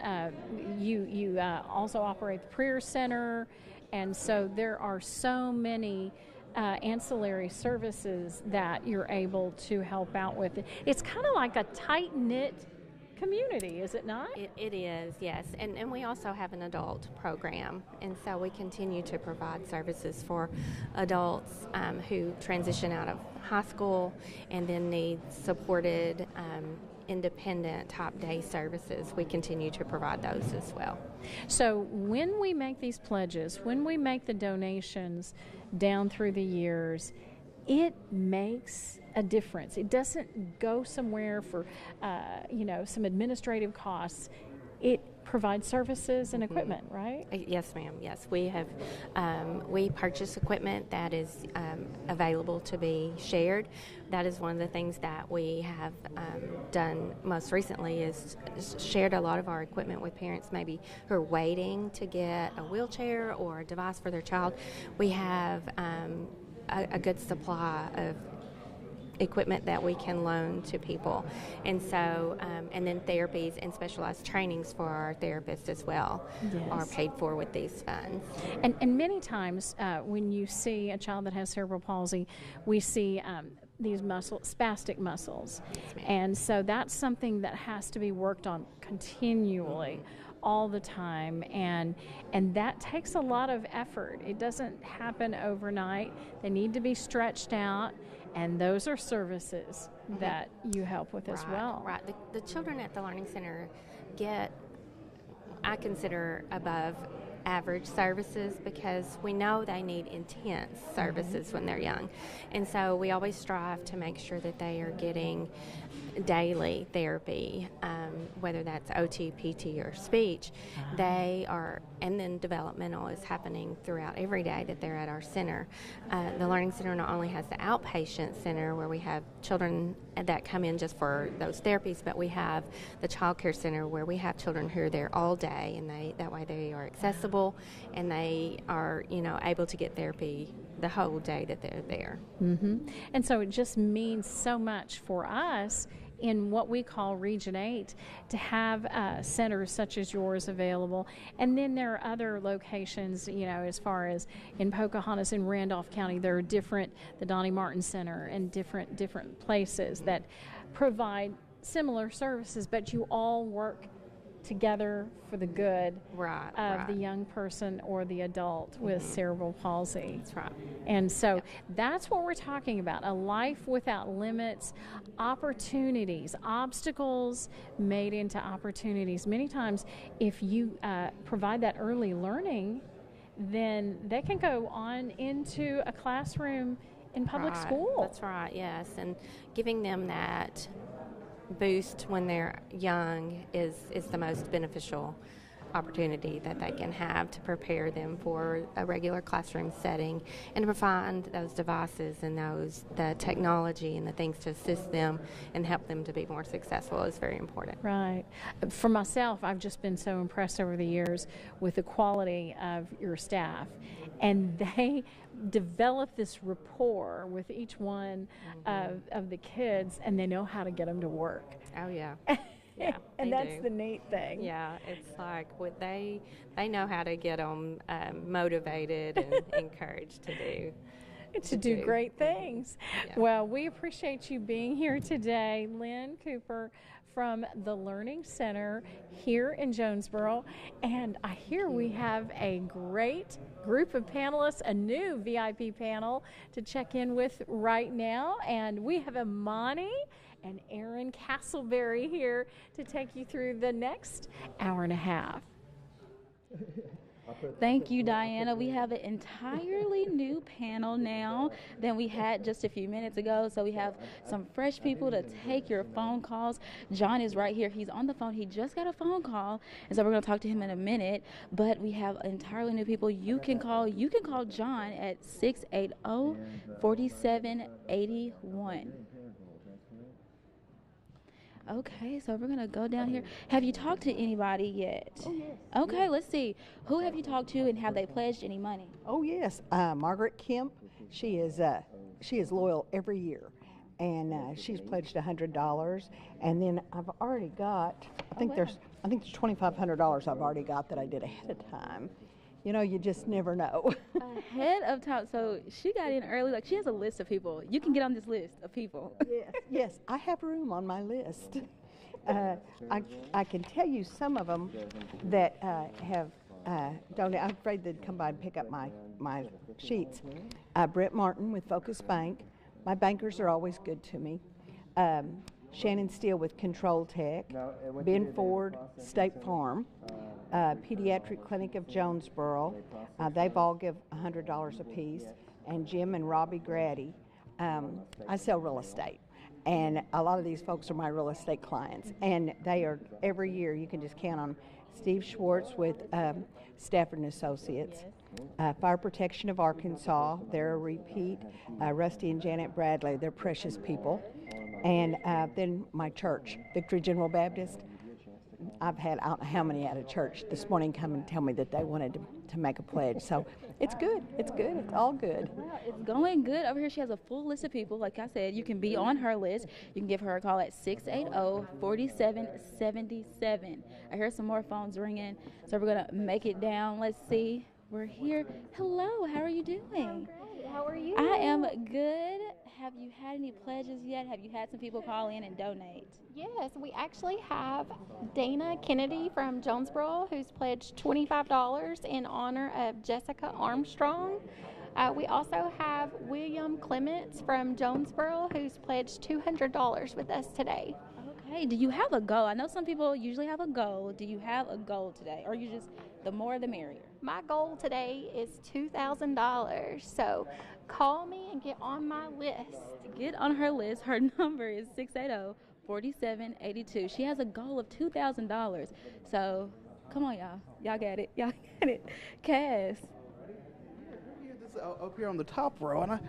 You also operate the Prayer Center, and so there are so many ancillary services that you're able to help out with. It's kind of like a tight-knit community, is it not?
It is, yes. And we also have an adult program, and so we continue to provide services for adults who transition out of high school and then need supported independent top day services. We continue to provide those as well.
So when we make these pledges, when we make the donations down through the years, it makes a difference. It doesn't go somewhere for, some administrative costs. It provides services and equipment, right?
Yes, ma'am. Yes, we have. We purchase equipment that is available to be shared. That is one of the things that we have done most recently is shared a lot of our equipment with parents maybe who are waiting to get a wheelchair or a device for their child. We have a good supply of equipment that we can loan to people, and so and then therapies and specialized trainings for our therapists as well are paid for with these funds.
And many times when you see a child that has cerebral palsy, we see these spastic muscles, and so that's something that has to be worked on continually. All the time, and that takes a lot of effort. It doesn't happen overnight. They need to be stretched out, and those are services that you help with as well.
Right. The children at the Learning Center get, I consider, above average services because we know they need intense services when they're young, and so we always strive to make sure that they are getting daily therapy, whether that's OT, PT, or speech. They are, and then developmental is happening throughout every day that they're at our center. The Learning Center not only has the outpatient center where we have children that come in just for those therapies, but we have the child care center where we have children who are there all day, and that way they are accessible and they are, able to get therapy the whole day that they're there.
And so it just means so much for us in what we call Region 8 to have centers such as yours available. And then there are other locations, as far as in Pocahontas and Randolph County, there are the Donnie Martin Center and different places that provide similar services, but you all work together for the good of the young person or the adult with cerebral palsy.
That's right.
And so that's what we're talking about, a life without limits, opportunities, obstacles made into opportunities. Many times if you provide that early learning, then they can go on into a classroom in public school.
That's right, yes. And giving them that boost when they're young is the most beneficial opportunity that they can have to prepare them for a regular classroom setting and to provide those devices and the technology and the things to assist them and help them to be more successful is very important.
Right. For myself, I've just been so impressed over the years with the quality of your staff, and they develop this rapport with each one of the kids, and they know how to get them to work.
Oh, yeah. Yeah,
and that's the neat thing.
Yeah, it's like they know how to get them motivated and encouraged to do
great things.
Yeah.
Well, we appreciate you being here today, Lynn Cooper from the Learning Center here in Jonesboro. And I hear we have a great group of panelists, a new VIP panel to check in with right now. And we have Imani and Aaron Castleberry here to take you through the next hour and a half.
Thank you, Diana. We have an entirely new panel now than we had just a few minutes ago. So we have some fresh people to take your phone calls. John is right here. He's on the phone. He just got a phone call, and so we're going to talk to him in a minute. But we have entirely new people. You can call John at 680-4781. Okay, so we're going to go down here. Have you talked to anybody yet?
Oh, yes.
Okay, let's see. Who have you talked to, and have they pledged any money?
Oh, yes. Margaret Kemp, she is loyal every year, and she's pledged $100. And then I've already got, I think there's $2,500 I've already got that I did ahead of time. You know, you just never know.
Ahead of time. So she got in early. Like, she has a list of people. You can get on this list of people.
Yes, I have room on my list. I can tell you some of them that have donated. I'm afraid they'd come by and pick up my sheets. Brett Martin with Focus Bank. My bankers are always good to me. Shannon Steele with Control Tech. Ben Ford, State Farm. Pediatric Clinic of Jonesboro. They've all give $100 apiece. And Jim and Robbie Grady. I sell real estate, and a lot of these folks are my real estate clients, and they are every year. You can just count on Steve Schwartz with Stafford and Associates. Fire Protection of Arkansas, they're a repeat. Rusty and Janet Bradley, they're precious people. And then my church, Victory General Baptist. I've had, I don't know how many out of church this morning come and tell me that they wanted to make a pledge. So it's good. It's good. It's all good.
Well, it's going good. Over here she has a full list of people. Like I said, you can be on her list. You can give her a call at 680-4777. I hear some more phones ringing, so we're going to make it down. Let's see. We're here. Hello. How are you doing?
How are you?
I am good. Have you had any pledges yet? Have you had some people call in and donate?
Yes, we actually have Dana Kennedy from Jonesboro who's pledged $25 in honor of Jessica Armstrong. We also have William Clements from Jonesboro who's pledged $200 with us today.
Okay, do you have a goal? I know some people usually have a goal. Do you have a goal today, or you just the more the merrier?
My goal today is $2,000, so call me and get on my list.
Get on her list. Her number is 680-4782. She has a goal of $2,000. So come on, y'all. Y'all got it. Y'all got it. Cass.
Up here on the top row, and I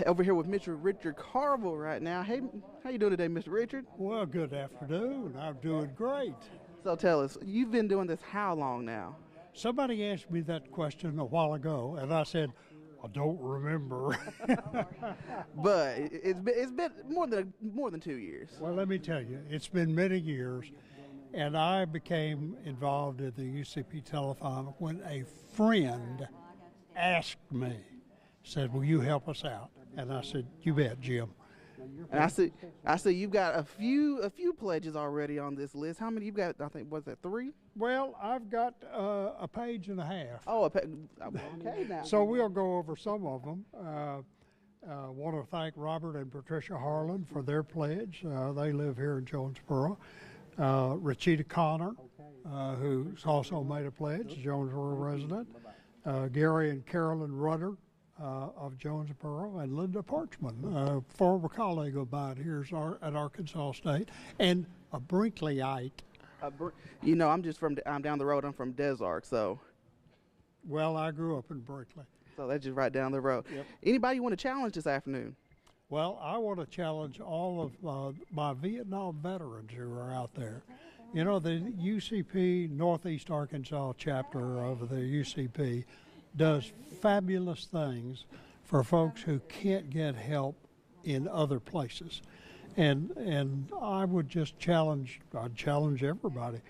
over here with Mr. Richard Carville right now. Hey, how you doing today, Mr. Richard?
Well, good afternoon. I'm doing great.
So tell us, you've been doing this how long now?
Somebody asked me that question a while ago, and I said, I don't remember.
But it's been more than 2 years.
Well, let me tell you, it's been many years, and I became involved in the UCP Telethon when a friend asked me, said, will you help us out? And I said, you bet, Jim.
And I see you've got a few pledges already on this list. How many you've got? I think, was that 3?
Well, I've got a page and a half.
Oh, okay now.
So we'll go over some of them. Want to thank Robert and Patricia Harlan for their pledge. They live here in Jonesboro. Rachita Connor, who's also made a pledge, a Jonesboro resident. Gary and Carolyn Rudder of Jonesboro, and Linda Parchman, a former colleague of mine here at Arkansas State, and a Brinkleyite
You know, I'm down the road. I'm from Des Arc, so.
Well, I grew up in Berkeley.
So that's just right down the road.
Yep.
Anybody you want to challenge this afternoon?
Well, I want to challenge all of my Vietnam veterans who are out there. You know, the UCP, Northeast Arkansas chapter of the UCP, does fabulous things for folks who can't get help in other places. And I would just I'd challenge everybody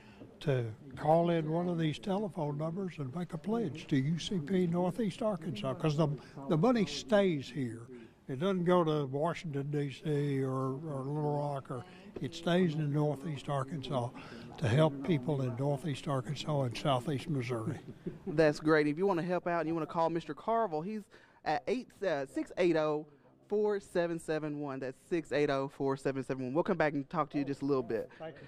to call in one of these telephone numbers and make a pledge to UCP Northeast Arkansas, because the money stays here. It doesn't go to Washington, D.C. or Little Rock, or it stays in Northeast Arkansas to help people in Northeast Arkansas and Southeast Missouri.
That's great. If you want to help out and you want to call Mr. Carville, he's at 680-4771. That's 680-4771. We'll come back and talk to you just a little bit.
Thank you.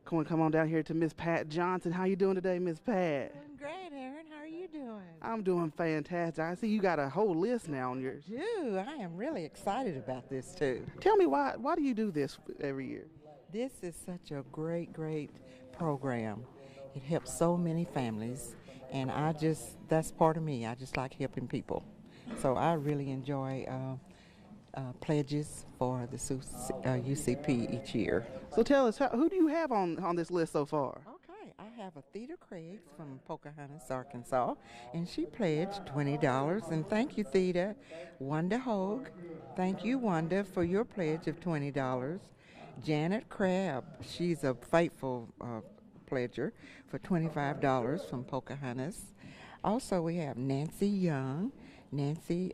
Come on down here to Miss Pat Johnson. How you doing today, Miss Pat?
Doing great, Aaron. How are you doing?
I'm doing fantastic. I see you got a whole list now on yours.
I am really excited about this too.
Tell me why do you do this every year?
This is such a great program. It helps so many families, and that's part of me. I just like helping people. So I really enjoy pledges for the UCP each year.
So tell us, who do you have on this list so far?
Okay, I have a Theta Craigs from Pocahontas, Arkansas, and she pledged $20. And thank you, Theta. Wanda Hogue, thank you, Wanda, for your pledge of $20. Janet Crabb, she's a faithful pledger, for $25 from Pocahontas. Also, we have Nancy Young. Nancy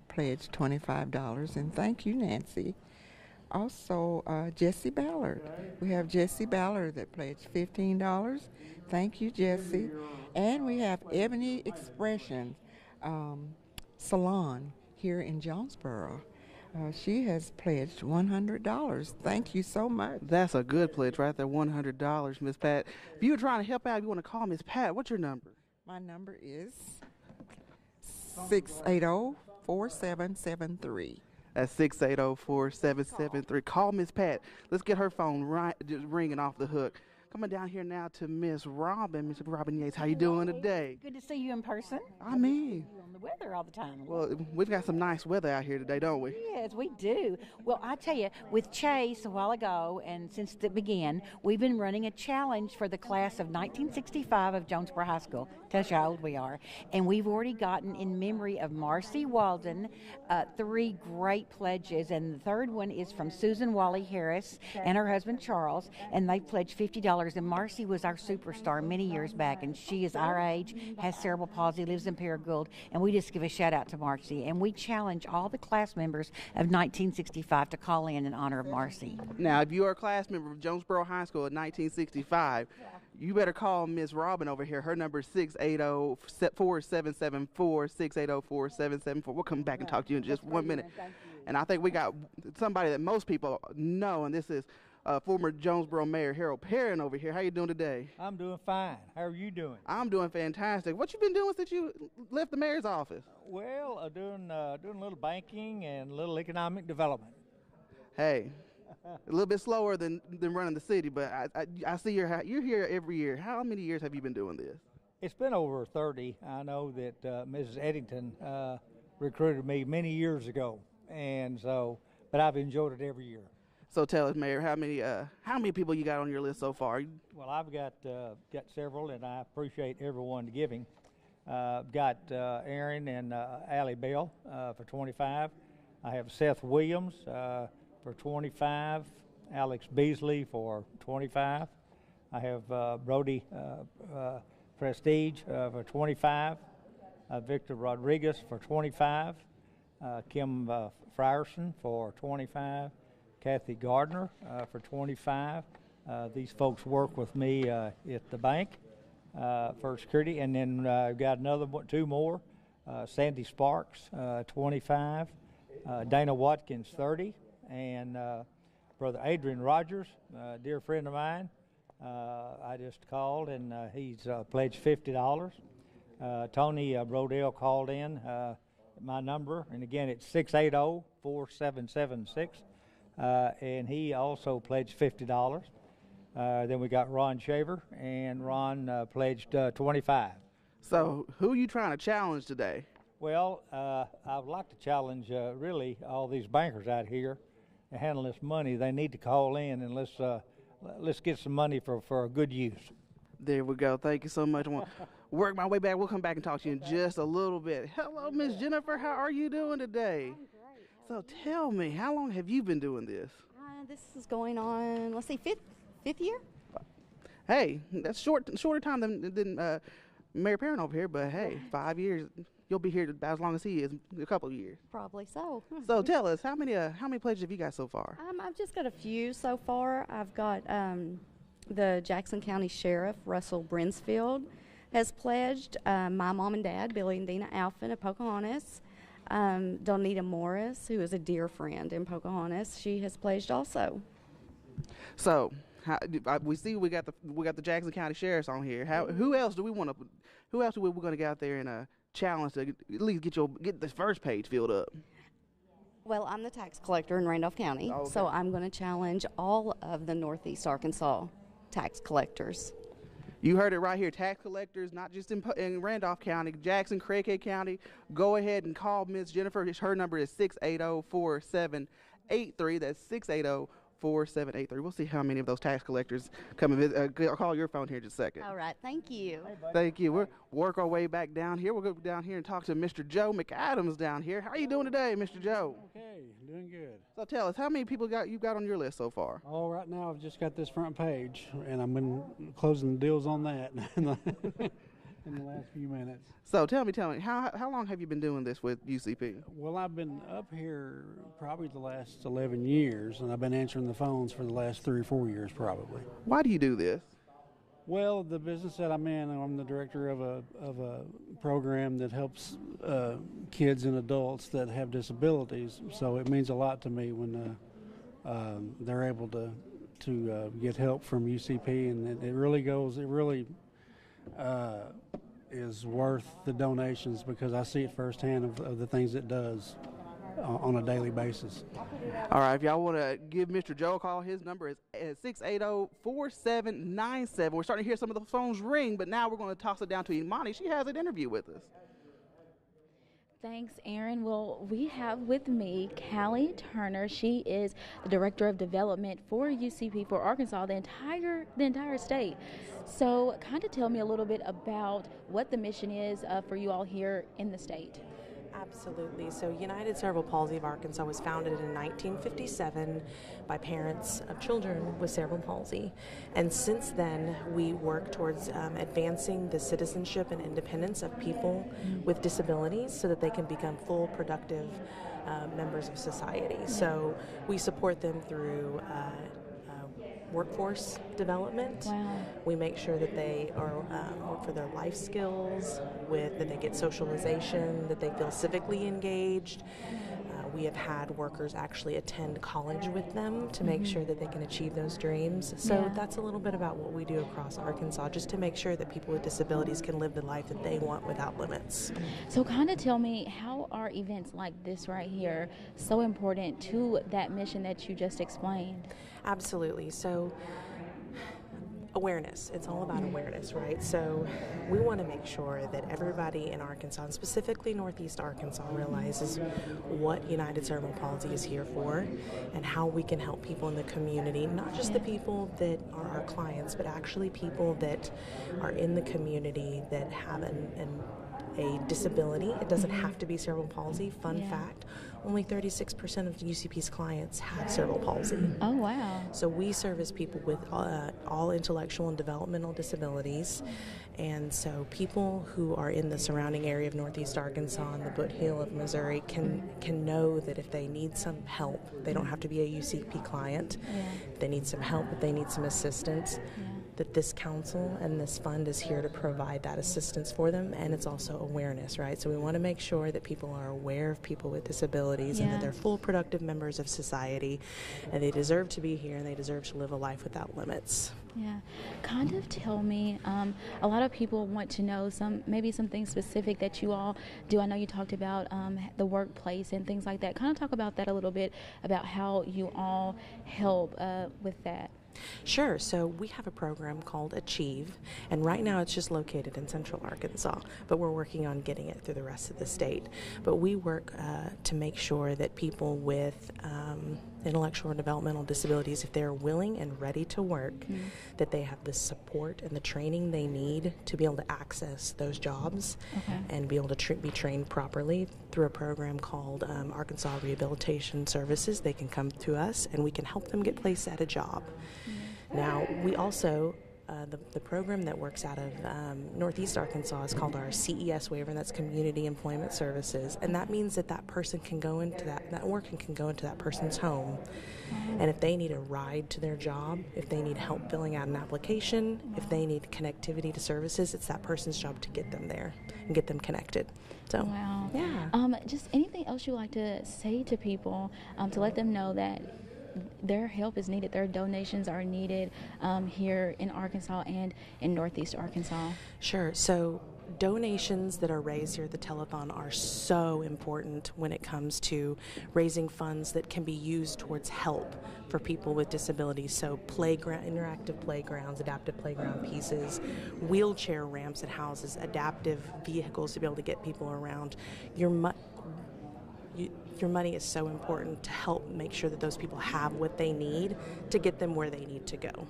pledged $25, and thank you, Nancy. Also, Jessie Ballard. We have Jessie Ballard that pledged $15. Thank you, Jessie. And we have Ebony Expression Salon here in Jonesboro. She has pledged $100. Thank you so much.
That's a good pledge right there, $100, Miss Pat. If you're trying to help out, if you want to call Miss Pat, what's your number?
My number is 680-4773.
That's 680-4773. Call Miss Pat. Let's get her phone just ringing off the hook. Coming down here now to Miss Robin. Miss Robin Yates, how you doing today?
Good to see you in person.
I mean,
you on the weather all the time.
Well, we've got some nice weather out here today, don't we?
Yes, we do. Well, I tell you, with Chase a while ago, and since it began, we've been running a challenge for the class of 1965 of Jonesboro High School. Tells you how old we are. And we've already gotten, in memory of Marcy Walden, 3 great pledges. And the third one is from Susan Wally Harris and her husband Charles, and they pledged $50. And Marcy was our superstar many years back, and she is our age, has cerebral palsy, lives in Paragould, and we just give a shout out to Marcy. And we challenge all the class members of 1965 to call in honor of Marcy.
Now, if you are a class member of Jonesboro High School in 1965, you better call Miss Robin over here. Her number is 680-4774, 680-4774. We'll come back and talk to you in just 1 minute. And I think we got somebody that most people know, and this is former Jonesboro Mayor Harold Perrin over here. How you doing today?
I'm doing fine. How are you doing?
I'm doing fantastic. What you been doing since you left the mayor's office?
Well, doing a little banking and a little economic development.
Hey, a little bit slower than running the city, but I see you're here every year. How many years have you been doing this?
It's been over 30. I know that Mrs. Eddington recruited me many years ago, and so, but I've enjoyed it every year.
So tell us, Mayor, how many people you got on your list so far?
Well, I've got several, and I appreciate everyone giving. Got Aaron and Allie Bell for 25. I have Seth Williams for 25. Alex Beasley for 25. I have Brody Prestige for 25. Victor Rodriguez for 25. Kim Frierson for 25. Kathy Gardner for 25. These folks work with me at the bank for security. And then I've got two more. Sandy Sparks, 25. Dana Watkins, 30. And Brother Adrian Rogers, a dear friend of mine. I just called, and he's pledged $50. Tony Brodell called in my number, and again, it's 680-4776. And he also pledged $50. Then we got Ron Shaver, and Ron pledged 25.
So who are you trying to challenge today?
Well, I would like to challenge really all these bankers out here to handle this money. They need to call in and let's get some money for a good use.
There we go. Thank you so much. I want to work my way back. We'll come back and talk to you in just a little bit. Hello, Miss Jennifer. How are you doing today?
I'm great.
So tell me, how long have you been doing this?
This is going on, let's see, fifth year?
Hey, that's shorter time than Mayor Perrin over here, but hey, 5 years. You'll be here about as long as he is, a couple of years.
Probably so.
So tell us, how many pledges have you got so far?
I've just got a few so far. I've got the Jackson County Sheriff, Russell Brinsfield, has pledged. My mom and dad, Billy and Dina Alphin of Pocahontas. Donita Morris, who is a dear friend in Pocahontas, she has pledged also.
So we see we got the Jackson County Sheriffs on here. Who else do we want to? Who else are we going to get out there and challenge to at least get this first page filled up?
Well, I'm the tax collector in Randolph County, so I'm going to challenge all of the Northeast Arkansas tax collectors.
You heard it right here. Tax collectors, not just in Randolph County, Jackson, Craighead County. Go ahead and call Ms. Jennifer. Her number is 680-4783. That's 680-4783. We'll see how many of those tax collectors come and visit. I'll call your phone here in just a second.
All right. Thank you.
Thank you. We'll work our way back down here. We'll go down here and talk to Mr. Joe McAdams down here. How are you doing today, Mr. Joe?
Okay, doing good.
So tell us, how many people you've got on your list so far?
Oh, right now I've just got this front page, and I've been closing deals on that in the last few minutes.
So tell me, how long have you been doing this with UCP?
Well, I've been up here probably the last 11 years, and I've been answering the phones for the last 3 or 4 years probably.
Why do you do this?
Well, the business that I'm in, I'm the director of a program that helps kids and adults that have disabilities. So it means a lot to me when they're able to get help from UCP, and it really is worth the donations because I see it firsthand of the things it does on a daily basis.
All right, if y'all want to give Mr. Joe a call, his number is 680-4797. We're starting to hear some of the phones ring, but now we're going to toss it down to Imani. She has an interview with us.
Thanks, Aaron. Well, we have with me Callie Turner. She is the Director of Development for UCP for Arkansas, the entire state. So kind of tell me a little bit about what the mission is for you all here in the state.
Absolutely. So United Cerebral Palsy of Arkansas was founded in 1957 by parents of children with cerebral palsy. And since then, we work towards advancing the citizenship and independence of people with disabilities so that they can become full, productive members of society. So we support them through workforce development.
Wow.
We make sure that they are work for their life skills, that they get socialization, that they feel civically engaged. We have had workers actually attend college with them to make sure that they can achieve those dreams. So that's a little bit about what we do across Arkansas, just to make sure that people with disabilities can live the life that they want without limits.
So kind of tell me, how are events like this right here so important to that mission that you just explained?
Absolutely. So awareness. It's all about awareness, right? So we want to make sure that everybody in Arkansas, and specifically Northeast Arkansas, realizes what United Cerebral Palsy is here for and how we can help people in the community, not just the people that are our clients, but actually people that are in the community that have a disability. It doesn't have to be cerebral palsy. Fun fact, only 36% of UCP's clients have cerebral palsy.
Oh, wow.
So we service people with all intellectual and developmental disabilities. And so people who are in the surrounding area of Northeast Arkansas and the Foothill of Missouri can know that if they need some help, they don't have to be a UCP client. If they need some help, if they need some assistance, that this council and this fund is here to provide that assistance for them, and it's also awareness, right? So we want to make sure that people are aware of people with disabilities and that they're full productive members of society, and they deserve to be here and they deserve to live a life without limits.
Yeah. Kind of tell me, a lot of people want to know maybe something specific that you all do. I know you talked about the workplace and things like that. Kind of talk about that a little bit, about how you all help with that.
Sure. So we have a program called Achieve, and right now it's just located in Central Arkansas, but we're working on getting it through the rest of the state. But we work to make sure that people with intellectual or developmental disabilities, if they're willing and ready to work, that they have the support and the training they need to be able to access those jobs and be able to be trained properly through a program called Arkansas Rehabilitation Services. They can come to us and we can help them get placed at a job. Now, we also, the program that works out of Northeast Arkansas is called our CES waiver, and that's Community Employment Services. And that means that that person can go into that worker can go into that person's home. And if they need a ride to their job, if they need help filling out an application, if they need connectivity to services, it's that person's job to get them there and get them connected. So,
wow.
Yeah.
Just anything else you like to say to people to let them know that their help is needed, their donations are needed here in Arkansas and in Northeast Arkansas?
Sure. So donations that are raised here at the telethon are so important when it comes to raising funds that can be used towards help for people with disabilities. So interactive playgrounds, adaptive playground pieces, wheelchair ramps at houses, adaptive vehicles to be able to get people around. Your money is so important to help make sure that those people have what they need to get them where they need to go.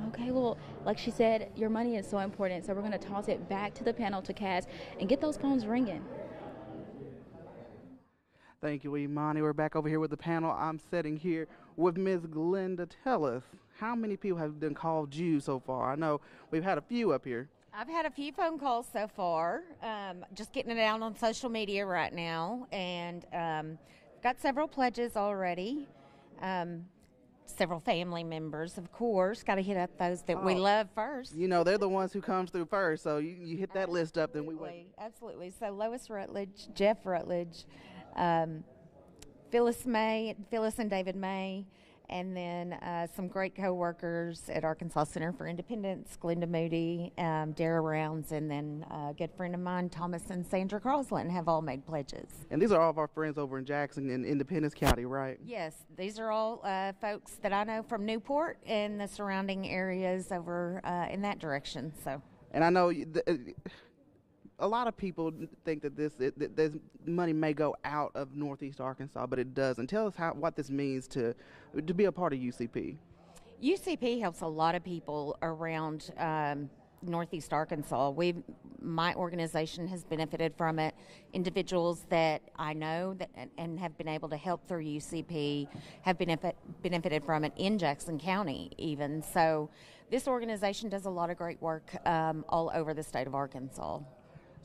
Okay, well, like she said, your money is so important, so we're going to toss it back to the panel to Cass and get those phones ringing.
Thank you, Imani. We're back over here with the panel. I'm sitting here with Ms. Glenda. Tell us, how many people have been called you so far? I know we've had a few up here.
I've had a few phone calls so far, just getting it out on social media right now, and got several pledges already. Several family members, of course. Got to hit up those that we love first.
You know, they're the ones who comes through first, so you hit that list up, then we wait.
Absolutely. So Lois Rutledge, Jeff Rutledge, Phyllis and David May, and then some great co-workers at Arkansas Center for Independence, Glenda Moody, Dara Rounds, and then a good friend of mine, Thomas and Sandra Crosland, have all made pledges.
And these are all of our friends over in Jackson and Independence County, right?
Yes, these are all folks that I know from Newport and the surrounding areas over in that direction. So.
And I know a lot of people think that this money may go out of Northeast Arkansas, but it doesn't. Tell us what this means to be a part of UCP.
UCP helps a lot of people around Northeast Arkansas. My organization has benefited from it. Individuals that I know that and have been able to help through UCP have benefited from it in Jackson County even. So this organization does a lot of great work all over the state of Arkansas.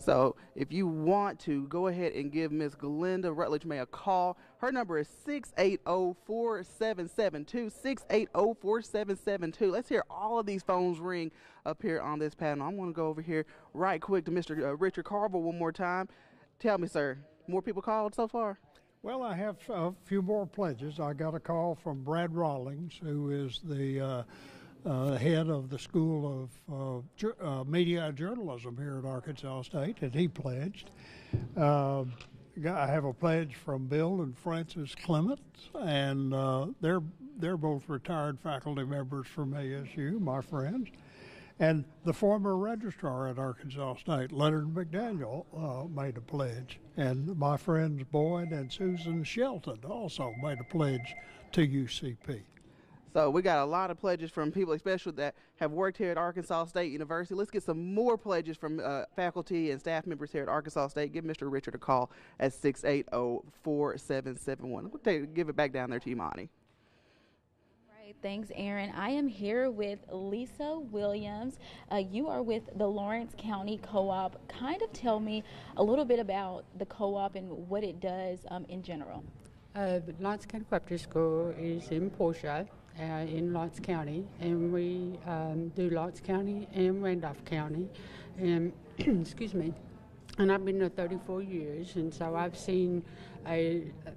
So if you want to, go ahead and give Ms. Glenda Rutledge May a call. Her number is 680-4772, 680-4772. Let's hear all of these phones ring up here on this panel. I'm going to go over here right quick to Mr. Richard Carver one more time. Tell me, sir, more people called so far?
Well, I have a few more pledges. I got a call from Brad Rawlings, who is the head of the School of Media and Journalism here at Arkansas State, and he pledged. I have a pledge from Bill and Frances Clement, and they're both retired faculty members from ASU, my friends. And the former registrar at Arkansas State, Leonard McDaniel, made a pledge. And my friends Boyd and Susan Shelton also made a pledge to UCP.
So we got a lot of pledges from people, especially that have worked here at Arkansas State University. Let's get some more pledges from faculty and staff members here at Arkansas State. Give Mr. Richard a call at 680-4771. We'll give it back down there to Imani.
Right, thanks, Aaron. I am here with Lisa Williams. You are with the Lawrence County Co-op. Kind of tell me a little bit about the co-op and what it does in general.
The Lawrence County Cooperative School is in Portia. In Lawrence County, and we do Lawrence County and Randolph County, and excuse me, and I've been there 34 years, and so I've seen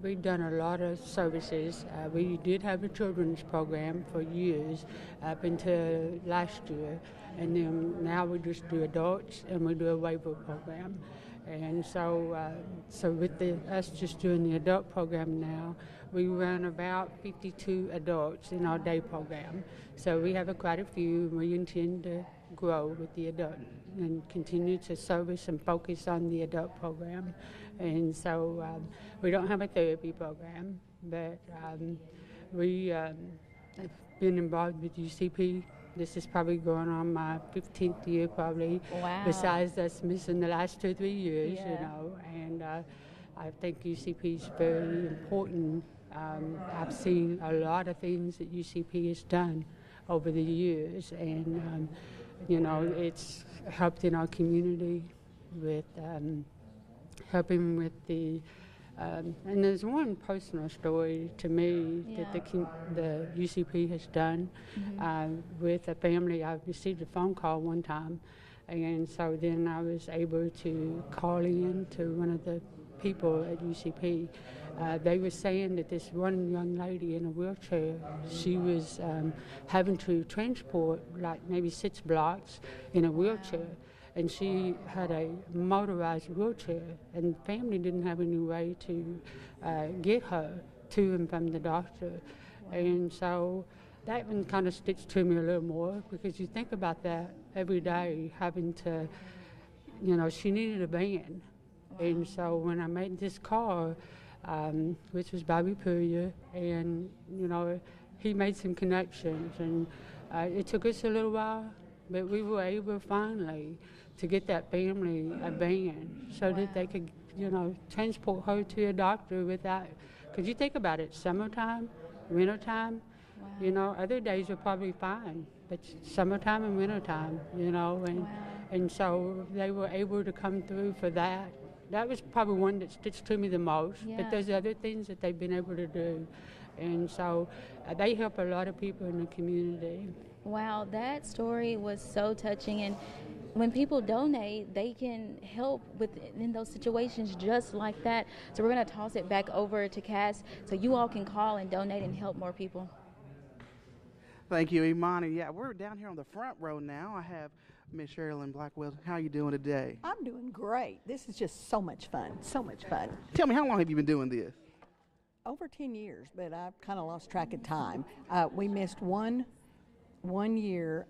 we've done a lot of services. We did have a children's program for years up until last year, and then now we just do adults and we do a waiver program. And so with us just doing the adult program now, we run about 52 adults in our day program. So we have quite a few, and we intend to grow with the adult and continue to service and focus on the adult program. And so we don't have a therapy program, but we have been involved with UCP. This is probably going on my 15th year probably, besides us missing the last 2 or 3 years, you know, and I think UCP is very important. I've seen a lot of things that UCP has done over the years, and you know, it's helped in our community with helping with the and there's one personal story to me that the UCP has done with a family. I received a phone call one time, and so then I was able to call in to one of the people at UCP. They were saying that this one young lady in a wheelchair, she was having to transport like maybe 6 blocks in a wheelchair. And she had a motorized wheelchair, and the family didn't have any way to get her to and from the doctor. And so that one kind of sticks to me a little more, because you think about that every day, having to, you know, she needed a van. And so when I made this call, which was Bobby Puryear, and, you know, he made some connections, and it took us a little while, but we were able finally to get that family a van so that they could, you know, transport her to a doctor without, because you think about it, summertime, wintertime, you know, other days are probably fine, but summertime and wintertime, you know, and so they were able to come through for that. That was probably one that sticks to me the most, but there's other things that they've been able to do. And so they help a lot of people in the community.
Wow, that story was so touching. And when people donate, they can help in those situations just like that. So we're going to toss it back over to Cass so you all can call and donate and help more people.
Thank you, Imani. Yeah, we're down here on the front row now. I have Miss Sherilyn Blackwell. How are you doing today?
I'm doing great. This is just so much fun, so much fun.
Tell me, how long have you been doing this?
Over 10 years, but I've kind of lost track of time. We missed one year,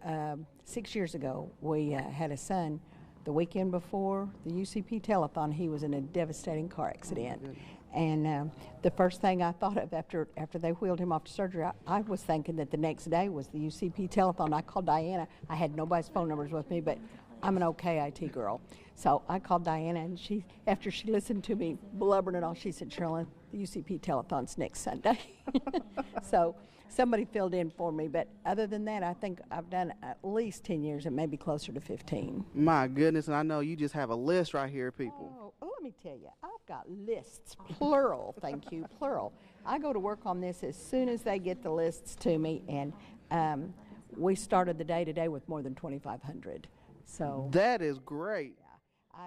6 years ago. We had a son the weekend before the UCP Telethon. He was in a devastating car accident. And the first thing I thought of after they wheeled him off to surgery, I was thinking that the next day was the UCP Telethon. I called Diana. I had nobody's phone numbers with me, but I'm an okay IT girl. So I called Diana, and she, after she listened to me blubbering and all, she said, Sherilyn, the UCP Telethon's next Sunday. So somebody filled in for me, but other than that, I think I've done at least 10 years and maybe closer to 15.
My goodness, and I know you just have a list right here, people.
Oh, let me tell you, I've got lists, plural, thank you, plural. I go to work on this as soon as they get the lists to me, and we started the day today with more than 2,500. So
that is great.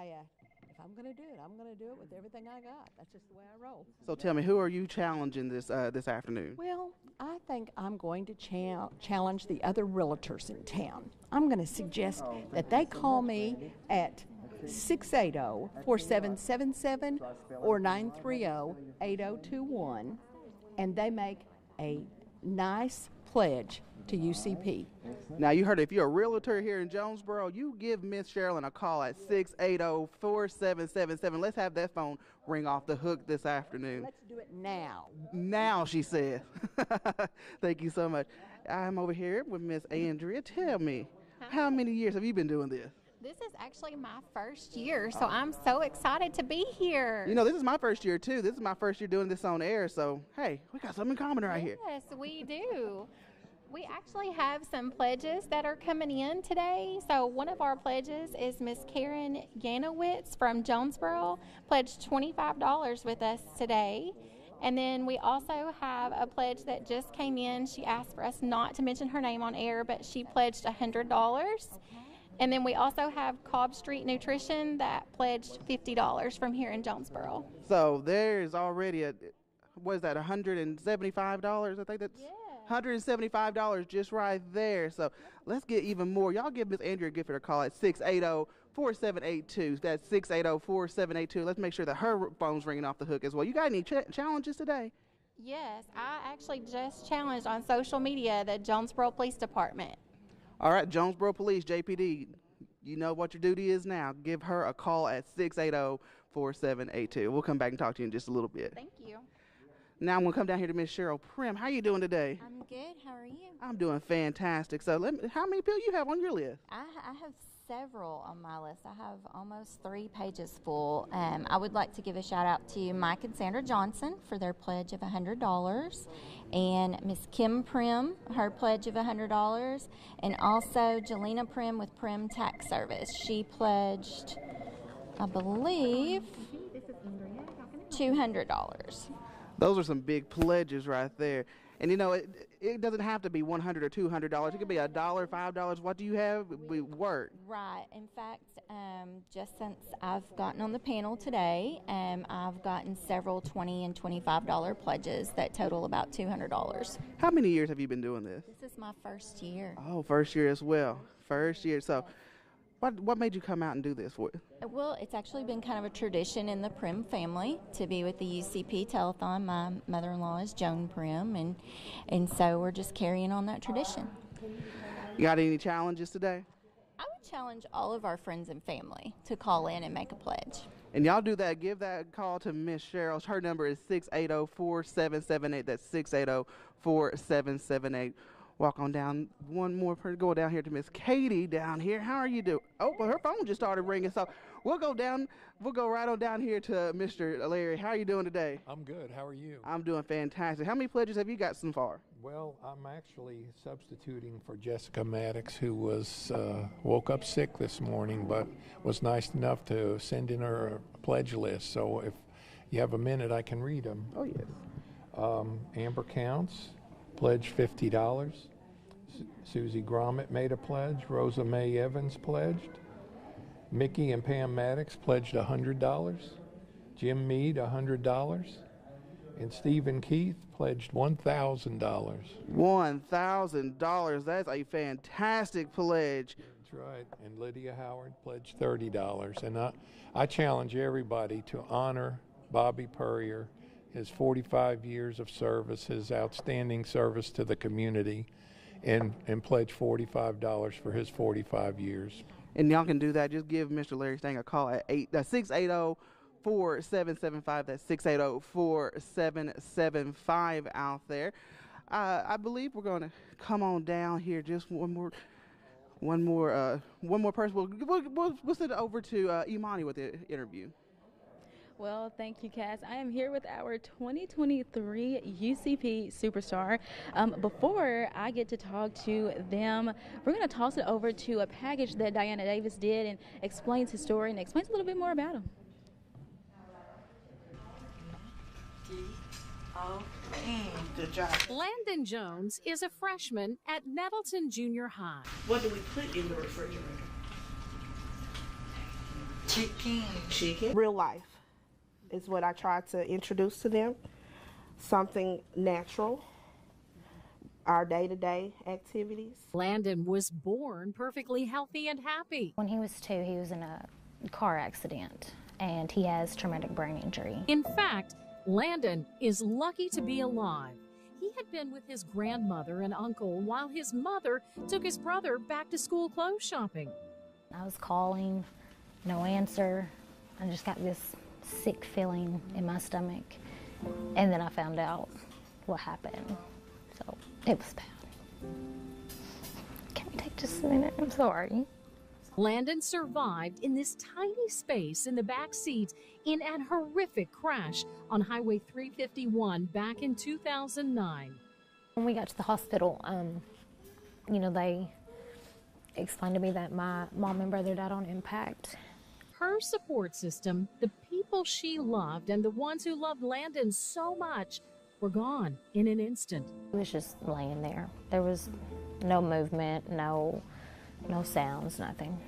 Yeah, if I'm going to do it, I'm going to do it with everything I got. That's just the way I roll.
So tell me, who are you challenging this afternoon?
Well, I think I'm going to challenge the other realtors in town. I'm going to suggest that they call me at 680-4777 or 930-8021, and they make a nice pledge to UCP.
Now, you heard, if you're a realtor here in Jonesboro, you give Miss Sherilyn a call at 680-4777. Let's have that phone ring off the hook this afternoon.
Let's do it now.
Now, she said. Thank you so much. I'm over here with Miss Andrea. Tell me, how many years have you been doing this?
This is actually my first year, so I'm so excited to be here.
You know, this is my first year, too. This is my first year doing this on air, so, hey, we got something in common right here.
Yes, we do. We actually have some pledges that are coming in today. So one of our pledges is Miss Karen Yanowitz from Jonesboro, pledged $25 with us today. And then we also have a pledge that just came in. She asked for us not to mention her name on air, but she pledged $100. And then we also have Cobb Street Nutrition that pledged $50 from here in Jonesboro.
So there's already what is that, $175? I think that's $175 just right there. So let's get even more. Y'all give Miss Andrea Gifford a call at 680-4782. That's 680-4782. Let's make sure that her phone's ringing off the hook as well. You got any challenges today?
Yes, I actually just challenged on social media the Jonesboro Police Department.
All right, Jonesboro Police, JPD, you know what your duty is now. Give her a call at 680-4782. We'll come back and talk to you in just a little bit.
Thank you.
Now I'm going to come down here to Miss Cheryl Prim. How you doing today?
I'm good. How are you?
I'm doing fantastic. So how many people you have on your list?
I have several on my list. I have almost 3 pages full. I would like to give a shout out to Mike and Sandra Johnson for their pledge of $100, and Miss Kim Prim, her pledge of $100, and also Jelena Prim with Prim Tax Service. She pledged, I believe, $200.
Those are some big pledges right there. And you know, it doesn't have to be $100 or $200. It could be $1, $5. What do you have? We work.
Right. In fact, just since I've gotten on the panel today, I've gotten several $20 and $25 pledges that total about $200.
How many years have you been doing this?
This is my first year.
Oh, first year as well. First year. So what made you come out and do this for?
Well, it's actually been kind of a tradition in the Prim family to be with the UCP Telethon. My mother-in-law is Joan Prim, and so we're just carrying on that tradition.
You got any challenges today?
I would challenge all of our friends and family to call in and make a pledge.
And y'all do that. Give that call to Miss Cheryl. Her number is 680-4778. That's 680-4778. Walk on down one more person. Go down here to Miss Katie down here. How are you doing? Oh, well, her phone just started ringing. So we'll go right on down here to Mr. Larry. How are you doing today?
I'm good. How are you?
I'm doing fantastic. How many pledges have you got so far?
Well, I'm actually substituting for Jessica Maddox, who was woke up sick this morning, but was nice enough to send in her pledge list. So if you have a minute, I can read them.
Oh, yes.
Amber Counts pledged $50. Susie Gromit made a pledge. Rosa Mae Evans pledged. Mickey and Pam Maddox pledged $100. Jim Mead $100. And Stephen Keith pledged $1,000.
$1,000. That's a fantastic pledge.
That's right. And Lydia Howard pledged $30. And I challenge everybody to honor Bobby Purrier, his 45 years of service, his outstanding service to the community, and pledge $45 for his 45 years.
And y'all can do that. Just give Mr. Larry Stang a call at 680-4775. That's 680-4775 out there. I believe we're going to come on down here. Just one more person. We'll send it over to Imani with the interview.
Well, thank you, Cass. I am here with our 2023 UCP Superstar. Before I get to talk to them, we're going to toss it over to a package that Diana Davis did and explains his story and explains a little bit more about him.
Good job. Landon Jones is a freshman at Nettleton Junior High.
What do we put in the refrigerator? Chicken.
Real life is what I try to introduce to them. Something natural, our day-to-day activities.
Landon was born perfectly healthy and happy.
When he was 2, he was in a car accident, and he has traumatic brain injury.
In fact, Landon is lucky to be alive. He had been with his grandmother and uncle while his mother took his brother back to school clothes shopping.
I was calling, no answer. I just got this sick feeling in my stomach, and then I found out what happened. So it was bad. Can we take just a minute? I'm sorry.
Landon survived in this tiny space in the back seat in an horrific crash on Highway 351 back in 2009.
When we got to the hospital, they explained to me that my mom and brother died on impact.
Her support system, the people she loved, and the ones who loved Landon so much were gone in an instant.
He was just laying there. There was no movement, no sounds, nothing.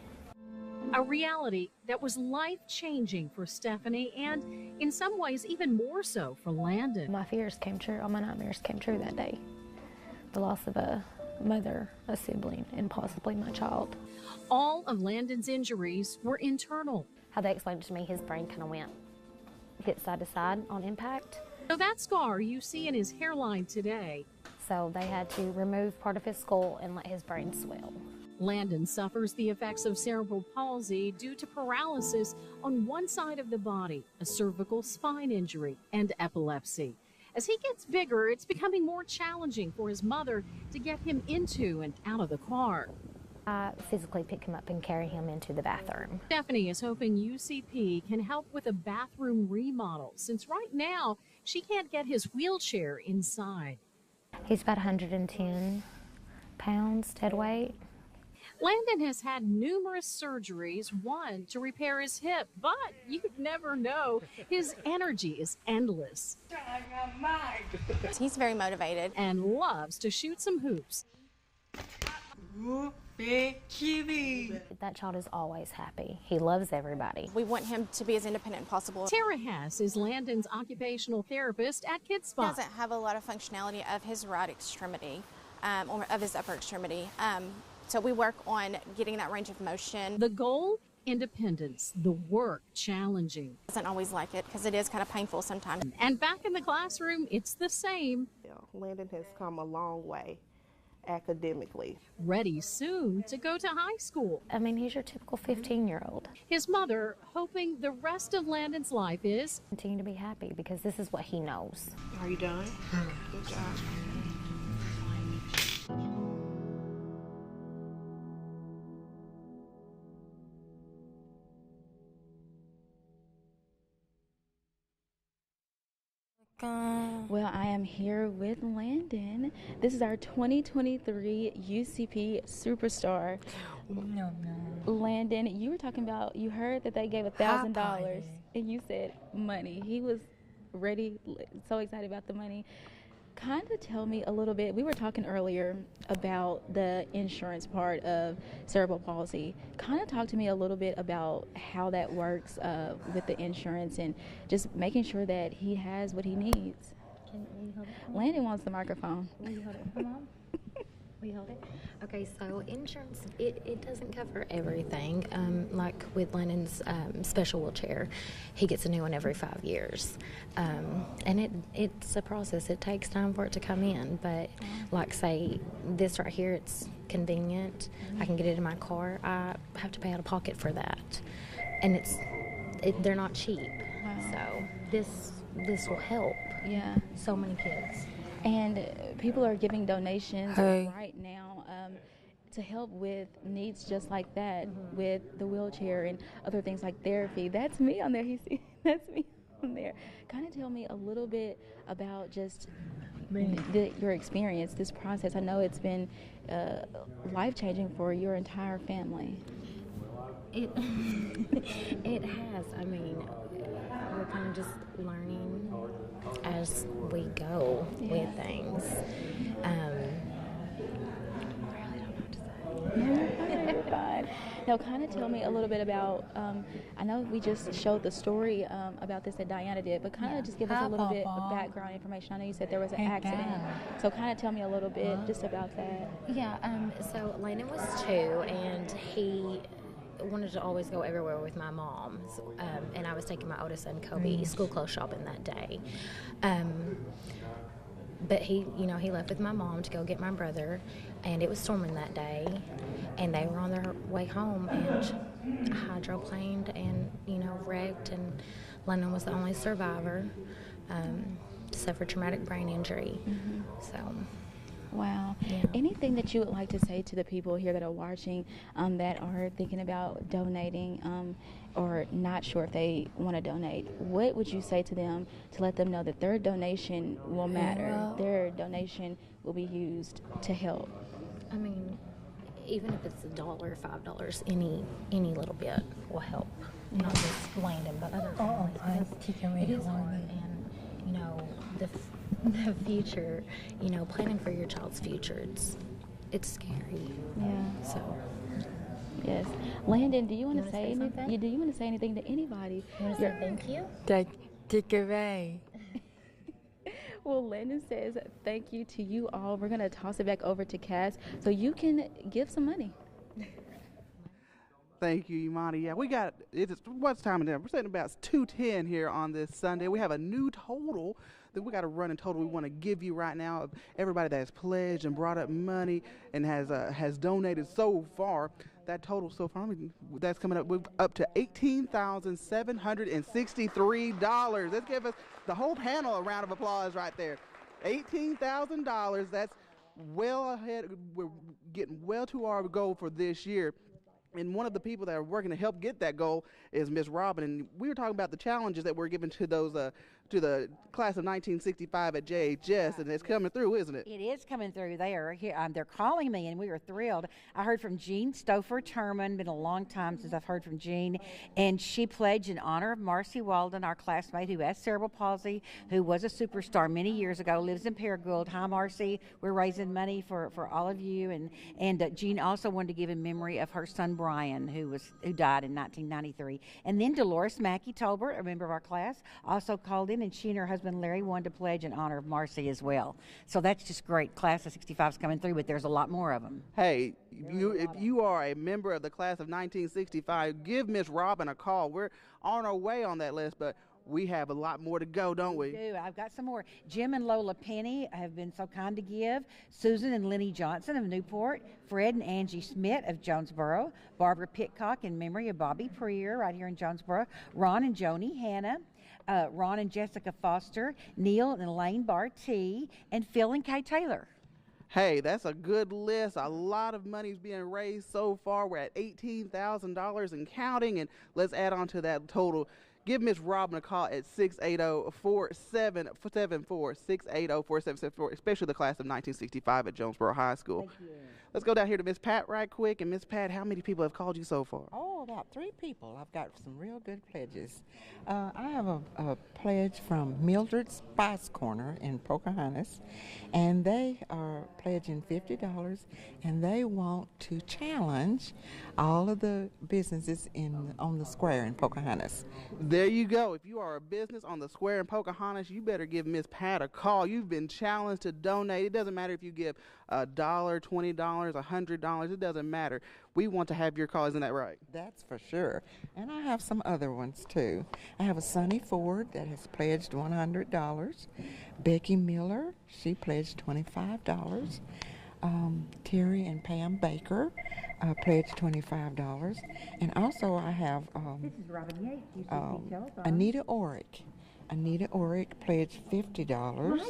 A reality that was life-changing for Stephanie and, in some ways, even more so for Landon.
My fears came true. All my nightmares came true that day. The loss of a mother, a sibling, and possibly my child.
All of Landon's injuries were internal.
How they explained it to me, his brain kind of hit side to side on impact,
So that scar you see in his hairline today.
So they had to remove part of his skull and let his brain swell.
Landon suffers the effects of cerebral palsy due to paralysis on one side of the body, a cervical spine injury, and epilepsy. As he gets bigger, it's becoming more challenging for his mother to get him into and out of the car.
I physically pick him up and carry him into the bathroom.
Stephanie is hoping UCP can help with a bathroom remodel, since right now she can't get his wheelchair inside.
He's about 110 pounds dead weight.
Landon has had numerous surgeries, one to repair his hip, but you never know. His energy is endless.
He's very motivated
and loves to shoot some hoops.
That child is always happy. He loves everybody.
We want him to be as independent as possible.
Tara Hess is Landon's occupational therapist at Kids Spot.
He doesn't have a lot of functionality of his right extremity, or of his upper extremity. So we work on getting that range of motion.
The goal? Independence. The work challenging.
Doesn't always like it because it is kind of painful sometimes.
And back in the classroom, it's the same.
Landon has come a long way academically.
Ready soon to go to high school.
I mean, he's your typical 15-year-old.
His mother hoping the rest of Landon's life is
continue to be happy because this is what he knows.
Are you done? Good job.
Well, I am here with Landon. This is our 2023 UCP Superstar.
No.
Landon, you were talking about, you heard that they gave $1,000 and you said money. He was ready, so excited about the money. Kind of tell me a little bit, we were talking earlier about the insurance part of cerebral palsy. Kind of talk to me a little bit about how that works with the insurance and just making sure that he has what he needs.
Will you hold it?
Landon wants the microphone.
Will you hold it? Come on. Will you hold it? Okay, so insurance, it doesn't cover everything. Like with Landon's special wheelchair, he gets a new one every 5 years. And it's a process. It takes time for it to come in. But like say, this right here, it's convenient. I can get it in my car. I have to pay out of pocket for that. And they're not cheap.
Wow.
So this will help so many kids.
And people are giving donations right now to help with needs just like that, with the wheelchair and other things like therapy. That's me on there. That's me on there. Kind of tell me a little bit about just your experience, this process. I know it's been life-changing for your entire family.
It has. I mean, we're kind of just learning as we go with things.
You're fine. Now, kind of tell me a little bit about, I know we just showed the story about this that Diana did, but kind of just give us a little bit of background information. I know you said there was an accident, so kind of tell me a little bit just about that.
Yeah, so Landon was 2, and he wanted to always go everywhere with my mom, and I was taking my oldest son, Kobe, school clothes shopping that day. But he left with my mom to go get my brother, and it was storming that day, and they were on their way home, and hydroplaned and, wrecked, and Landon was the only survivor, suffered traumatic brain injury, so...
Wow.
Yeah.
Anything that you would like to say to the people here that are watching that are thinking about donating or not sure if they want to donate? What would you say to them to let them know that their donation will matter? Their donation will be used to help.
I mean, even if it's $1, $5, any little bit will help. Not just Landon, but other families. It is hard, and the future, planning for your child's future, it's scary.
Yeah.
So.
Yes. Landon, do you want to say anything? Do you want to say anything to anybody?
You want to say thank you?
Take it away. Well, Landon says thank you to you all. We're going to toss it back over to Cass so you can give some money.
Thank you, Imani. Yeah, what's time it is? We're sitting about 2:10 here on this Sunday. We have a new total that we got to run in total we want to give you right now of everybody that has pledged and brought up money and has donated so far. That total so far, that's coming up to $18,763. Let's give us the whole panel a round of applause right there. $18,000. That's well ahead. We're getting well to our goal for this year. And one of the people that are working to help get that goal is Miss Robin. And we were talking about the challenges that we're giving to those to the class of 1965 at JHS, and it's coming through, isn't it?
It is coming through. They are here. They're calling me, and we are thrilled. I heard from Jean Stouffer-Terman. Been a long time since I've heard from Jean, and she pledged in honor of Marcy Walden, our classmate who has cerebral palsy, who was a superstar many years ago, lives in Paragould. Hi, Marcy. We're raising money for all of you, and Jean also wanted to give in memory of her son Brian, who died in 1993. And then Dolores Mackey Tolbert, a member of our class, also called in, and she and her husband Larry wanted to pledge in honor of Marcy as well. So that's just great. Class of 65 is coming through, but there's a lot more of them.
Hey, if you are a member of the class of 1965, give Miss Robin a call. We're on our way on that list, but we have a lot more to go, don't we?
We do. I've got some more. Jim and Lola Penny have been so kind to give. Susan and Lenny Johnson of Newport. Fred and Angie Smith of Jonesboro. Barbara Pitcock in memory of Bobby Preer right here in Jonesboro. Ron and Joni Hanna. Ron and Jessica Foster. Neil and Elaine Bartee. And Phil and Kay Taylor.
Hey, that's a good list. A lot of money's being raised so far. We're at $18,000 and counting, and let's add on to that total. Give Miss Robin a call at 680-4774, 680-4774, especially the class of 1965 at Jonesboro High School.
Thank you.
Let's go down here to Miss Pat right quick. And Miss Pat, how many people have called you so far?
Oh, about 3 people. I've got some real good pledges. I have a pledge from Mildred Spice Corner in Pocahontas, and they are pledging $50, and they want to challenge all of the businesses on the square in Pocahontas.
There you go. If you are a business on the square in Pocahontas, you better give Miss Pat a call. You've been challenged to donate. It doesn't matter if you give $1, $20, $100. It doesn't matter. We want to have your call. Isn't that right?
That's for sure. And I have some other ones too. I have a Sonny Ford that has pledged $100. Becky Miller, she pledged $25. Terry and Pam Baker pledged $25. And also I have Anita Orick. Anita Orick pledged $50.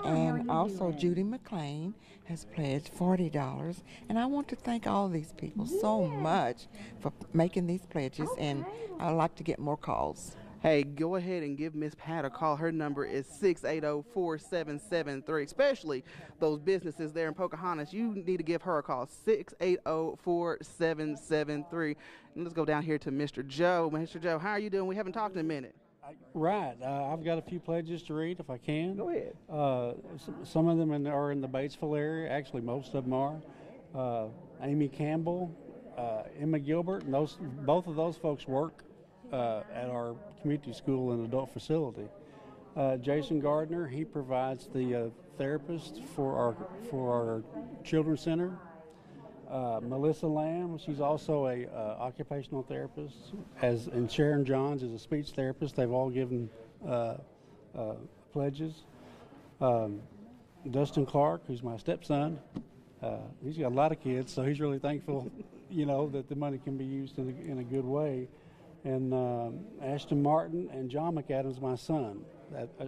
And also Judy McLean has pledged $40. And I want to thank all these people so much for making these pledges, and I'd like to get more calls.
Hey, go ahead and give Miss Pat a call. Her number is 680-4773. Especially those businesses there in Pocahontas, you need to give her a call, 680-4773. And let's go down here to Mr. Joe. Mr. Joe, how are you doing? We haven't talked in a minute.
Right. I've got a few pledges to read if I can.
Go ahead.
Some of them are in the Batesville area. Actually, most of them are. Amy Campbell, Emma Gilbert, and both of those folks work at our community school and adult facility. Jason Gardner, he provides the therapist for our children's center. Melissa Lamb, she's also a occupational therapist, and Sharon Johns is a speech therapist. They've all given pledges. Dustin Clark, who's my stepson, he's got a lot of kids, so he's really thankful, that the money can be used in a good way. And Ashton Martin and John McAdams, my son.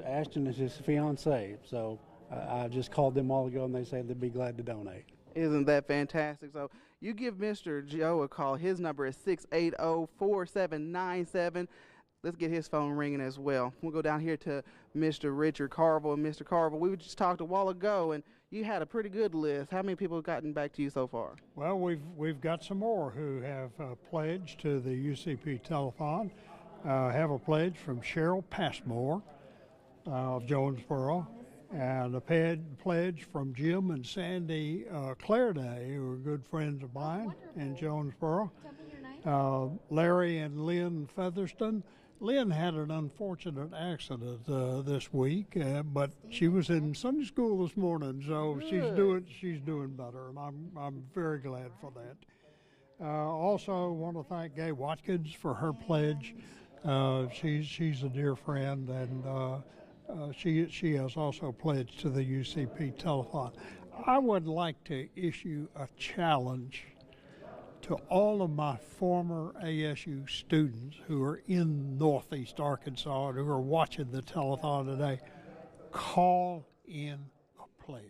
Ashton is his fiance, so I just called them all ago, and they said they'd be glad to donate.
Isn't that fantastic? So you give Mr. Joe a call. His number is 680-4797. Let's get his phone ringing as well. We'll go down here to Mr. Richard Carville. And Mr. Carville, we just talked a while ago, and you had a pretty good list. How many people have gotten back to you so far?
Well, we've got some more who have pledged to the UCP Telethon. Have a pledge from Cheryl Passmore of Jonesboro. And a pledge from Jim and Sandy Clareday, who are good friends of mine in Jonesboro. Larry and Lynn Featherston. Lynn had an unfortunate accident this week, but she was in Sunday school this morning, so she's doing better, and I'm very glad for that. Also, want to thank Gay Watkins for her pledge. She's a dear friend, and She has also pledged to the UCP Telethon. I would like to issue a challenge to all of my former ASU students who are in Northeast Arkansas and who are watching the telethon today. Call in a pledge.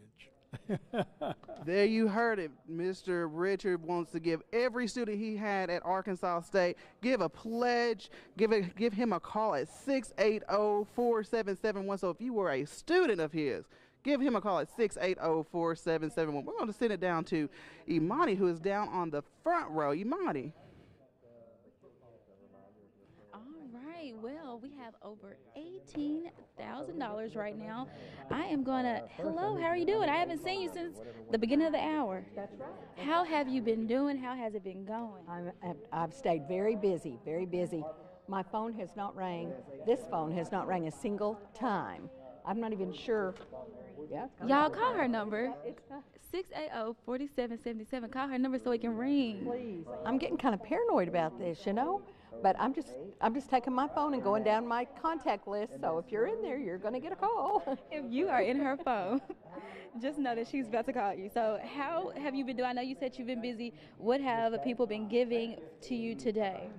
There you heard it. Mr. Richard wants to give every student he had at Arkansas State, give a pledge, give him a call at 680-4771. So if you were a student of his, give him a call at 680-4771. We're going to send it down to Imani, who is down on the front row. Imani.
All right, well, we have over $18,000 right now. I am going to, hello, how are you doing? I haven't seen you since the beginning of the hour.
That's right.
How have you been doing? How has it been going?
I've stayed very busy, very busy. My phone has not rang. This phone has not rang a single time. I'm not even sure. Yeah.
Y'all call her number. 680-4777. Call her number so it can ring.
Please. I'm getting kind of paranoid about this, you know. But I'm just taking my phone and going down my contact list. So if you're in there, you're going to get a call.
If you are in her phone, just know that she's about to call you. So how have you been doing? I know you said you've been busy. What have people been giving to you today?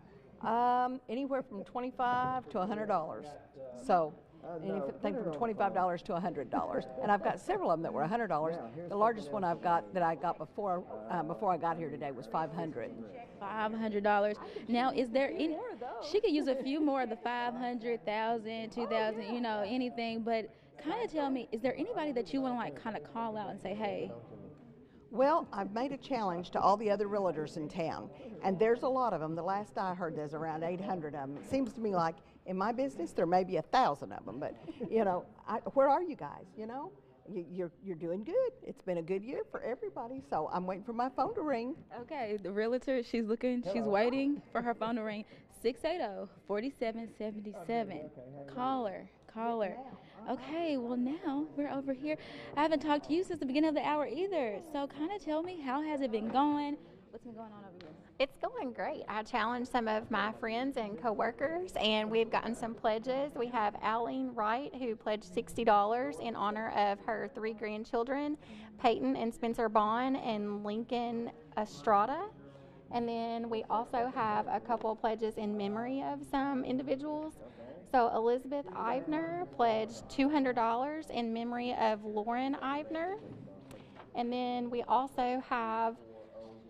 Anywhere from $25 to $100. So anything from $25 to $100. And I've got several of them that were $100. The largest one I've got that I got before I got here today was $500.
$500. Now, is there any? She could use a few more of the 500, 1,000, 2,000, you know, anything. But kind of tell me, is there anybody that you want to like kind of call out and say, hey?
Well, I've made a challenge to all the other realtors in town, and there's a lot of them. The last I heard, there's around 800 of them. It seems to me like in my business there may be 1,000 of them, but you know, where are you guys? You know, you're doing good. It's been a good year for everybody, so I'm waiting for my phone to ring.
Okay, the realtor, she's waiting for her phone to ring. 680-4777. Call her. Okay, well now we're over here. I haven't talked to you since the beginning of the hour either. So kind of tell me, how has it been going? What's been going on over here?
It's going great. I challenged some of my friends and coworkers, and we've gotten some pledges. We have Aline Wright, who pledged $60 in honor of her 3 grandchildren, Peyton and Spencer Bond and Lincoln Estrada. And then we also have a couple of pledges in memory of some individuals. So Elizabeth Ivner pledged $200 in memory of Lauren Ivner. And then we also have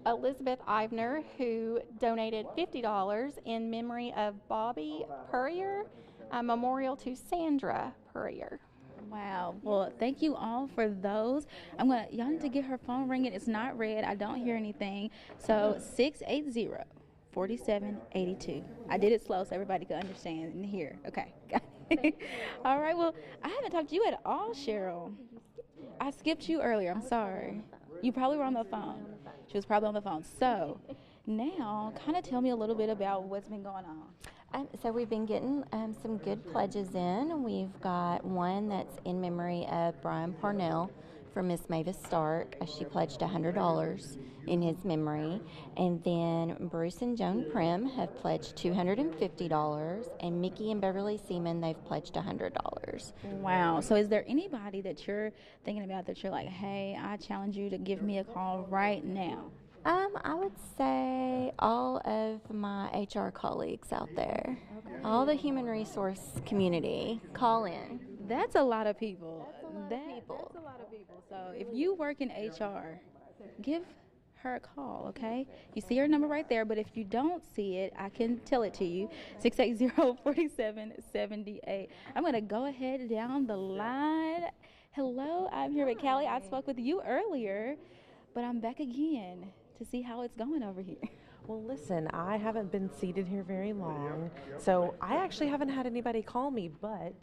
Elizabeth Ivner, who donated $50 in memory of Bobby Purrier, a memorial to Sandra Purrier.
Wow. Well, thank you all for those. Y'all need to get her phone ringing. It's not red. I don't hear anything. So 680-4782. I did it slow so everybody could understand and hear. Okay. Got it. All right. Well, I haven't talked to you at all, Cheryl. I skipped you earlier. I'm sorry. You probably were on the phone. She was probably on the phone. So now kind of tell me a little bit about what's been going on.
So we've been getting some good pledges in. We've got one that's in memory of Brian Parnell from Miss Mavis Stark. She pledged $100 in his memory. And then Bruce and Joan Prim have pledged $250. And Mickey and Beverly Seaman, they've pledged $100.
Wow. So is there anybody that you're thinking about that you're like, hey, I challenge you to give me a call right now?
I would say all of my HR colleagues out there, all the human resource community, call in.
That's a lot of people. That's a lot of people. So if you work in HR, give her a call, okay? You see her number right there, but if you don't see it, I can tell it to you, 680-4778. I'm going to go ahead down the line. Hello, I'm here with Callie. I spoke with you earlier, but I'm back again to see how it's going over here.
Well, listen, I haven't been seated here very long, so I actually haven't had anybody call me, but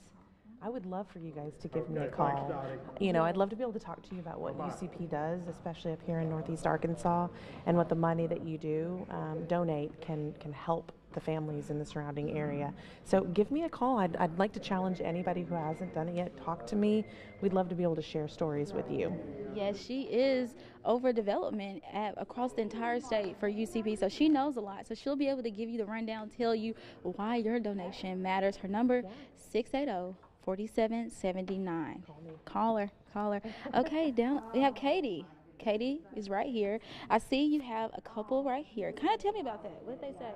I would love for you guys to give me a call. You know, I'd love to be able to talk to you about what UCP does, especially up here in Northeast Arkansas, and what the money that you do donate can help the families in the surrounding area. So give me a call. I'd like to challenge anybody who hasn't done it yet. Talk to me. We'd love to be able to share stories with you.
Yes, she is over development across the entire state for UCP, so she knows a lot. So she'll be able to give you the rundown, tell you why your donation matters. Her number, 680 4779. Call her. Okay, down we have Katie. Katie is right here. I see you have a couple right here. Kind of tell me about that. What did they say?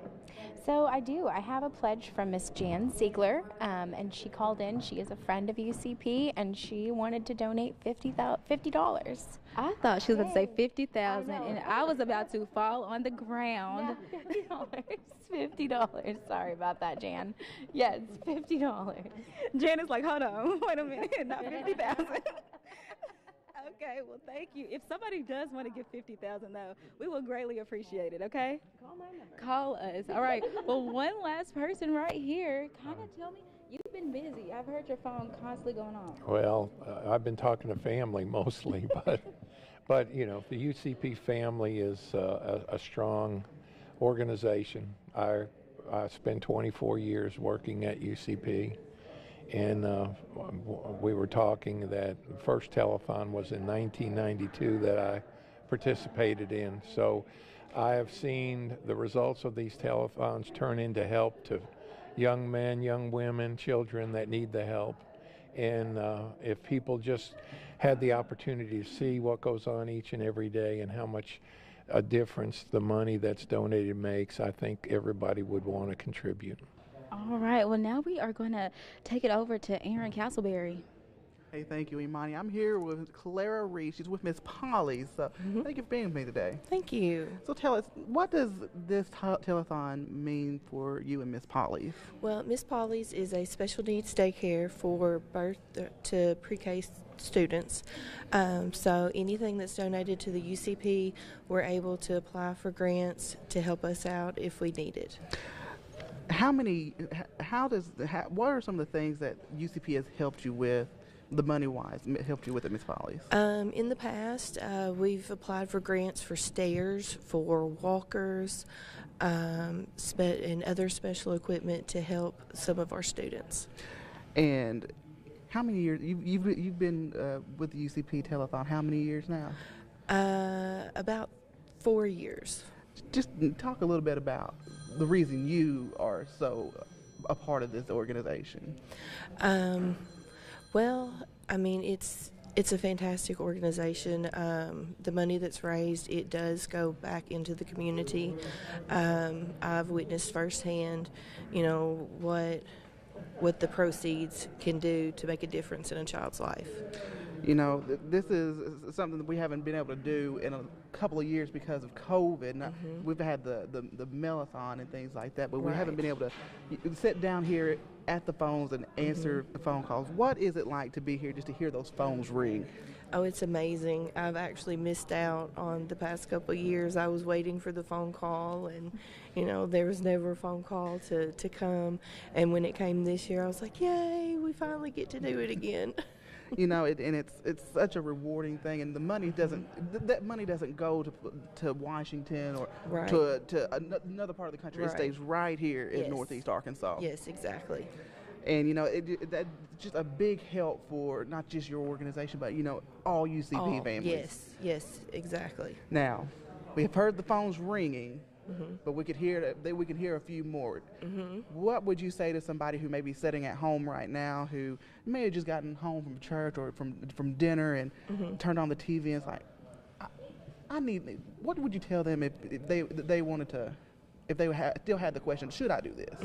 So I do. I have a pledge from Miss Jan Ziegler, and she called in. She is a friend of UCP, and she wanted to donate $50.
I thought she was going to say 50,000, and I was about to fall on the ground.
$50. $50. Sorry about that, Jan. Yeah, it's $50.
Jan is like, hold on, wait a minute, not 50,000. Okay, well, thank you. If somebody does want to give 50,000, though, we will greatly appreciate it. Okay? Call us. All right. Well, one last person right here. Kind of tell me, you've been busy. I've heard your phone constantly going on.
Well, I've been talking to family mostly, but you know, the UCP family is a strong organization. I spent 24 years working at UCP. And we were talking that the first telethon was in 1992 that I participated in. So I have seen the results of these telethons turn into help to young men, young women, children that need the help. And if people just had the opportunity to see what goes on each and every day and how much a difference the money that's donated makes, I think everybody would want to contribute.
All right. Well, now we are going to take it over to Aaron Castleberry.
Hey, thank you, Imani. I'm here with Clara Reed. She's with Miss Polly. So thank you for being with me today.
Thank you.
So tell us, what does this telethon mean for you and Miss Polly's?
Well, Miss Polly's is a special needs daycare for birth to pre-K students. So anything that's donated to the UCP, we're able to apply for grants to help us out if we need it.
What are some of the things that UCP has helped you with, the money-wise, helped you with at Miss Polly's?
In the past, we've applied for grants for stairs, for walkers, and other special equipment to help some of our students.
And how many years, you've been with the UCP Telethon, how many years now?
About 4 years.
Just talk a little bit about the reason you are so a part of this organization.
Well, I mean, it's a fantastic organization. The money that's raised, it does go back into the community. I've witnessed firsthand, you know, what the proceeds can do to make a difference in a child's life.
You know, this is something that we haven't been able to do in a couple of years because of COVID. We've had the mail-a-thon and things like that, but we haven't been able to sit down here at the phones and answer the phone calls. What is it like to be here just to hear those phones ring?
Oh, it's amazing. I've actually missed out on the past couple of years. I was waiting for the phone call, and, you know, there was never a phone call to come. And when it came this year, I was like, yay, we finally get to do it again.
You know, it's such a rewarding thing, and the money doesn't that money doesn't go to Washington or to another part of the country. It stays right here in Northeast Arkansas.
Yes, exactly.
And you know, that's just a big help for not just your organization, but you know, all UCP families.
Yes, exactly.
Now, we've heard the phones ringing. But we could hear a few more. What would you say to somebody who may be sitting at home right now, who may have just gotten home from church or from dinner and turned on the TV and it's like, what would you tell them if they wanted to, if they still had the question, should I do this?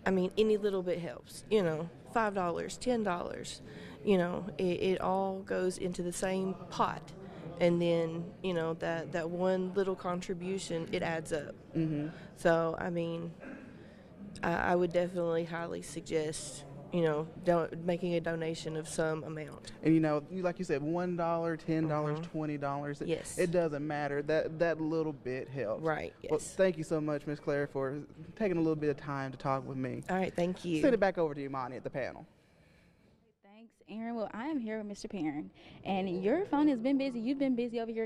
I mean, any little bit helps. You know, $5, $10. You know, it all goes into the same pot. And then, you know, that one little contribution, it adds up. So, I mean, I would definitely highly suggest, you know, making a donation of some amount.
And, you know, like you said, $1, $10, $20.
Yes.
It doesn't matter. That little bit helps.
Right, yes.
Well, thank you so much, Ms. Claire, for taking a little bit of time to talk with me.
All right, thank you.
Send it back over to you, Imani, at the panel.
Aaron, well, I am here with Mr. Perrin, and your phone has been busy. You've been busy over here